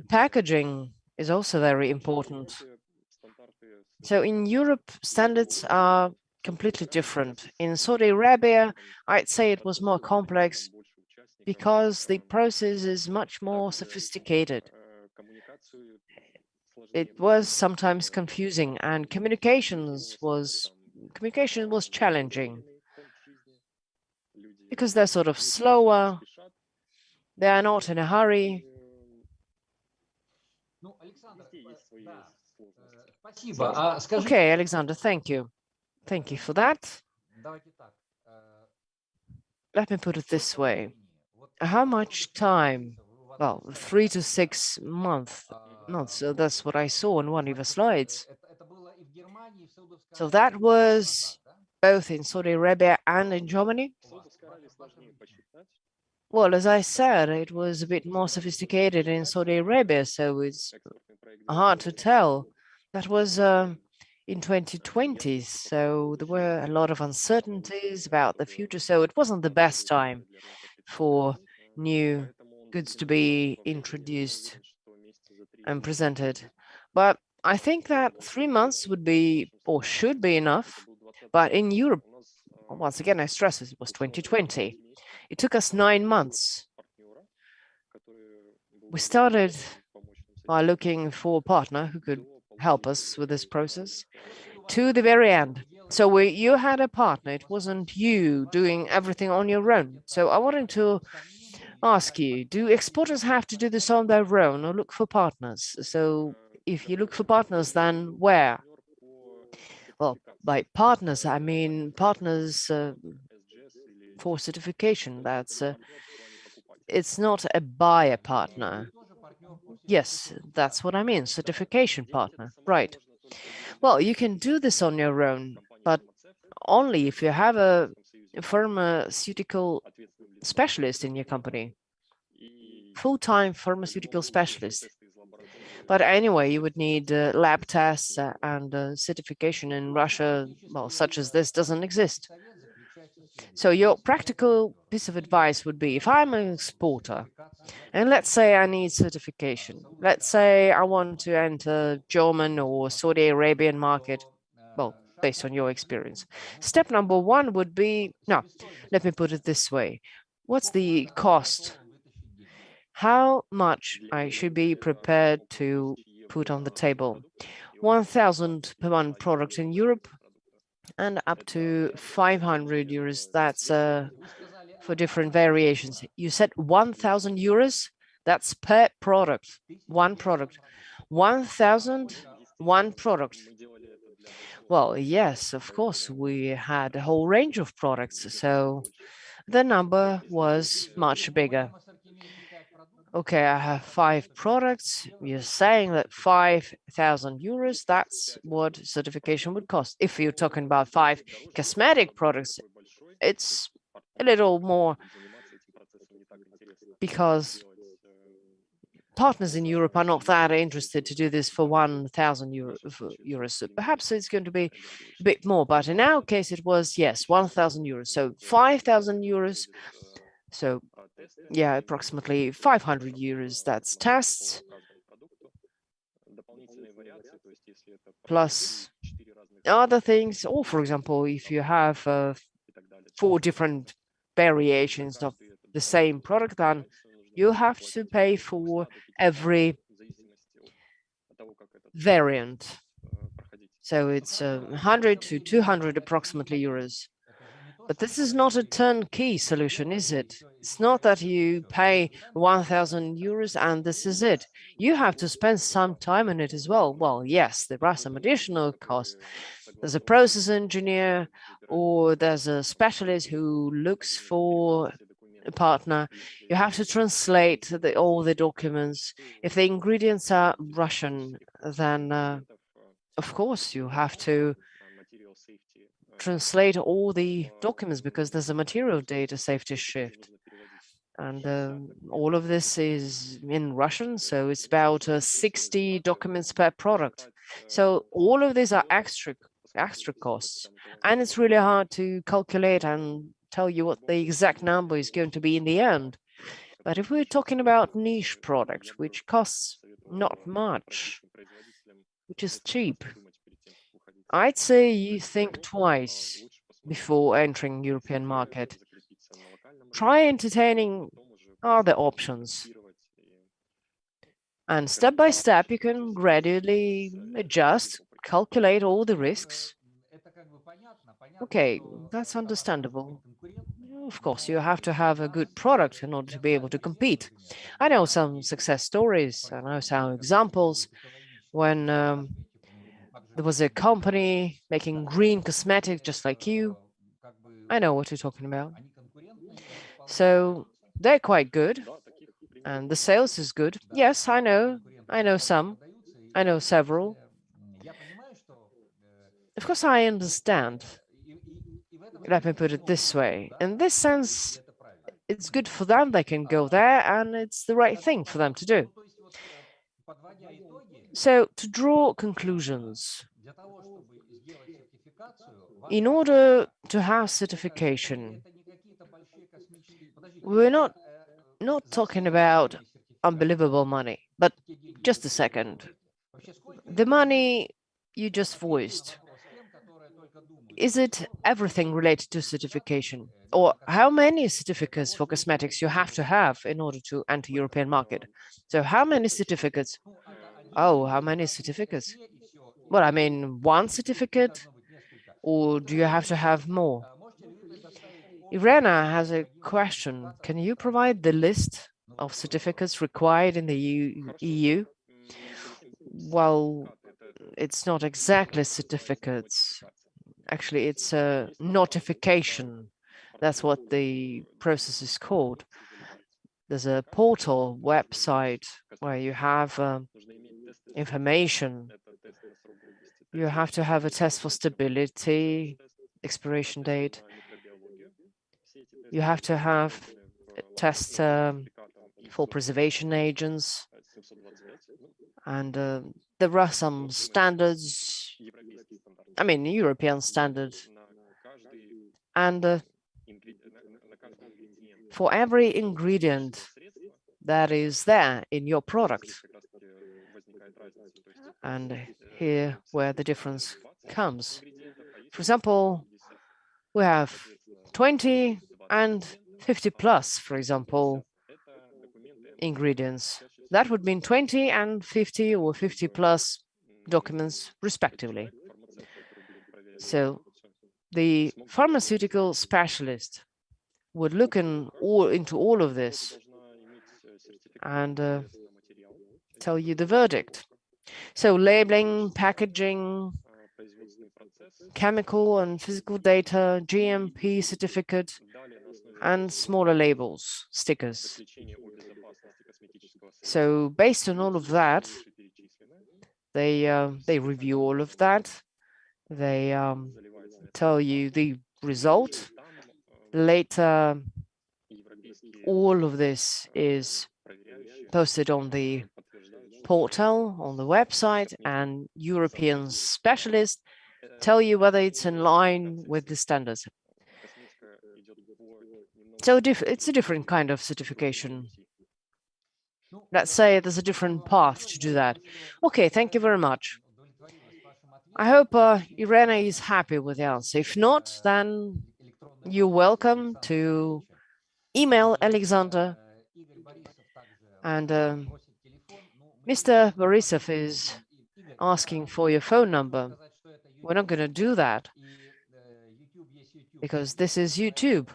Packaging is also very important. So in Europe, standards are completely different. In Saudi Arabia, I'd say it was more complex because the process is much more sophisticated. It was sometimes confusing, and communication was challenging because they're sort of slower. They are not in a hurry. Okay, Alexander, thank you. Thank you for that. Let me put it this way. How much time? Well, 3 to 6 months. So that's what I saw on one of the slides. So that was both in Saudi Arabia and in Germany? Well, as I said, it was a bit more sophisticated in Saudi Arabia, so it's hard to tell. That was in 2020, so there were a lot of uncertainties about the future, so it wasn't the best time. for new goods to be introduced and presented. But I think that 3 months would be or should be enough. But in Europe, once again, I stress it was 2020. It took us 9 months. We started by looking for a partner who could help us with this process to the very end. So you had a partner, it wasn't you doing everything on your own. So I wanted to ask you, do exporters have to do this on their own or look for partners? So if you look for partners, then where? Well, by partners, I mean partners for certification. It's not a buyer partner. Yes, that's what I mean, certification partner, right. Well, you can do this on your own, but only if you have a pharmaceutical specialist in your company, full-time pharmaceutical specialist. But anyway, you would need lab tests and certification in Russia, well, such as this doesn't exist. So your practical piece of advice would be, if I'm an exporter, and let's say I need certification, let's say I want to enter German or Saudi Arabian market, well, based on your experience. Step number one would be, no, let me put it this way. What's the cost? How much I should be prepared to put on the table? 1,000 per one product in Europe and up to 500 euros. That's for different variations. You said 1,000 euros? That's per product, one product. 1,000, one product. Well, yes, of course, we had a whole range of products, so the number was much bigger. Okay, I have 5 products. You're saying that 5,000 euros, that's what certification would cost. If you're talking about 5 cosmetic products, it's a little more because partners in Europe are not that interested to do this for 1,000 euros. So perhaps it's going to be a bit more, but in our case, it was, yes, 1,000 euros. So 5,000 euros. So yeah, approximately 500 euros, that's tests, plus other things. Or for example, if you have 4 different variations of the same product, then you have to pay for every variant. So it's 100 to 200 approximately euros. But this is not a turnkey solution, is it? It's not that you pay 1,000 euros and this is it. You have to spend some time on it as well. Well, yes, there are some additional costs. There's a process engineer or there's a specialist who looks for a partner. You have to translate all the documents. If the ingredients are Russian, then of course you have to translate all the documents because there's a material data safety shift. And all of this is in Russian, so it's about 60 documents per product. So all of these are extra costs, and it's really hard to calculate and tell you what the exact number is going to be in the end. But if we're talking about niche product, which costs not much, which is cheap, I'd say you think twice before entering European market. Try entertaining other options. And step by step, you can gradually adjust, calculate all the risks. Okay, that's understandable. Of course, you have to have a good product in order to be able to compete. I know some success stories, I know some examples when there was a company making green cosmetics just like you. I know what you're talking about. So they're quite good and the sales is good. Yes, I know some, I know several. Of course, I understand. Let me put it this way. In this sense, it's good for them. They can go there and it's the right thing for them to do. So to draw conclusions, in order to have certification, we're not talking about unbelievable money, but just a second. The money you just voiced, is it everything related to certification? Or how many certificates for cosmetics you have to have in order to enter European market? So how many certificates? Oh, how many certificates? Well, I mean, one certificate, or do you have to have more? Irena has a question. Can you provide the list of certificates required in the EU? Well, it's not exactly certificates. Actually, it's a notification. That's what the process is called. There's a portal website where you have information. You have to have a test for stability, expiration date. You have to have a test for preservation agents. And there are some standards, I mean, European standards. And for every ingredient that is there in your product, and here where the difference comes. For example, we have 20 and 50 plus, for example, ingredients. That would mean 20 and 50 or 50 plus documents respectively. So the pharmaceutical specialist would look into all of this and tell you the verdict. So labeling, packaging, chemical and physical data, GMP certificate, and smaller labels, stickers. So based on all of that, they review all of that. They tell you the result. Later, all of this is posted on the portal, on the website, and European specialists tell you whether it's in line with the standards. So it's a different kind of certification. Let's say there's a different path to do that. Okay, thank you very much. I hope Irena is happy with the answer. If not, then you're welcome to email Alexander. And Mr. Borisov is asking for your phone number. We're not going to do that because this is YouTube.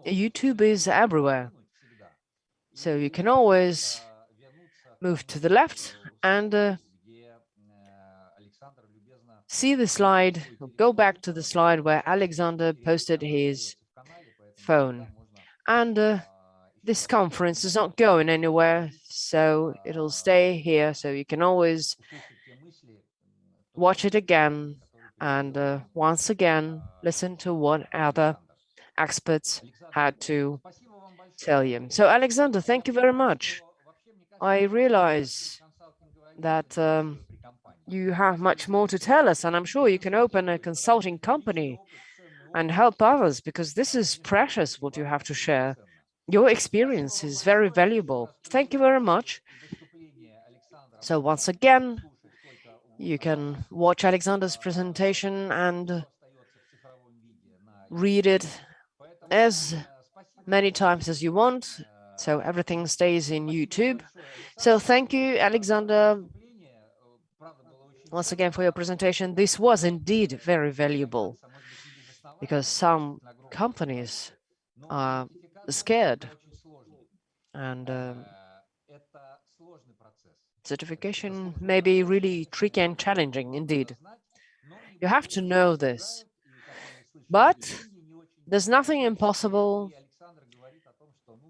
YouTube is everywhere. So you can always move to the left and see the slide, go back to the slide where Alexander posted his phone. And this conference is not going anywhere, so it'll stay here. So you can always watch it again and once again listen to what other experts had to tell you. So Alexander, thank you very much. I realize that you have much more to tell us, and I'm sure you can open a consulting company and help others, because this is precious what you have to share. Your experience is very valuable. Thank you very much. So once again, you can watch Alexander's presentation and read it as many times as you want. So everything stays in YouTube. So thank you, Alexander, once again for your presentation. This was indeed very valuable because some companies are scared, and certification may be really tricky and challenging indeed. You have to know this, but there's nothing impossible,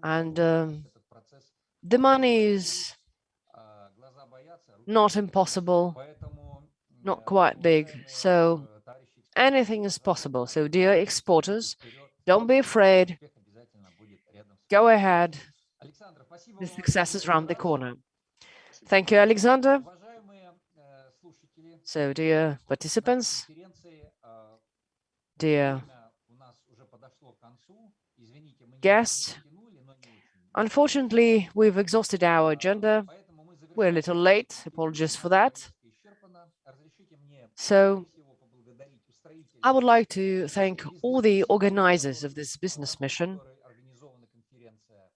and the money is not impossible, not quite big, so anything is possible. So dear exporters, don't be afraid, go ahead, the success is around the corner. Thank you, Alexander. So dear participants, dear guests, Unfortunately, we've exhausted our agenda. We're a little late, apologies for that. So I would like to thank all the organizers of this business mission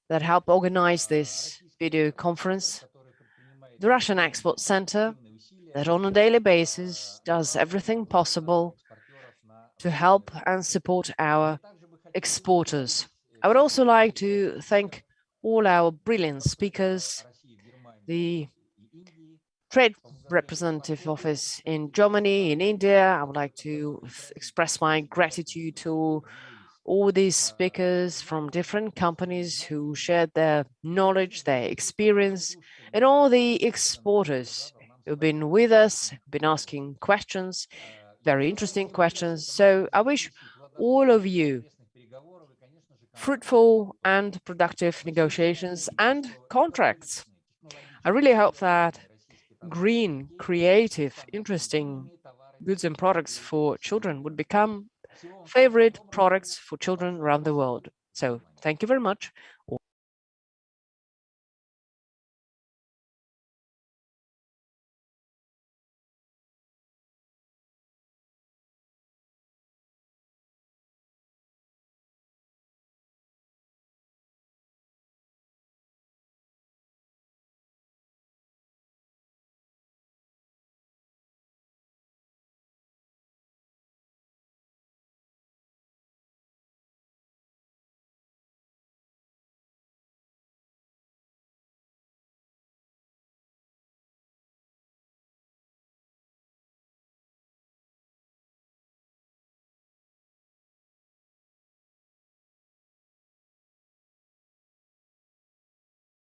that helped organize this video conference, the Russian Export Center, that on a daily basis does everything possible to help and support our exporters. I would also like to thank all our brilliant speakers, the Trade Representative Office in Germany, in India. I would like to express my gratitude to all these speakers from different companies who shared their knowledge, their experience, and all the exporters who've been with us, been asking questions, very interesting questions. So I wish all of you fruitful and productive negotiations and contracts. I really hope that green, creative, interesting goods and products for children would become favorite products for children around the world. So thank you very much.